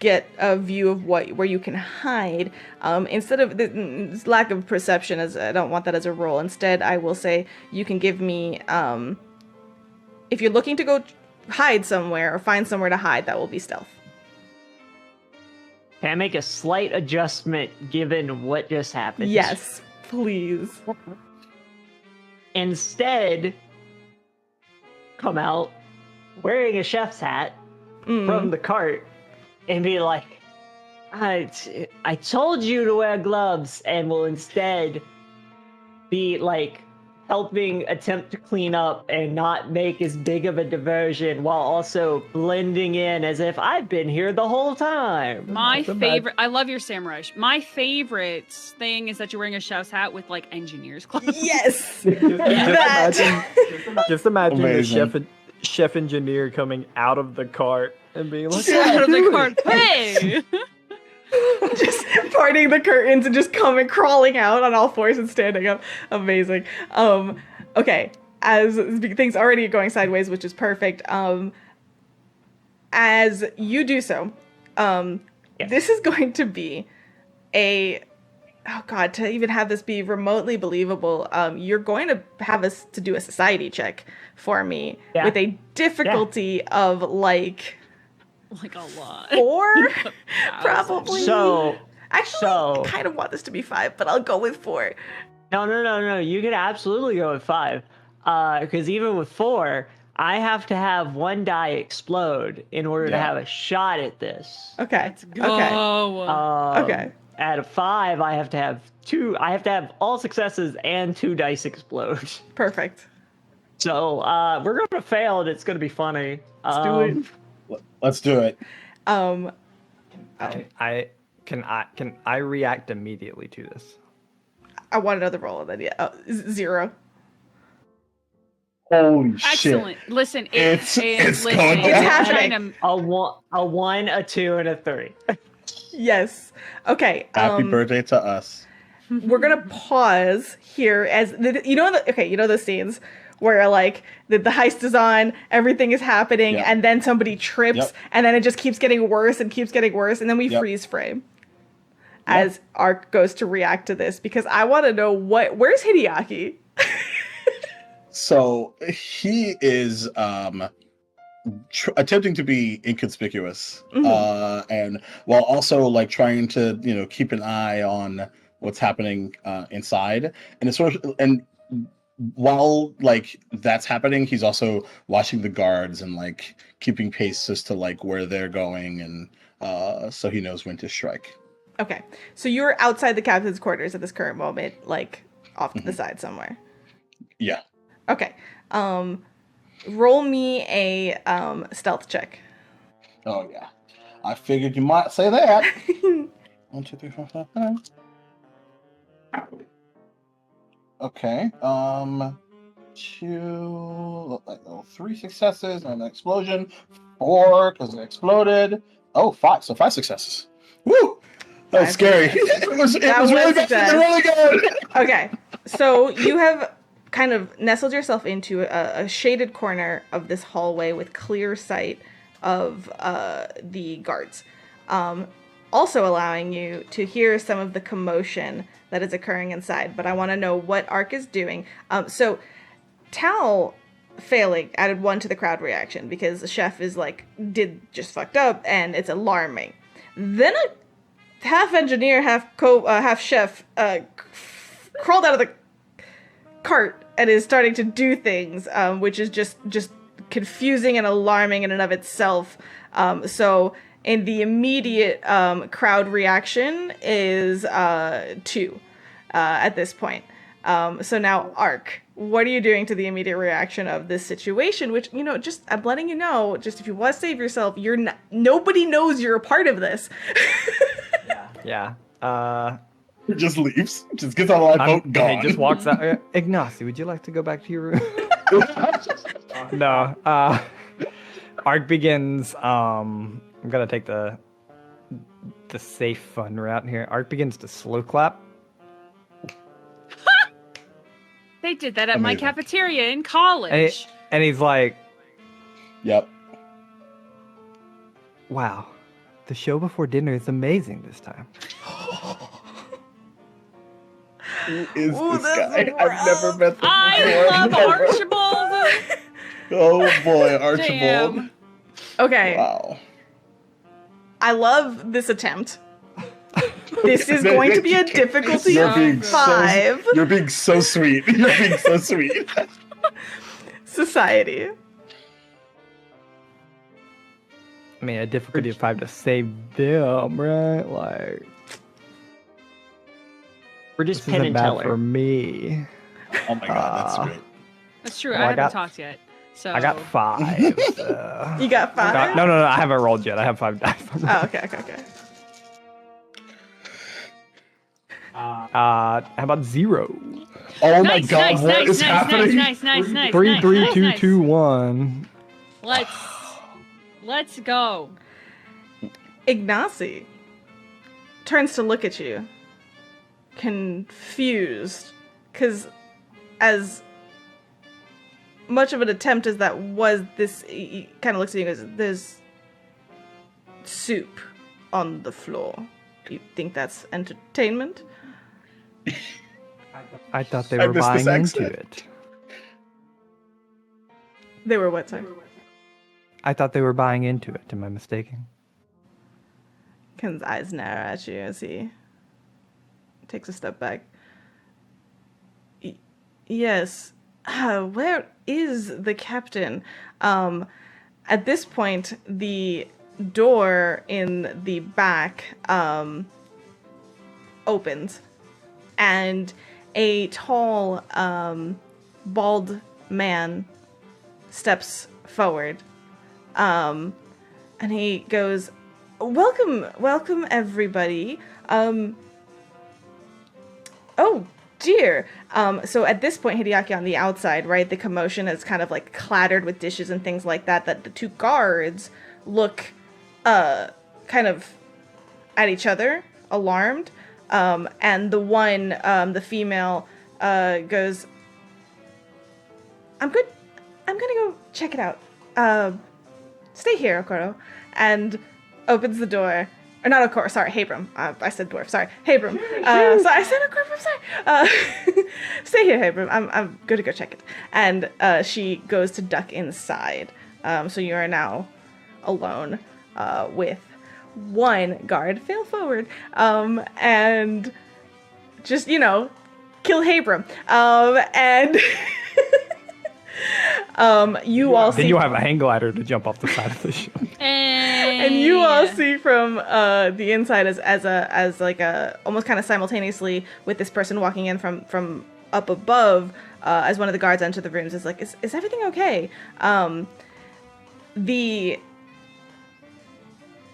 get a view of where you can hide. Instead of this lack of perception, as I don't want that as a roll. Instead, I will say you can give me if you're looking to go hide somewhere or find somewhere to hide, that will be stealth. Can I make a slight adjustment given what just happened? Yes, please. Instead, come out wearing a chef's hat from the cart and be like, I told you to wear gloves, and will instead be like helping attempt to clean up and not make as big of a diversion while also blending in as if I've been here the whole time. My That's a bad- favorite, I love your samurai. My favorite thing is that you're wearing a chef's hat with like engineer's clothes. Yes. Just imagine the Amazing. chef engineer coming out of the cart and being like, Out of the cart. Hey! Just parting the curtains and just coming crawling out on all fours and standing up. Amazing. Okay, as things already going sideways, which is perfect. As you do so, this is going to be oh god, to even have this be remotely believable, you're going to have us to do a society check for me with a difficulty of like Like a lot. 4, probably. So, Actually, I kind of want this to be 5, but I'll go with 4. no. You could absolutely go with 5. Because even with 4, I have to have one die explode in order to have a shot at this. Okay. Oh. Okay. At a 5, I have to have 2. I have to have all successes and 2 dice explode. Perfect. So we're going to fail, and it's going to be funny. Let's do it. Let's do it. Can I react immediately to this? I want another roll of that. 0. Holy shit. Excellent. Listen, It's going listen, down. It's happening. A 1, a 2, and a 3. Yes. Okay. Happy birthday to us. We're gonna pause here as you know those scenes where like the heist is on, everything is happening, Yep. and then somebody trips, Yep. and then it just keeps getting worse and keeps getting worse, and then we Yep. freeze frame as Ark goes to react to this because I want to know where's Hideaki? So he is attempting to be inconspicuous, and while also like trying to keep an eye on what's happening inside, and it's sort of while like that's happening, he's also watching the guards and like keeping pace as to like where they're going, and so he knows when to strike. Okay, so you're outside the captain's quarters at this current moment, like off to the side somewhere. Yeah. Okay. Roll me a stealth check. Oh yeah. I figured you might say that. 1, 2, 3, 4, 5, 5. Okay. 3 successes and an explosion. 4 because it exploded. Oh, 5. So 5 successes. Woo! That was 5 scary. successes. It was really bad. bad. Really good. Okay. So you have kind of nestled yourself into a shaded corner of this hallway with clear sight of the guards, also allowing you to hear some of the commotion that is occurring inside. But I want to know what Ark is doing. So Tal failing added 1 to the crowd reaction because the chef is like, did just fucked up and it's alarming. Then a half engineer, half chef crawled out of the cart and is starting to do things, which is just confusing and alarming in and of itself. So in the immediate crowd reaction is 2 at this point. So now, Ark, what are you doing to the immediate reaction of this situation? Which, just I'm letting you know, just if you want to save yourself, nobody knows you're a part of this. Yeah. He just leaves. Just gets on a boat, gone. He just walks out. Ignacy, would you like to go back to your room? No. Ark begins. I'm gonna take the safe, fun route here. Ark begins to slow clap. They did that at my Amazing. cafeteria in college. And he's like, Yep. "Wow, the show before dinner is amazing this time." Who is Ooh, this that's guy? I've never met this I before. love Archibald. Oh boy, Archibald. Damn. Okay, Wow. I love this attempt. This is going to be a difficulty You're of being 5. You're being so sweet. You're being so sweet. Society. I mean, a difficulty of 5 to save them, right? Like, We're just this Penn isn't and bad Teller. for me. Oh my god, that's sweet. That's true. Well, I I haven't got- talked yet. So I got 5. You got 5? No, I haven't rolled yet. I have 5 dice. Oh, okay. How about 0? Oh my nice, god, nice, what nice, is nice, happening? nice, nice, nice, 3, nice, 3, nice, 2, nice. 2, 1. Let's go. Ignacy turns to look at you, confused, because as much of an attempt as that was, he kind of looks at you and goes, "There's soup on the floor. You think that's entertainment?" I thought they I were missed this buying into accent. it. They were what, sorry? I thought they were buying into it. Am I mistaken? Ken's eyes narrow at you as he takes a step back. Yes. Where is the captain? At this point, the door in the back opens, and a tall, bald man steps forward. And he goes, welcome everybody. Oh dear. So at this point, Hideaki on the outside, right, the commotion is kind of like clattered with dishes and things like that, that the 2 guards look kind of at each other, alarmed. And the one, the female, goes, I'm good. I'm gonna go check it out. Stay here, Okoro. And opens the door. Or not Okoro, sorry, Habram. I said dwarf, sorry. Habram. So I said Okoro, I'm sorry. Stay here, Habram. I'm going to go check it. And she goes to duck inside. So you are now alone with 1 guard. Fail forward. And just, kill Habram. And... you all see... Then you'll have a hang glider to jump off the side of the ship. And you all see from the inside as like a almost kind of simultaneously with this person walking in from up above, as one of the guards enter the rooms, is like, is everything okay? The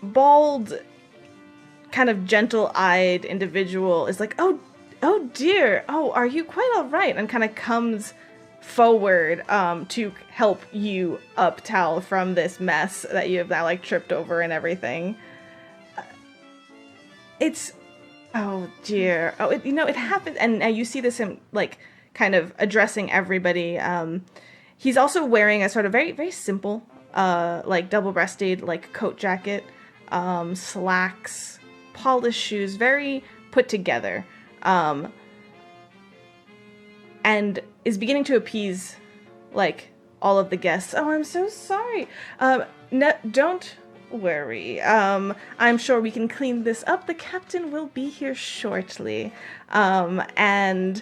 bald, kind of gentle-eyed individual is like, oh dear, are you quite all right? And kind of comes forward to help you up, Tal, from this mess that you have now like tripped over and everything. It's Oh dear. Oh, it happens, and you see this him like kind of addressing everybody. He's also wearing a sort of very very simple, like double-breasted like coat jacket, slacks, polished shoes, very put together, and is beginning to appease like all of the guests. Oh, I'm so sorry. No, don't worry. I'm sure we can clean this up. The captain will be here shortly. And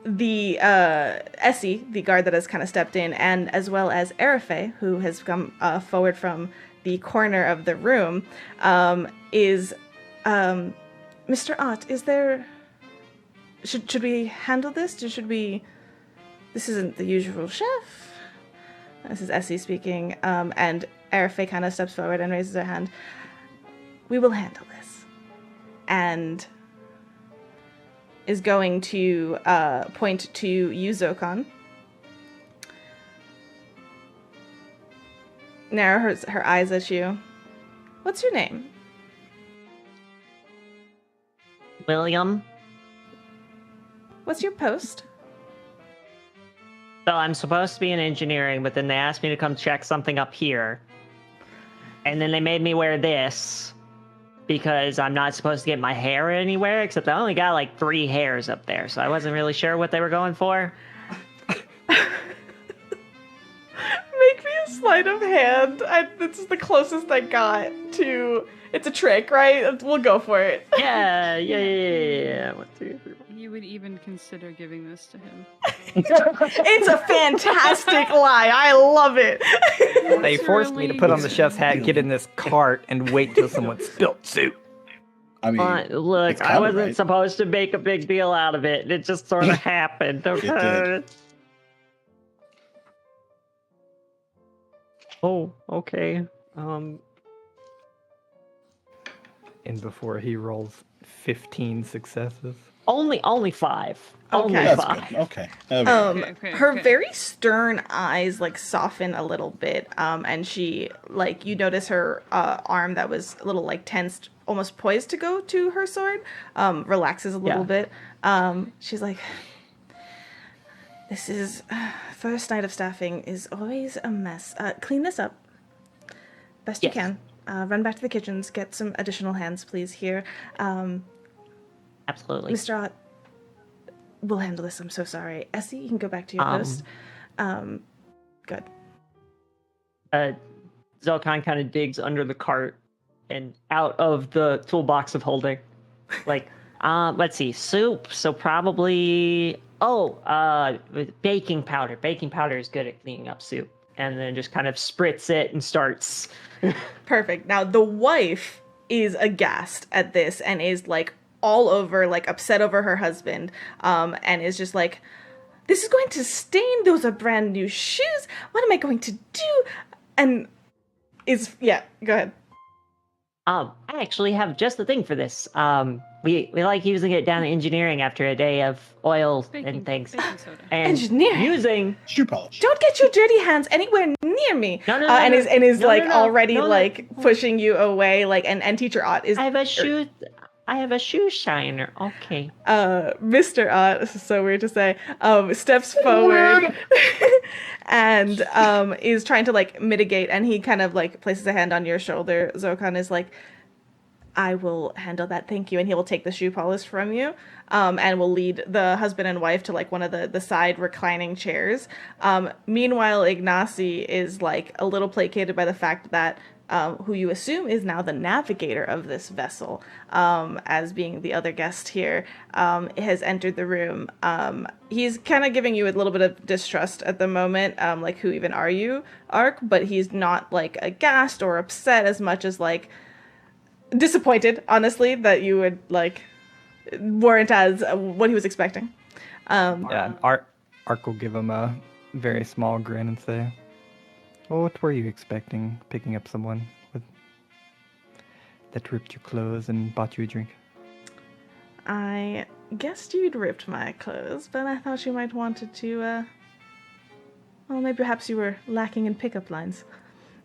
the Essie, the guard that has kind of stepped in, and as well as Arafe, who has come forward from the corner of the room, is Mr. Ott, is there... Should we handle this? Should we... This isn't the usual chef. This is Essie speaking, and Arafe kind of steps forward and raises her hand. We will handle this. And is going to point to you, Zokon. Narrow her eyes at you. What's your name? William. What's your post? So I'm supposed to be in engineering, but then they asked me to come check something up here. And then they made me wear this because I'm not supposed to get my hair anywhere, except I only got like 3 hairs up there, so I wasn't really sure what they were going for. Make me a sleight of hand. This is the closest I got to... It's a trick, right? We'll go for it. Yeah. 1, 2, 3. You would even consider giving this to him. It's a fantastic lie. I love it. They forced me to put on the chef's hat, get in this cart, and wait till someone spilled soup. I mean, Look, it's I kinda wasn't right. supposed to make a big deal out of it. It just sort of happened. Okay. did. Oh, okay. And before he rolls 15 successes. Only 5. Only Okay. That's 5. good. Okay. There we go. Her very stern eyes like soften a little bit, and she like you notice her arm that was a little like tensed, almost poised to go to her sword, relaxes a little bit. She's like, "This is first night of staffing is always a mess. Clean this up best you Yes. can. Run back to the kitchens, get some additional hands, please. Here, Absolutely. Mr. Ott, we'll handle this. I'm so sorry. Essie, you can go back to your post. Good. Zelkon kind of digs under the cart and out of the toolbox of holding. Like, let's see, soup. So probably, baking powder. Baking powder is good at cleaning up soup. And then just kind of spritz it and starts. Perfect. Now, the wife is aghast at this and is like all over, like upset over her husband, and is just like, this is going to stain. Those are brand new shoes. What am I going to do? And go ahead. I actually have just the thing for this. We like using it down in engineering after a day of oil and things. Baking soda. And Engineering? using Shoe polish. Don't get your dirty hands anywhere near me. No, and is no, like no, already no, no. like pushing you away, like and Teacher Ott is I have a shoe shiner. Okay. Mr. Ott, this is so weird to say, steps forward and is trying to like mitigate, and he kind of like places a hand on your shoulder. Zokon is like, I will handle that, thank you, and he will take the shoe polish from you, and will lead the husband and wife to like one of the side reclining chairs. Meanwhile, Ignacy is like a little placated by the fact that who you assume is now the navigator of this vessel, as being the other guest here, has entered the room. He's kind of giving you a little bit of distrust at the moment, like, who even are you, Ark? But he's not like aghast or upset as much as like disappointed, honestly, that you would like weren't as what he was expecting. Yeah, Ark will give him a very small grin and say, well, what were you expecting, picking up someone that ripped your clothes and bought you a drink? I guessed you'd ripped my clothes, but I thought you might wanted to, well, maybe perhaps you were lacking in pickup lines.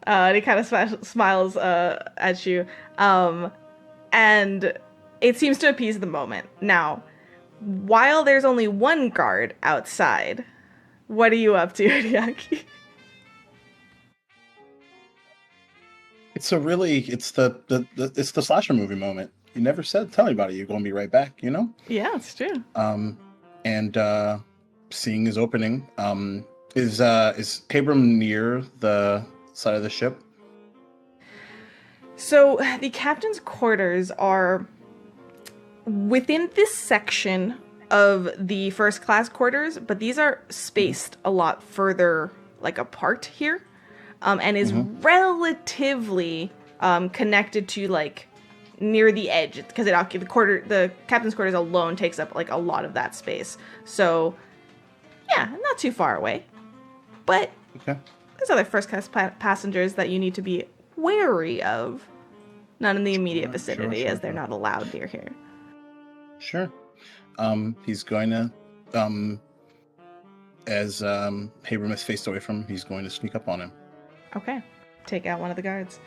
And he kind of smiles at you. and it seems to appease the moment. Now, while there's only one guard outside, what are you up to, Hideaki? It's the slasher movie moment. You never tell anybody you're going to be right back, you know? Yeah, it's true. And seeing his opening, is Abram near the side of the ship? So the captain's quarters are within this section of the first class quarters, but these are spaced a lot further like apart here, and is relatively connected to like near the edge, because the captain's quarters alone takes up like a lot of that space. So yeah, not too far away, but there's other first class passengers that you need to be wary of. Not in the immediate vicinity, as they're not allowed near here. Sure. He's going to, as Abram is faced away from him, he's going to sneak up on him. Okay. Take out one of the guards.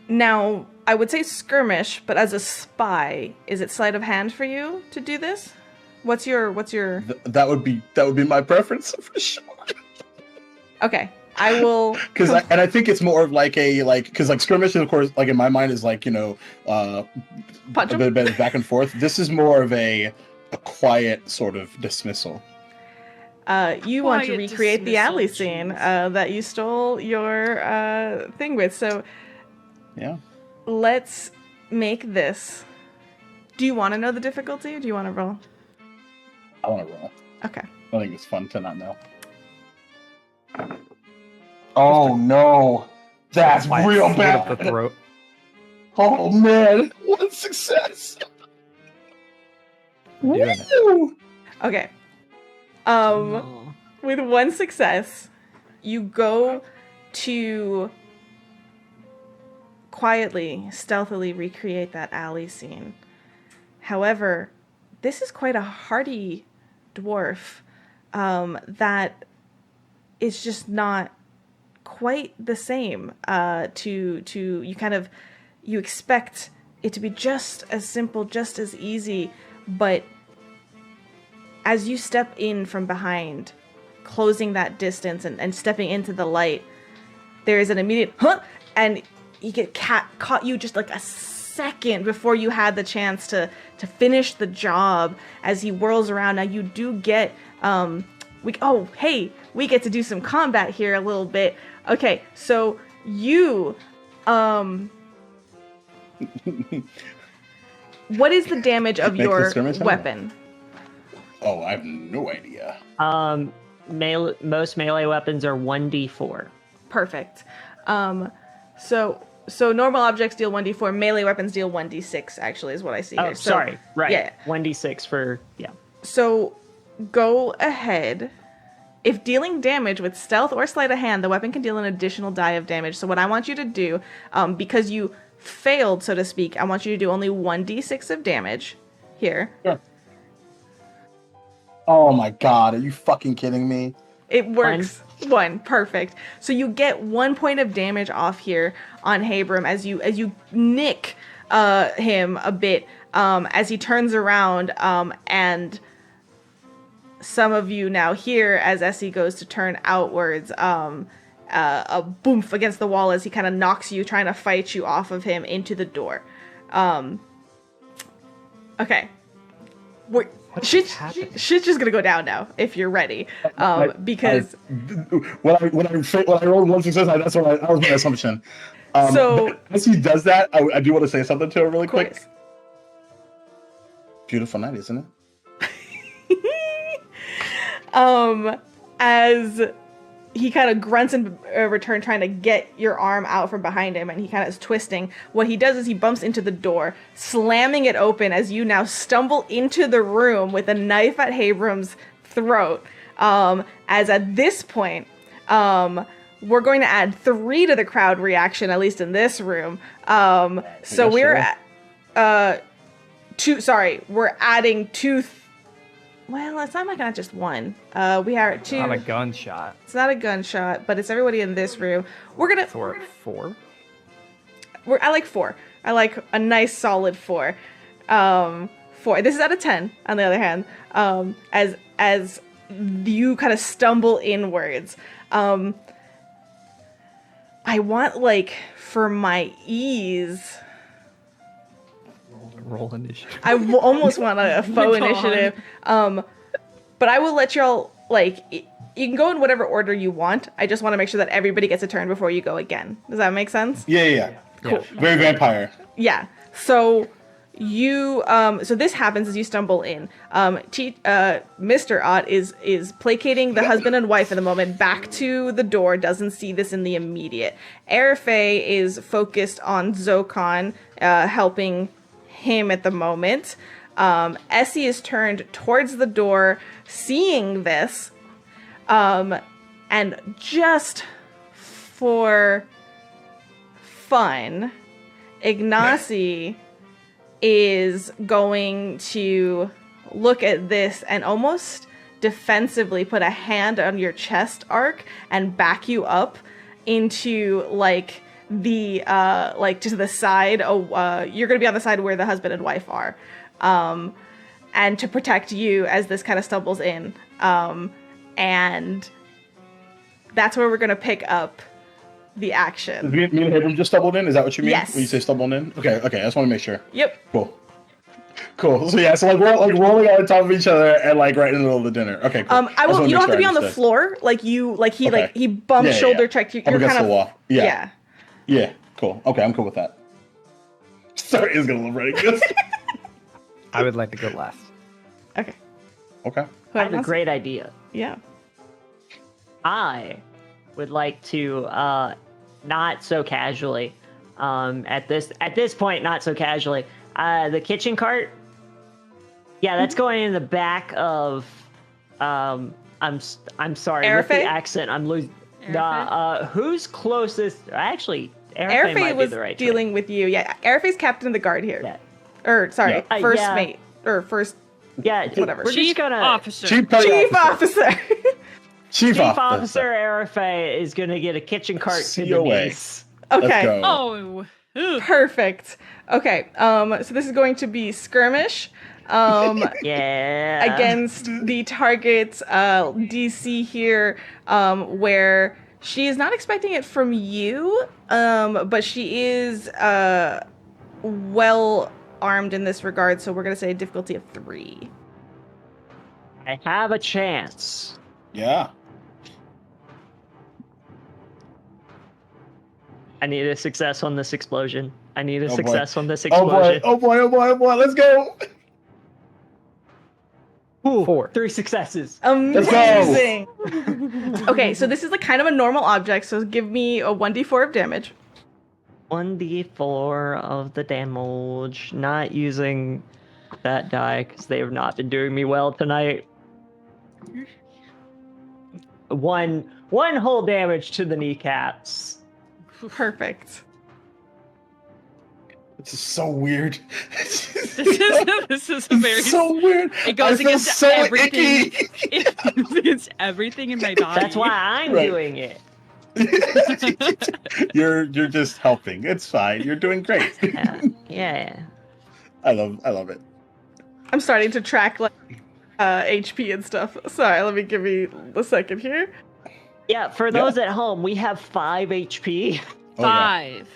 Now, I would say skirmish, but as a spy, is it sleight of hand for you to do this? What's your? That would be my preference for sure. Okay. I will, I think it's more of because skirmish, of course, like in my mind is like, a bit of back and forth. This is more of a quiet sort of dismissal. You want to recreate the alley scene that you stole your thing with. So yeah, let's make this. Do you want to know the difficulty, or do you want to roll? I want to roll. Okay. I think it's fun to not know. Oh no, that's real bad. Up the throat. Oh man, one success. Woo! Okay. With one success, you go to quietly, stealthily recreate that alley scene. However, this is quite a hardy dwarf that is just not quite the same you expect it to be just as simple, just as easy, but as you step in from behind, closing that distance and stepping into the light, there is an immediate and you get caught you just like a second before you had the chance to finish the job as he whirls around. Now you do get we get to do some combat here a little bit. Okay, so you, what is the damage of your weapon? Oh, I have no idea. Most melee weapons are 1d4. Perfect. So normal objects deal 1d4, melee weapons deal 1d6, actually, is what I see here. Oh, sorry, right. Yeah. 1d6 for, yeah. So go ahead. If dealing damage with stealth or sleight of hand, the weapon can deal an additional die of damage. So what I want you to do, because you failed, so to speak, I want you to do only 1d6 of damage here. Sure. Oh my god, are you fucking kidding me? It works. One. Perfect. So you get 1 point of damage off here on Abram as you nick him a bit as he turns around and some of you now hear as Essie goes to turn outwards a boomf against the wall as he kind of knocks you, trying to fight you off of him into the door. Okay. Shit's just gonna go down now if you're ready, because when I rolled one success, that was my assumption. So as he does that, I do want to say something to him really quick. Beautiful night, isn't it? As he kind of grunts in return, trying to get your arm out from behind him, and he kind of is twisting. What he does is he bumps into the door, slamming it open as you now stumble into the room with a knife at Abram's throat. As at this point, we're going to add 3 to the crowd reaction, at least in this room. So we're at 2. Sorry, we're adding 2. Well, it's not just 1. We are at 2. Not a gunshot. It's not a gunshot, but it's everybody in this room. We're gonna. So we're at 4. I like 4. I like a nice solid 4. 4. This is out of 10. On the other hand, as you kind of stumble inwards, I want like for my ease. Roll initiative. I almost want a faux initiative. But I will let y'all, like, you can go in whatever order you want. I just want to make sure that everybody gets a turn before you go again. Does that make sense? Yeah. Cool. Very vampire. Yeah. So you, so this happens as you stumble in. Mr. Ott is placating the husband and wife at the moment back to the door, doesn't see this in the immediate. Arafe is focused on Zokon, helping him at the moment. Essie is turned towards the door, seeing this, and just for fun, Ignacy is going to look at this and almost defensively put a hand on your chest arc and back you up into like the like to the side. You're gonna be on the side where the husband and wife are, and to protect you as this kind of stumbles in, and that's where we're gonna pick up the action. Me and Abram just stumbled in? Is that what you mean? Yes. When you say stumbled in? Okay, I just want to make sure. Yep. Cool. So yeah, so like we're like rolling on top of each other and like right in the middle of the dinner. Okay, cool. I will. You don't have to be on the understood. floor. Like you, like he, Okay. like he bumped Yeah. shoulder checked you. I'm You're against kind of the wall. Yeah. Yeah, cool. Okay, I'm cool with that. Sorry, is gonna look really good. I would like to go last. Okay. Okay. I Whoever have a wants- great idea. Yeah. I would like to not so casually at this point, not so casually, the kitchen cart, yeah, that's going in the back of I'm sorry with the Arafe? accent, I'm losing Arafe? who's closest. Actually, Arafe Arafe might was be the right dealing with you. Yeah, Arafe's captain of the guard here. Yeah. Or sorry, Yeah. first Yeah. mate or first yeah, whatever. we're Chief just gonna officer. Chief Petty chief officer. Chief Chief Officer Arafe is gonna get a kitchen cart to the COA. knees. Let's Okay. go. Oh, ugh. Perfect. Okay. So this is going to be skirmish. Yeah. Against the target's DC here, where she is not expecting it from you, but she is well armed in this regard, so we're going to say a difficulty of 3. I have a chance. Yeah. I need a success on this explosion. I need a Oh, boy. success on this Oh boy. explosion. Oh boy. Let's go. Ooh, 4. 3 successes. Amazing. Okay, so this is like kind of a normal object, so give me a 1d4 of damage. 1d4 of the damage. Not using that die because they have not been doing me well tonight. One whole damage to the kneecaps. Perfect. This is so weird. This is a very. It's so weird. It goes I feel against so everything. icky. It goes against everything in my body. That's why I'm Right. doing it. You're just helping. It's fine. You're doing great. Yeah. I love it. I'm starting to track like HP and stuff. Sorry, let me give me a second here. Yeah, for those at home, we have 5 HP. Oh, yeah. 5.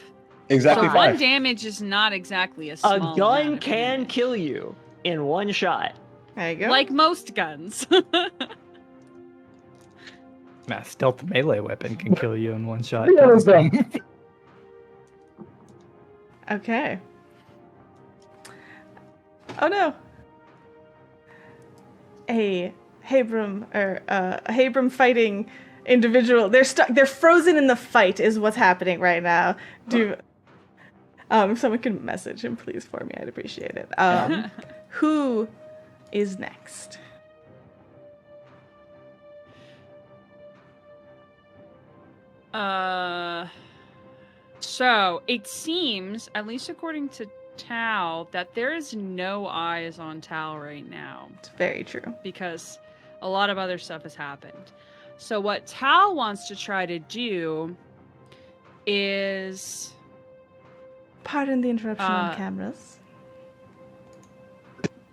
Exactly So 5. 1 damage is not exactly a A small amount gun of can damage. kill you in one shot. There you go. Like most guns. Nah, stealth melee weapon can kill you in one shot. Okay. Oh no. A Habram fighting individual. They're stuck. They're frozen in the fight. Is what's happening right now. If someone could message him, please, for me, I'd appreciate it. Who is next? So it seems, at least according to Tal, that there is no eyes on Tal right now It's very true. because a lot of other stuff has happened. So what Tal wants to try to do is Pardon the interruption on cameras.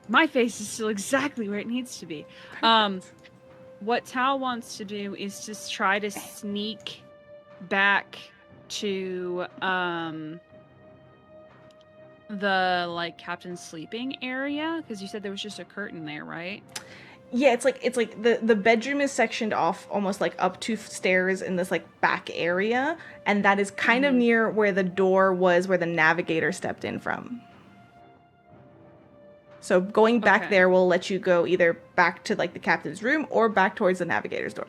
My face is still exactly where it needs to be. What Tal wants to do is just try to sneak back to the like captain's sleeping area, because you said there was just a curtain there, right? Yeah, it's like the bedroom is sectioned off almost like up 2 stairs in this like back area, and that is kind of near where the door was where the navigator stepped in from. So going back there will let you go either back to like the captain's room or back towards the navigator's door.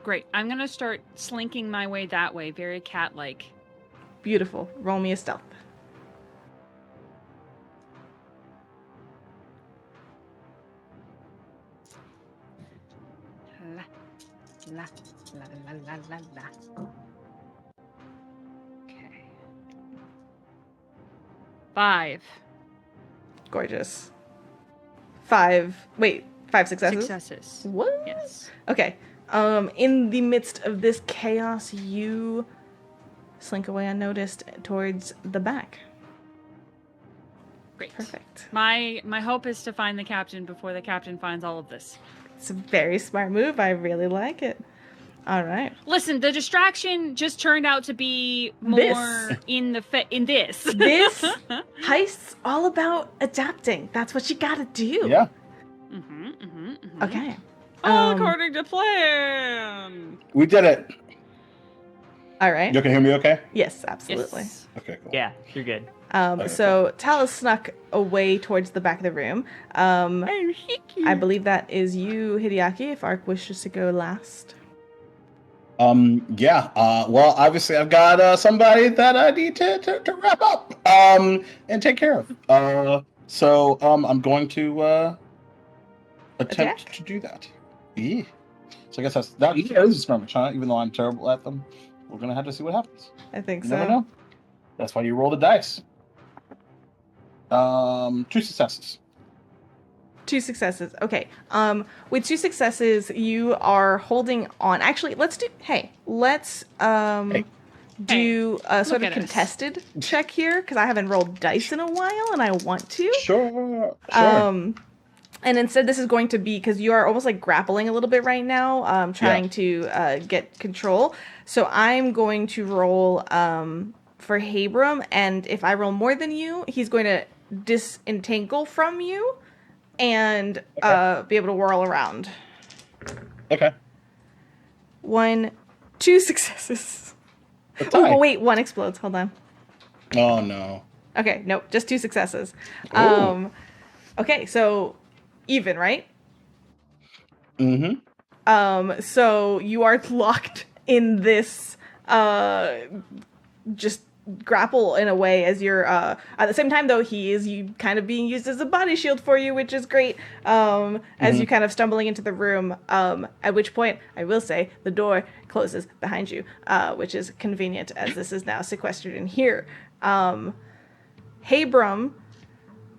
Great. I'm gonna start slinking my way that way, very cat-like. Beautiful. Roll me a stealth. La, la, la, la, la, la, la. Okay. 5. Gorgeous. 5 successes? Successes. What? Yes. Okay. In the midst of this chaos, you slink away unnoticed towards the back. Great. Perfect. My hope is to find the captain before the captain finds all of this. It's a very smart move. I really like it. All right. Listen, the distraction just turned out to be more in this. This heist's all about adapting. That's what you gotta do. Yeah. Okay. According to plan. We did it. All right. You can hear me okay? Yes, absolutely. Yes. Okay, cool. Yeah, you're good. So Tal has snuck away towards the back of the room. I believe that is you, Hideaki, if Ark wishes to go last. Yeah. Well, obviously, I've got somebody that I need to wrap up and take care of. So I'm going to attempt to do that. Yeah. So I guess that is a skirmish, huh? Even though I'm terrible at them, we're gonna have to see what happens. I think You so. never know. That's why you roll the dice. 2 successes. 2 successes. Okay. With 2 successes, you are holding on. Actually, let's do a sort of contested check here, because I haven't rolled dice in a while and I want to. Sure. And instead, this is going to be, because you are almost like grappling a little bit right now, trying to get control. So I'm going to roll for Habram, and if I roll more than you, he's going to disentangle from you and be able to whirl around. Okay. 1, 2 successes. Oh, wait, 1 explodes. Hold on. Oh, no. Okay, nope, just 2 successes. Ooh. Okay, so even, right? Mm-hmm. So you are locked in this just grapple in a way, as you're at the same time though he is you kind of being used as a body shield for you, which is great, as you kind of stumbling into the room, at which point I will say the door closes behind you, which is convenient as this is now sequestered in here. Habram,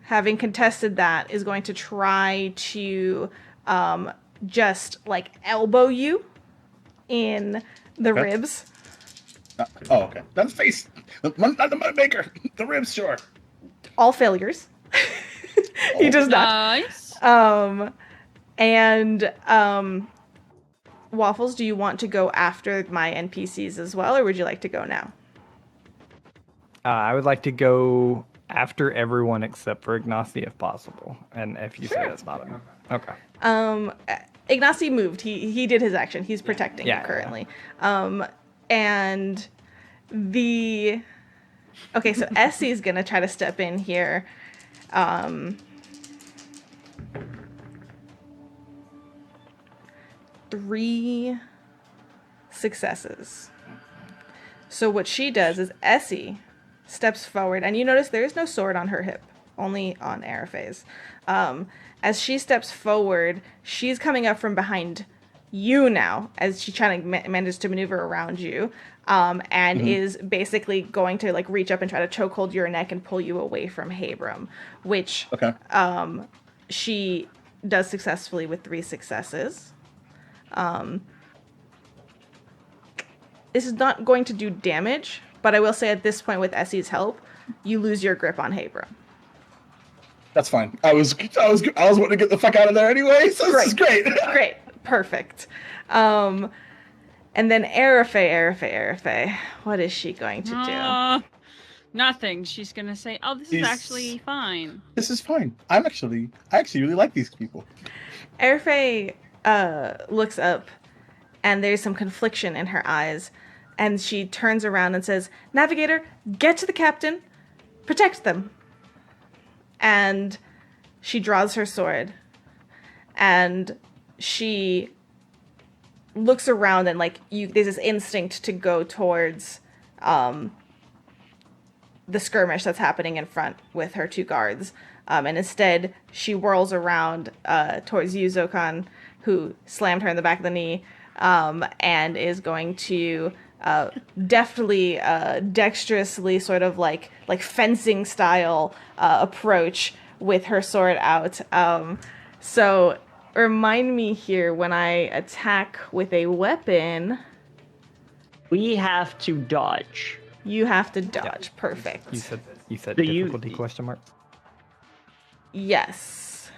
having contested that, is going to try to just like elbow you in the ribs. Okay. Not the face. Not the mud maker. The ribs, sure. All failures. He does not. Nice. And Waffles, do you want to go after my NPCs as well, or would you like to go now? I would like to go after everyone except for Ignacy if possible. And if you say that's not enough. Okay. Ignacy moved. He did his action. He's protecting you currently. And okay, so Essie's gonna try to step in here. 3 successes. So what she does is Essie steps forward, and you notice there is no sword on her hip, only on Araphase. As she steps forward, she's coming up from behind you now, as she's trying to manage to maneuver around you, and is basically going to like reach up and try to chokehold your neck and pull you away from Habram, which she does successfully with 3 successes. This is not going to do damage, but I will say at this point with Essie's help, you lose your grip on Hebron. That's fine. I was wanting to get the fuck out of there anyway, so this is great. Great. Perfect. And then Arafe, what is she going to do? Nothing. She's gonna say, "Oh, this is actually fine." This is fine. I actually really like these people. Arafe looks up, and there's some confliction in her eyes, and she turns around and says, "Navigator, get to the captain, protect them." And she draws her sword, and she looks around, and there's this instinct to go towards the skirmish that's happening in front with her two guards. And instead, she whirls around towards you, Zokan, who slammed her in the back of the knee, and is going to deftly, dexterously, sort of like fencing style approach with her sword out. So remind me here, when I attack with a weapon, We have to dodge. you have to dodge. Perfect. You said So difficulty question mark? Yes.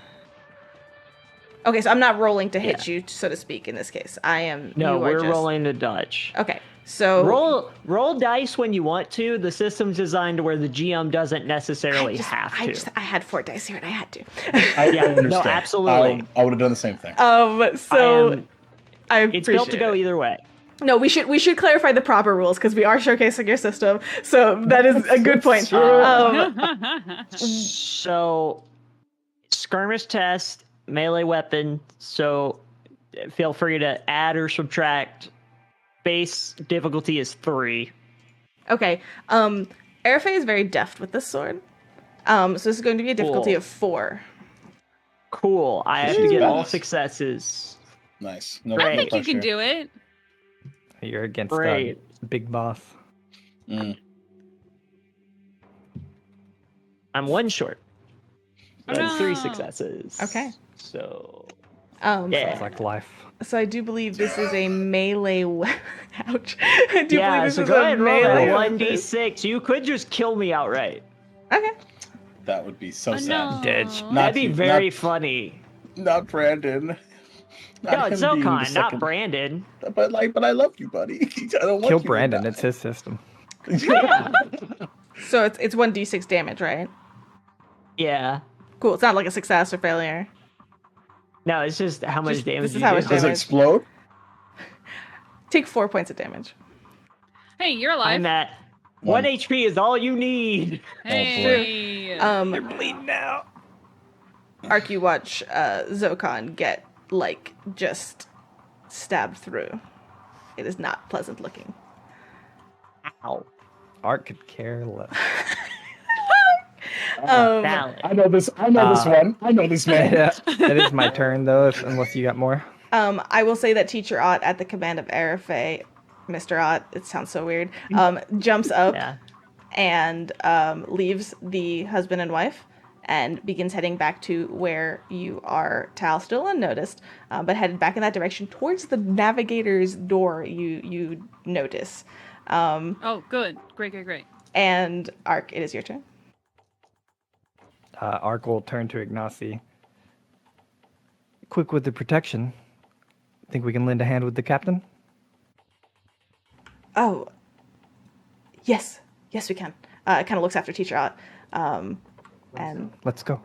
Okay, so I'm not rolling to hit you, so to speak, in this case. I am. No, you are we're just... rolling to dodge. Okay, so Roll dice when you want to. The system's designed to where the GM doesn't necessarily have to. I had 4 dice here and I had to. Yeah, understand. no, absolutely. I would have done the same thing. So I It's built to appreciate go it. either way. No, we should clarify the proper rules because we are showcasing your system. So that is a good point. So, skirmish test, melee weapon. So, feel free to add or subtract. Base difficulty is 3. Okay. Arafe is very deft with this sword. So this is going to be a difficulty Cool. of 4. Cool. I have to She's get all badass. successes. Nice. No Great. I think you can do it. You're against Great. big boss. I'm 1 short. Oh, That's 3 no. successes. Okay. So, Yeah. It's like life. So I do believe this is a melee. Ouch! I do yeah, believe this so is go a ahead and roll melee. that weapon. 1d6. You could just kill me outright. Okay. That would be so Oh, sad. no. Dead. Not That'd be you, very not- funny. Not Brandon. No, it's him being the Zokan, not second- Brandon. But I love you, buddy. I don't want Kill you to Brandon. die. It's his system. So it's 1d6 damage, right? Yeah. Cool. It's not like a success or failure. No, it's just how much Just- damage this is you how do. much Does it damage. explode? Take 4 points of damage. Hey, you're alive. I'm at 1 HP is all you need. Hey. You're bleeding out. Ark, you watch Zokan get just stabbed through. It is not pleasant looking. Ow. Art could care less. Valid. I know this. I know this one. I know this man. Yeah, it is my turn though, unless you got more. I will say that Teacher Ott, at the command of Arafe, Mr. Ott, it sounds so weird, jumps up Yeah. and leaves the husband and wife and begins heading back to where you are, Tal, still unnoticed, but headed back in that direction towards the navigator's door you notice. Oh, good. Great. And Ark, it is your turn. Ark will turn to Ignacy. Quick with the protection. Think we can lend a hand with the captain? Oh, yes, we can. It kind of looks after Teacher Ott, and Let's go.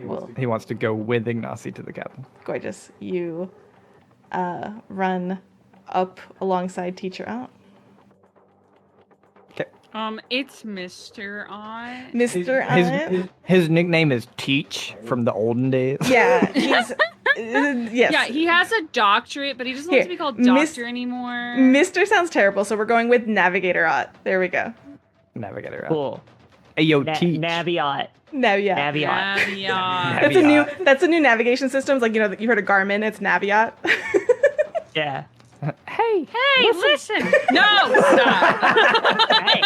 well, He wants to go with Ignacy to the captain. gorgeous. You run up alongside Teacher Ott. Okay. It's Mr. Ott. Mr. Ott? His nickname is Teach from the olden days. Yeah, he's yes. Yeah, he has a doctorate, but he doesn't Here, want to be called Miss- doctor anymore. Mr. sounds terrible, so we're going with Navigator Ott. There we go. Navigator. Cool. Hey yo, Teach. Naviot. No, yeah. Naviot. Naviot. That's a new navigation system. It's like, you heard of Garmin, it's Naviot. Yeah. Hey. Hey, listen. No, stop. Hey.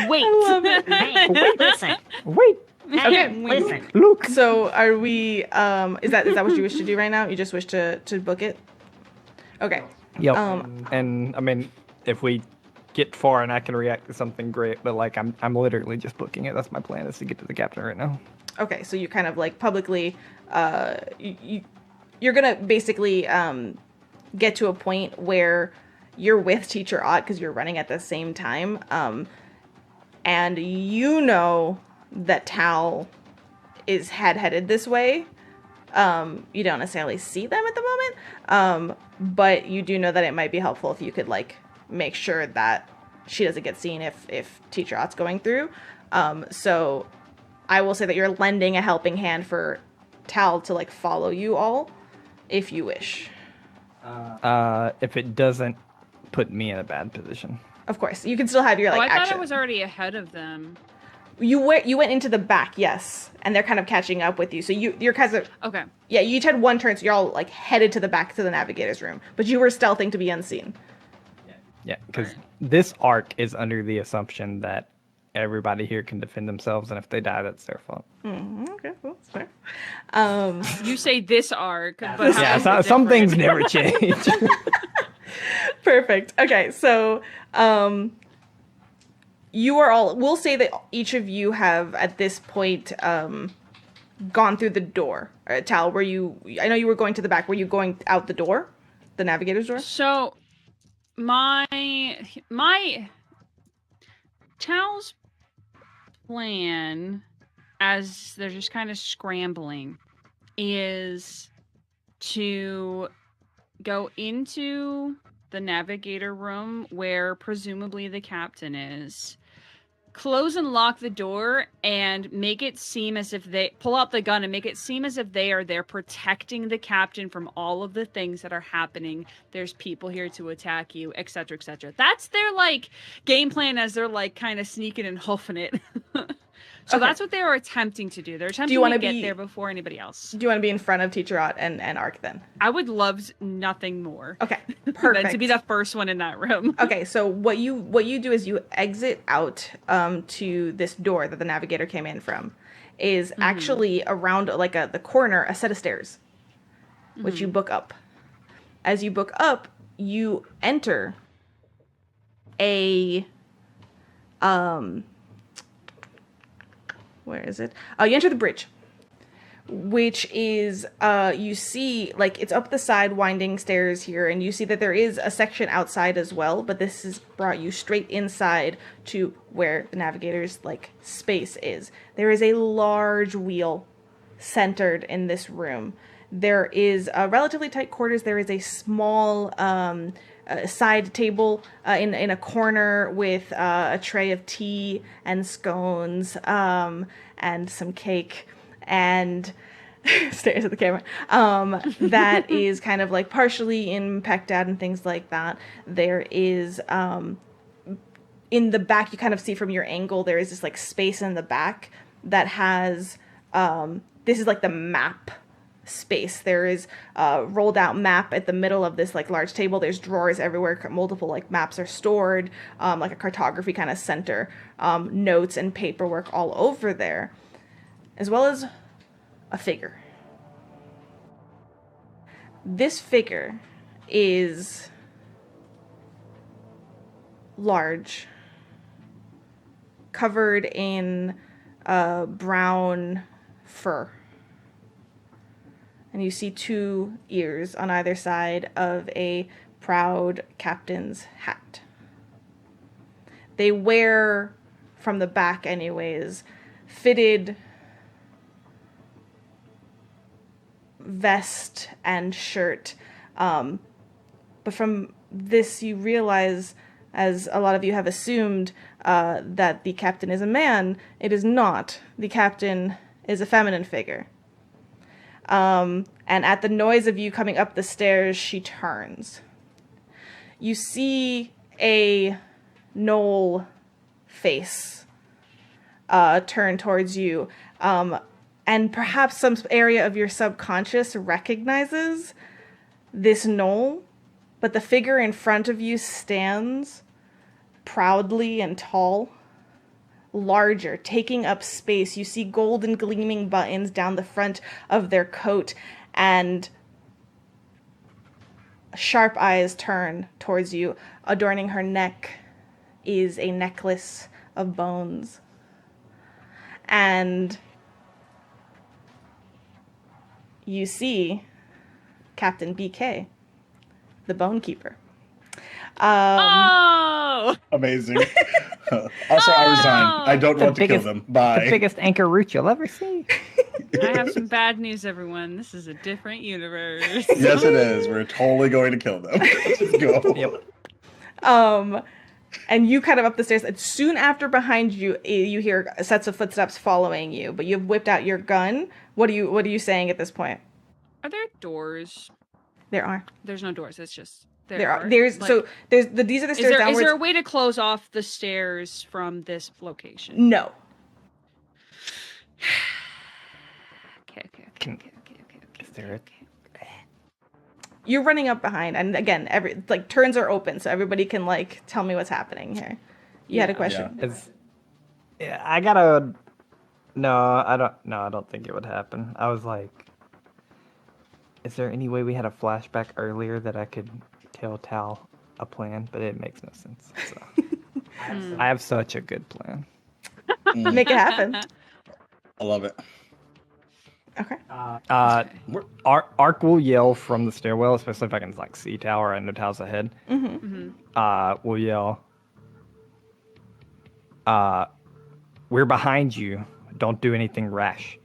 Wait. I love it. Hey, listen. Wait. Hey, Okay. listen. Look. So are we is that what you wish to do right now? You just wish to book it? Okay. Yep. Um, And I mean, if we get far and I can react to something great, but like I'm literally just booking it. That's my plan, is to get to the captain right now. Okay, so you kind of like publicly, you're gonna basically get to a point where you're with Teacher Ott because you're running at the same time, and you know that Tal is headed this way. You don't necessarily see them at the moment, but you do know that it might be helpful if you could like make sure that she doesn't get seen if Teacher Ott's going through. So I will say that you're lending a helping hand for Tal to like follow you all, if you wish. If it doesn't put me in a bad position. Of course, you can still have your like I thought action. I was already ahead of them. You went into the back, yes, and they're kind of catching up with you. So you're kind of Okay. yeah. You each had one turn, so you're all like headed to the back to the navigator's room, but you were stealthing to be unseen. Yeah, because this arc is under the assumption that everybody here can defend themselves, and if they die, that's their fault. Okay, well, that's fair. You say this arc, but how Yeah, is it some different? things never change. Perfect. Okay, so you are all. We'll say that each of you have at this point gone through the door. Tal, were you? I know you were going to the back. Were you going out the door, the navigator's door? So my Tal's plan, as they're just kind of scrambling, is to go into the navigator room where presumably the captain is, close and lock the door, and make it seem as if they pull out the gun and make it seem as if they are there protecting the captain from all of the things that are happening. There's people here to attack you, etc., etc. That's their like game plan as they're like kind of sneaking and hoofing it. So Okay. that's what they were attempting to do. They're attempting wanna to get be- there before anybody else. Do you want to be in front of Teacher Ott and Ark then? I would love nothing more Okay, than perfect. to be the first one in that room. Okay, so what you do is you exit out to this door that the navigator came in from, is actually around like the corner a set of stairs, which you book up. As you book up, you enter a where is it? You enter the bridge, which is you see like it's up the side winding stairs here, and you see that there is a section outside as well, but this has brought you straight inside to where the navigator's like space is. There is a large wheel centered in this room. There is relatively tight quarters. There is a small side table in a corner with a tray of tea and scones and some cake and stares at the camera that is kind of like partially impacted and things like that. There is in the back, you kind of see from your angle, there is this like space in the back that has this is like the map space. There is a rolled out map at the middle of this like large table. There's drawers everywhere. Multiple like maps are stored, like a cartography kind of center, notes and paperwork all over there, as well as a figure. This figure is large, covered in brown fur. And you see 2 ears on either side of a proud captain's hat. They wear, from the back anyways, fitted vest and shirt. But from this you realize, as a lot of you have assumed, that the captain is a man. It is not. The captain is a feminine figure. And at the noise of you coming up the stairs, she turns. You see a gnoll face turn towards you, and perhaps some area of your subconscious recognizes this gnoll, but the figure in front of you stands proudly and tall, larger, taking up space. You see golden gleaming buttons down the front of their coat, and sharp eyes turn towards you, adorning her neck is a necklace of bones. And you see Captain BK, the Bone Keeper. Oh! Amazing. Also, I resign. I don't want to kill them. Bye. The biggest anchor root you'll ever see. I have some bad news, everyone. This is a different universe. Yes, it is. We're totally going to kill them. Let's go. Yep. And you kind of up the stairs. And soon after, behind you, you hear sets of footsteps following you. But you've whipped out your gun. What are you saying at this point? Are there doors? There are. There's no doors. It's just There are. There's like, so there's these are the stairs downwards. Is there a way to close off the stairs from this location? No. Okay. Is there You're running up behind, and again, turns are open, so everybody can tell me what's happening here. You had a question. I gotta. No, I don't. No, I don't think it would happen. I was like, is there any way we had a flashback earlier that I could tell Tal a plan? But it makes no sense. So. I have such a good plan. Make it happen. I love it. Okay. Ark will yell from the stairwell, especially if I can see Tal or I know Tal's ahead. Will yell. We're behind you. Don't do anything rash.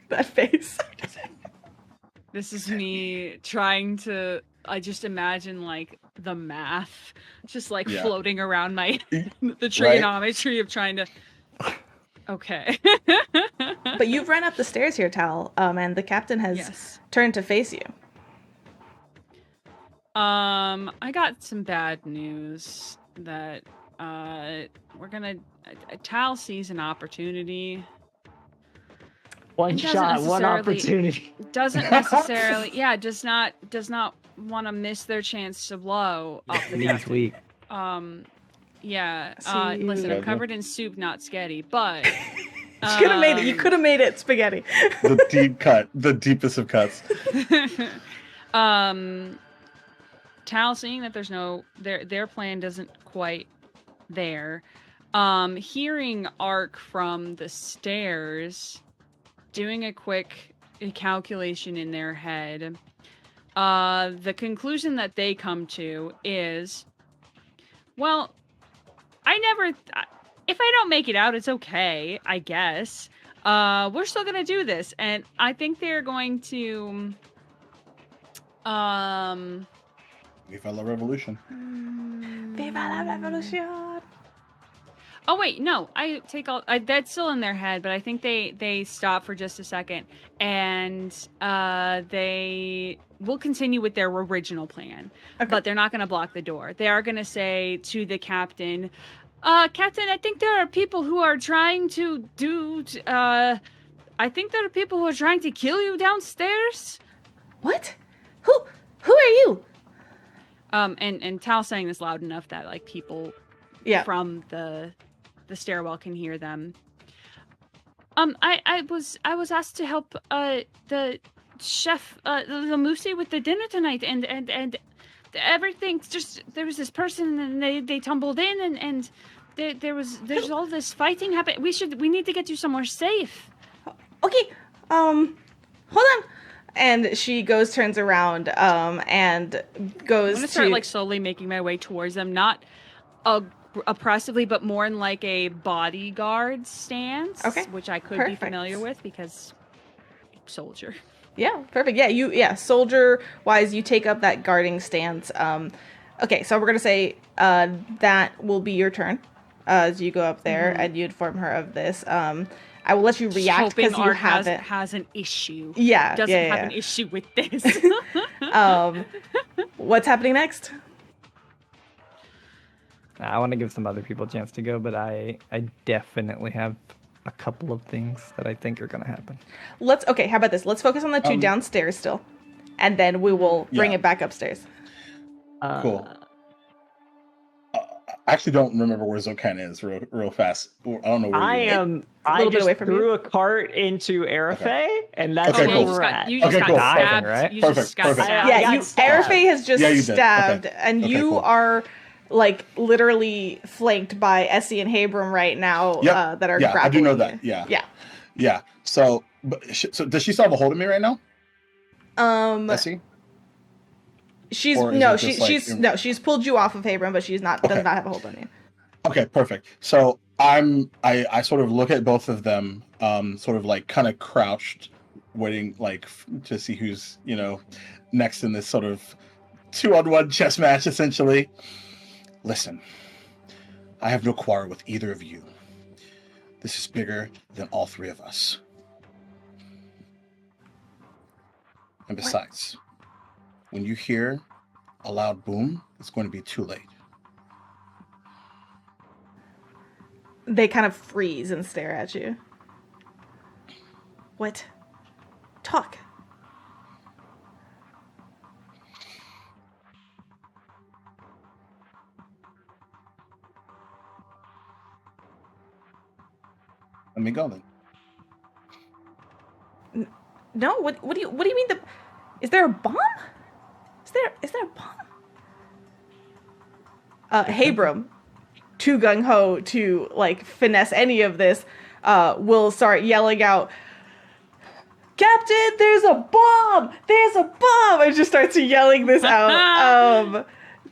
That face. This is me trying to. I just imagine the math, just floating around the trigonometry of trying to. Okay. But you've run up the stairs here, Tal, and the captain has turned to face you. I got some bad news that we're gonna. Tal sees an opportunity. One shot, one opportunity. Doesn't necessarily, does not want to miss their chance to blow off the Knees weak. Listen, I'm covered in soup, not spaghetti, but you could have made it. You could have made it spaghetti. The deep cut, the deepest of cuts. Tal seeing that there's no their plan doesn't quite there. Hearing Ark from the stairs. Doing a quick calculation in their head, the conclusion that they come to is, well, if I don't make it out, it's okay, I guess. We're still gonna do this, and I think they're going to, Viva la revolution. Viva la revolution. Oh wait, no, I take all. That's still in their head, but I think they stop for just a second, and they will continue with their original plan, but they're not going to block the door. They are going to say to the captain, "Captain, I think there are people who are trying to I think there are people who are trying to kill you downstairs." What? Who are you? And Tal saying this loud enough that people, from the stairwell can hear them. I was asked to help the chef the Moosey with the dinner tonight, and everything. Just there was this person, and they tumbled in, and there's all this fighting happening. We need to get you somewhere safe. Okay. Hold on. And she turns around, and goes I'm gonna start slowly making my way towards them, not oppressively, but more in a bodyguard stance, which I could be familiar with because soldier. Yeah, perfect. Yeah, soldier wise, you take up that guarding stance. Okay, so we're gonna say that will be your turn as you go up there, and you inform her of this. I will let you react because you haven't has an issue. Yeah, doesn't have an issue with this. What's happening next? I want to give some other people a chance to go, but I definitely have a couple of things that I think are going to happen. How about this? Let's focus on the two downstairs still, and then we will bring it back upstairs. Cool. I actually don't remember where Zokan is real fast. I don't know where I you are. am. a I little bit just away from you. threw a cart into Arafe, and that's Okay, where cool. we're at. You just Okay, got cool. stabbed. Right? You Perfect, just got perfect. stabbed. I Yeah, got stabbed. Arafe has just Yeah, you did. stabbed, Okay. and Okay, you cool. are like literally flanked by Essie and Habram right now. Yep. That are Yeah, I grappling do know you. that. Yeah. Yeah. Yeah. So, so does she still have a hold of me right now? Essie? She's Or is no, it just, like, she's pulled you off of Habram, but she's not does Okay. not have a hold on you. Okay, perfect. So I sort of look at both of them, sort of like kind of crouched, waiting like to see who's next in this sort of 2-on-1 chess match, essentially. Listen, I have no quarrel with either of you. This is bigger than all three of us. And besides, when you hear a loud boom, it's going to be too late. They kind of freeze and stare at you. What? Talk. Let me go then. No, what do you mean is there a bomb? Is there a bomb? Habram, too gung ho to like finesse any of this, will start yelling out, "Captain, there's a bomb! There's a bomb!" And just starts yelling this out.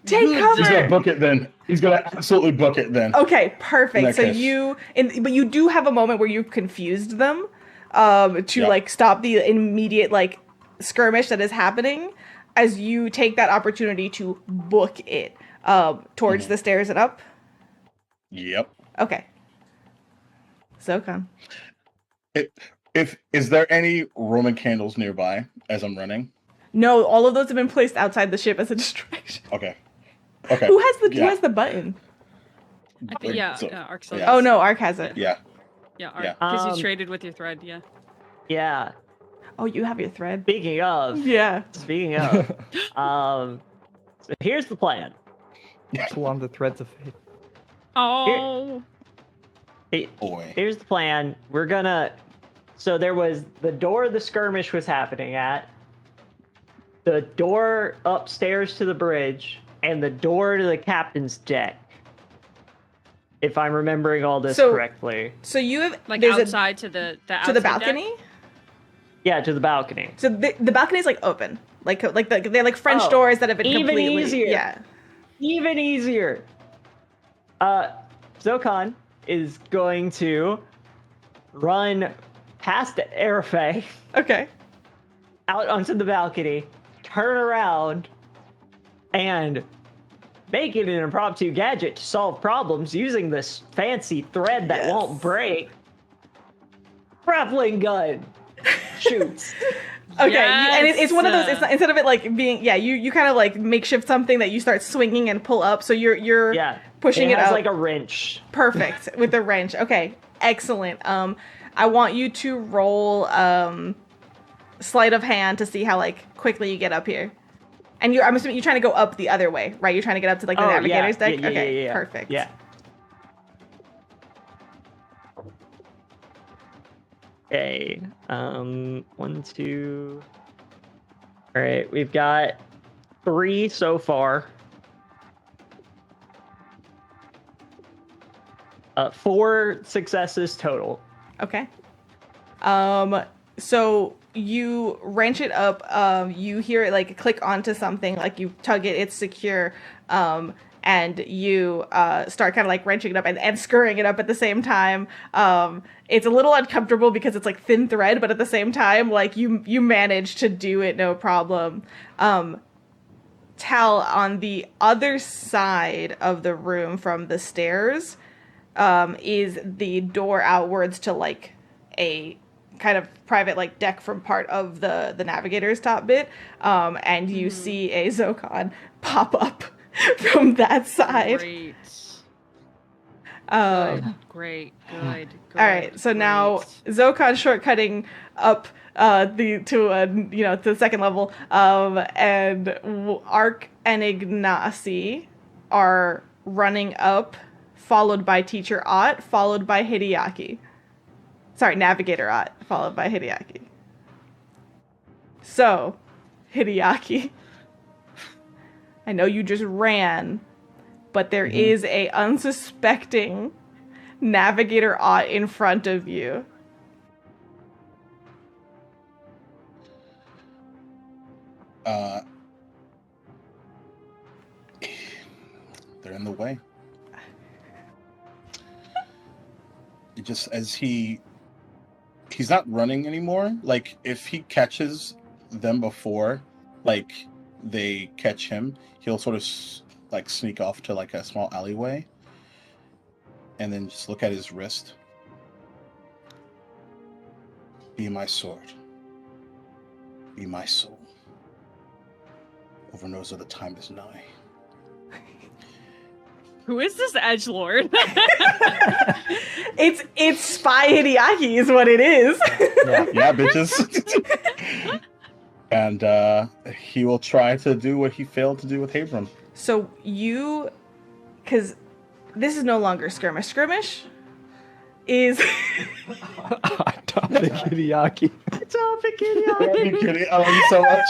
Take cover. He's gonna book it then. He's gonna absolutely book it then. Okay, perfect. So case. but you do have a moment where you've confused them, to Yep. like stop the immediate like skirmish that is happening, as you take that opportunity to book it towards the stairs and up. Yep. Okay. Zokan. Is there any Roman candles nearby as I'm running? No, all of those have been placed outside the ship as a distraction. Okay. Okay. Who has the button? I think, yeah, So- Ark still yeah. Oh does. no, Ark has it. Yeah. Yeah, Ark. Yeah. Because you traded with your thread, yeah. Yeah. Oh, you have your thread. Speaking of. Yeah. Speaking of. So here's the plan. Pull on the threads of fate. Oh. Boy. Here's the plan. We're gonna. So there was the door the skirmish was happening at, the door upstairs to the bridge, and the door to the captain's deck. If I'm remembering all this correctly. So you have Like there's outside to the to outside the deck? balcony. Yeah, to the balcony. So the balcony is like open, they're like French Oh, doors that have been even completely easier. Yeah. Even easier. Zokan is going to run past Arafe, Okay. out onto the balcony, turn around, and make it an impromptu gadget to solve problems using this fancy thread that won't break. Grappling gun shoots. Okay, and it's one of those. Yes. It's not, instead of it like being, you kind of like makeshift something that you start swinging and pull up. So you're Yeah, pushing it has up. like a wrench. Perfect with the wrench. Okay, excellent. I want you to roll sleight of hand to see how like quickly you get up here. And I'm assuming you're trying to go up the other way, right? You're trying to get up to like the navigator's deck. Yeah, okay, yeah. perfect. Yeah. Okay. 1, 2. All right, we've got 3 so far. 4 successes total. Okay. So you wrench it up, you hear it like click onto something, like you tug it, it's secure, and you start kind of like wrenching it up and scurrying it up at the same time. It's a little uncomfortable because it's like thin thread, but at the same time, like you manage to do it no problem. Tal, on the other side of the room from the stairs, is the door outwards to like a kind of private like deck from part of the navigator's top bit, and you see a Zokan pop up from that side. Great. Great. Good. All right, so now Zokan shortcutting up to the second level, and Ark and Ignacy are running up, followed by Teacher Ott, followed by Hideaki. Sorry, Navigator Ott, followed by Hideaki. So, Hideaki, I know you just ran, but there is a unsuspecting Navigator Ott in front of you. They're in the way. It just as he's not running anymore. Like if he catches them before, like they catch him, he'll sort of like sneak off to like a small alleyway, and then just look at his wrist. Be my sword. Be my soul. Over knows that the time is nigh. Who is this edgelord? It's Spy Hideaki is what it is. Yeah, bitches. And he will try to do what he failed to do with Abram. So because this is no longer skirmish. Skirmish is Topic Hideaki. Topic Are you Hideaki. kidding? I love you so much.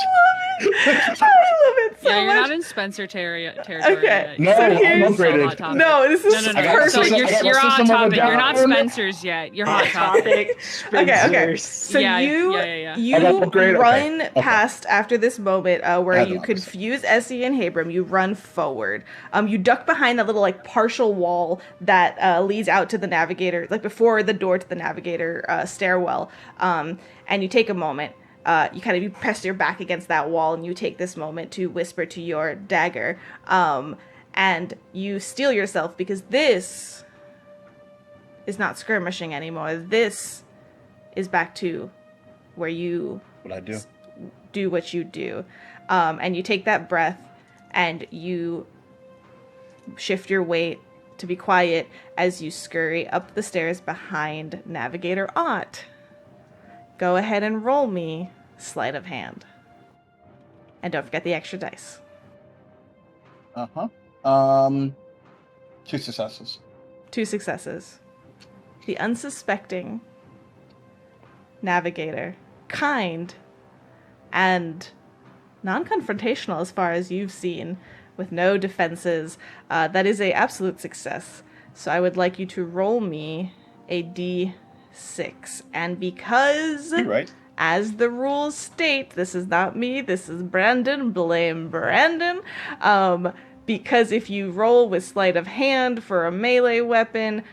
I love it so Yeah, you're much. not in Spencer territory Okay, yet. No, so I'm here's upgraded. no, this is No. perfect. So I got you're my on system of a topic. You're not down. Spencer's yet. You're hot topic. Okay. So Yeah. you I got upgraded? run Okay. past after this moment where Add you on. confuse Essie and Habram. You run forward. You duck behind that little like partial wall that leads out to the navigator, like before the door to the navigator stairwell. And you take a moment. You press your back against that wall, and you take this moment to whisper to your dagger. And you steel yourself because this is not skirmishing anymore. This is back to where you What I do? do what you do. And you take that breath and you shift your weight to be quiet as you scurry up the stairs behind Navigator Ott. Go ahead and roll me sleight of hand. And don't forget the extra dice. 2 successes. 2 successes. The unsuspecting navigator, kind and non-confrontational as far as you've seen, with no defenses. That is a absolute success. So I would like you to roll me a D6. And because, You're right. as the rules state, this is not me, this is Brandon, blame Brandon. Because if you roll with sleight of hand for a melee weapon,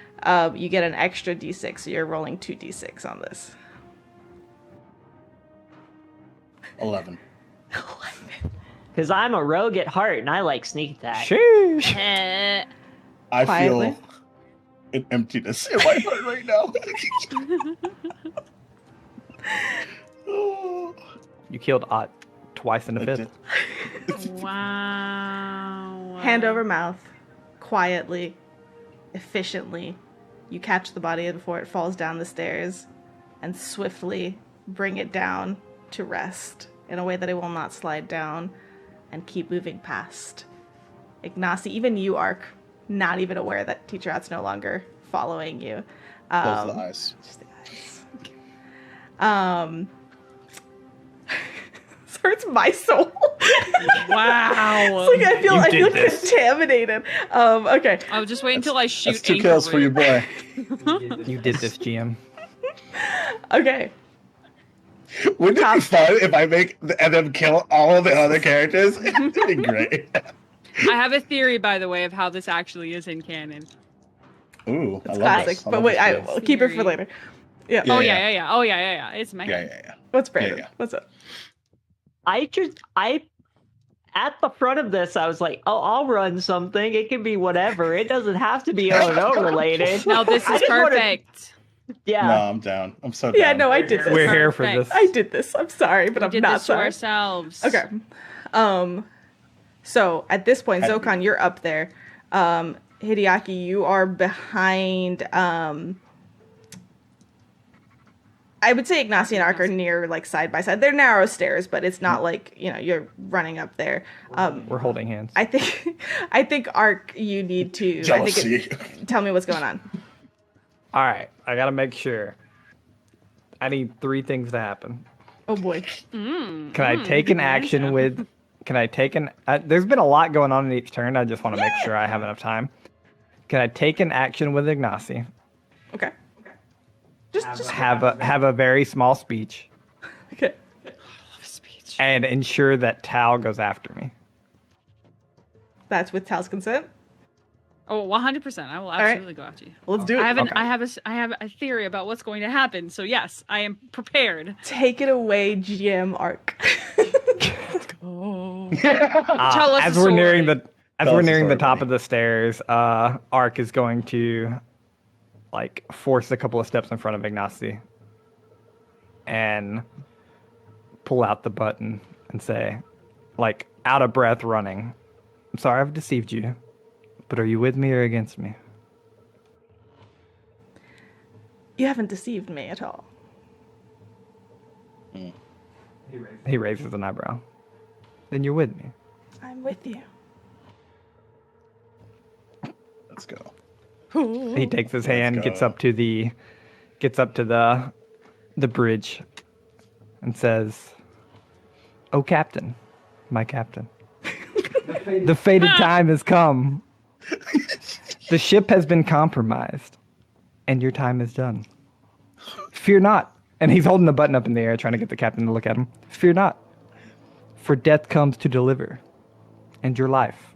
you get an extra D6, so you're rolling 2D6 on this. 11. Because I'm a rogue at heart and I like sneak attack. Sheesh. I Quietly. feel an emptiness in my heart right now. Oh, You killed Ott twice in a I bit. did. Wow. Hand over mouth, quietly, efficiently, you catch the body before it falls down the stairs and swiftly bring it down to rest in a way that it will not slide down, and keep moving past. Ignacy, even you, Ark, not even aware that Teacher Ott's no longer following you. Close the eyes. Just the eyes. This hurts my soul. Wow. It's like I feel did this. contaminated. Okay. I'll just wait until I shoot. That's 2 kills for your boy. You did this, GM. Okay. Wouldn't it be fun if I make and then kill all of the other characters? It'd be great. I have a theory, by the way, of how this actually is in canon. Ooh, It's I love classic. this. I But love wait, this I game. will keep it for later. Yeah. Yeah. Oh yeah. It's my Yeah. What's Brandon? Yeah. What's up? At the front of this, I was like, oh, I'll run something. It can be whatever. It doesn't have to be O&O related. Now this I is just wanna- perfect. Yeah. No, I'm down. I'm so down. Yeah, no, I did this. We're here for Perfect. this. I did this. I'm sorry, but We I'm did not this to sorry. ourselves. Okay. So at this point, Had- Zokon, you're up there. Hideaki, you are behind I would say Ignacy and Ark are near, like, side by side. They're narrow stairs, but it's not like, you're running up there. We're holding hands. I think Ark, you need to Jealousy. Tell me what's going on. All right, I gotta make sure. I need 3 things to happen. Oh boy. Can I take an action with? Can I take an? There's been a lot going on in each turn. I just want to make sure I have enough time. Can I take an action with Ignacy? Okay. Just Have a very small speech okay. and ensure that Tal goes after me. That's with Tal's consent. Oh, 100%. I will absolutely go after you. Let's do it. I have a theory about what's going to happen. So yes, I am prepared. Take it away, GM Ark. Tell us As the we're nearing story. the top of the stairs, Ark is going to force a couple of steps in front of Ignacy and pull out the button and say, out of breath running, "I'm sorry I've deceived you, but are you with me or against me?" You haven't deceived me at all. He raises an eyebrow. "Then you're with me." I'm with you. Let's go. He takes his hand, go. gets up to the bridge, and says, "Oh, Captain, my captain, the fated time has come. The ship has been compromised, and your time is done. Fear not." And he's holding the button up in the air, trying to get the captain to look at him. "Fear not, for death comes to deliver, and your life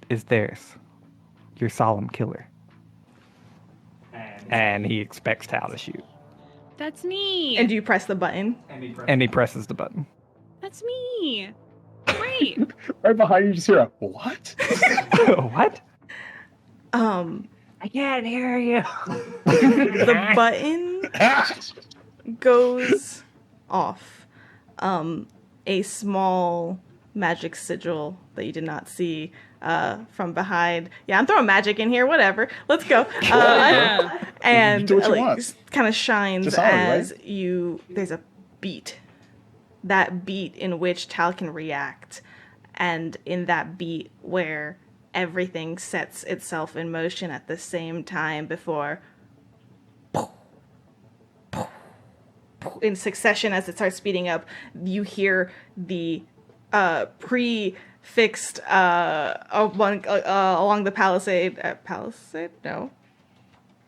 is theirs, your solemn killer." And he expects Tal to shoot. That's me. And do you press the button? And he presses the button. That's me. Great. Right behind you, just hear a what? What? I can't hear you. The button goes off. A small magic sigil that you did not see from behind. Yeah, I'm throwing magic in here. Whatever. Let's go. Yeah. And Do what you want. kind of shines Just honor, as there's a beat. That beat in which Tal can react. And in that beat where everything sets itself in motion at the same time before in succession as it starts speeding up, you hear the prefixed along the palisade.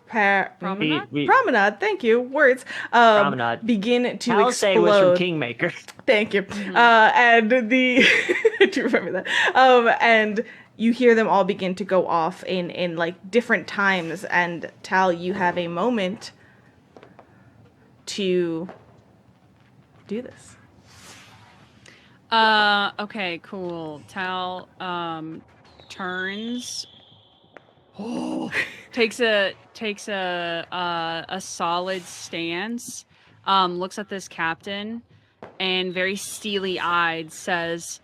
Promenade? Promenade, thank you. Words. Promenade. Begin to Palisade explode. was from Kingmaker. Thank you. And the I do remember that. And you hear them all begin to go off in like different times. And Tal, you have a moment to do this. Okay, cool. Tal turns takes a solid stance, looks at this captain and very steely-eyed says,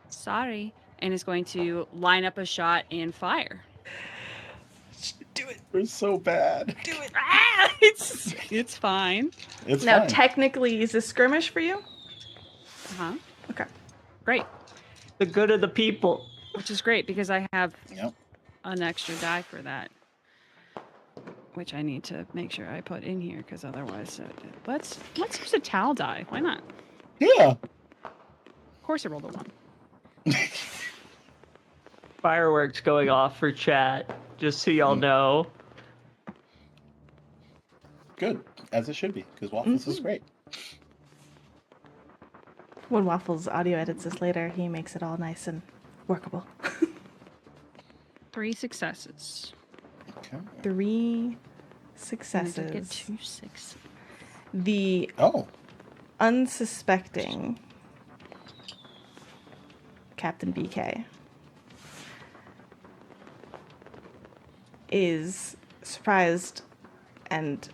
"Sorry," and is going to line up a shot and fire. Do it. We're so bad. Do it. It's fine. It's Now, fine. technically, is this skirmish for you? Uh-huh. Okay. Great. The good of the people. Which is great because I have Yep. an extra die for that, which I need to make sure I put in here because otherwise, let's use a Tal die. Why not? Yeah. Of course, I rolled a 1. Fireworks going off for chat, just so y'all know. Good. As it should be, because Waffles is great. When Waffles audio edits this later, he makes it all nice and workable. 3 successes. Okay. 3 And I successes. did get 2 6. The Oh. unsuspecting Captain BK is surprised and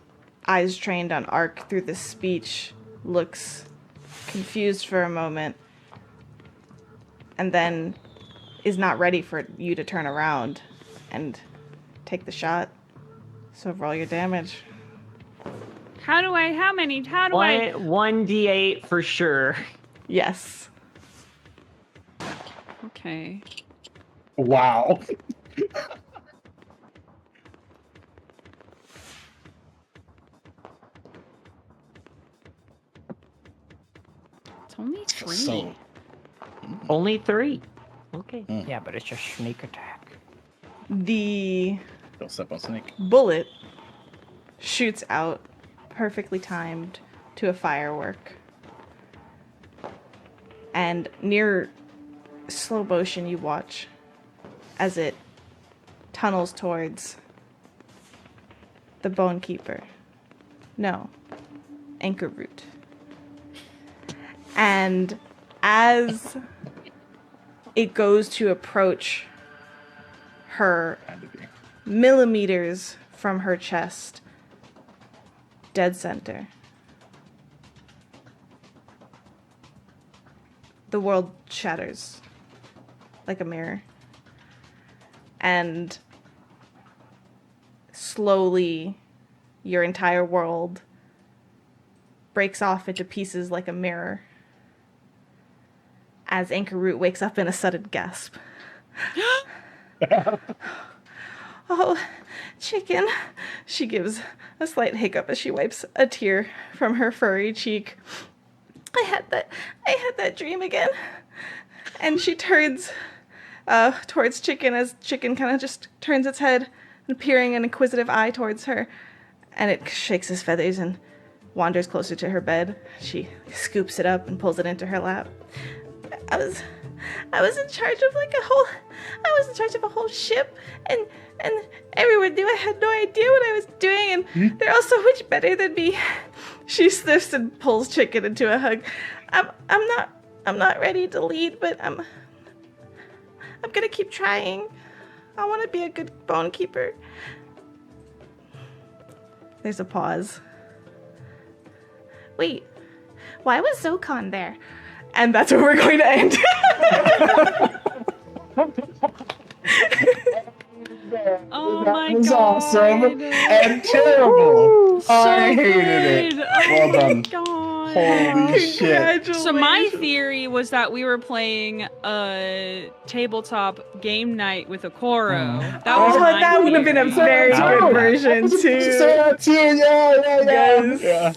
eyes trained on Ark through this speech, looks confused for a moment, and then is not ready for you to turn around and take the shot. So roll your damage. How many? How do I? 1d8 for sure. Yes. Okay. Wow. It's only 3. So, Only 3. Okay. Yeah, but it's just sneak attack. The don't step on snake. bullet shoots out, perfectly timed, to a firework. And near slow motion, you watch as it tunnels towards the Bone Keeper. No, Anchor Root. And as it goes to approach her, Had to be. millimeters from her chest, dead center, the world shatters like a mirror. And slowly, your entire world breaks off into pieces like a mirror as Anchor Root wakes up in a sudden gasp. Oh, chicken. She gives a slight hiccup as she wipes a tear from her furry cheek. I had that dream again. And she turns towards Chicken as Chicken kind of just turns its head and peering an inquisitive eye towards her. And it shakes its feathers and wanders closer to her bed. She scoops it up and pulls it into her lap. I was in charge of a whole ship, and everyone knew I had no idea what I was doing, and they're all so much better than me. She sniffs and pulls Chicken into a hug. I'm not ready to lead, but I'm gonna keep trying. I want to be a good bone keeper. There's a pause. Wait, why was Zokon there? And that's where we're going to end. Oh my That was god. awesome and terrible. So I hated good. it. Well done. God. Holy shit. Congratulations. So my theory was that we were playing a tabletop game night with a Koro. That was my that would have been a theory. very That good would- version too. Yeah, yeah, yeah. Yes. Yeah.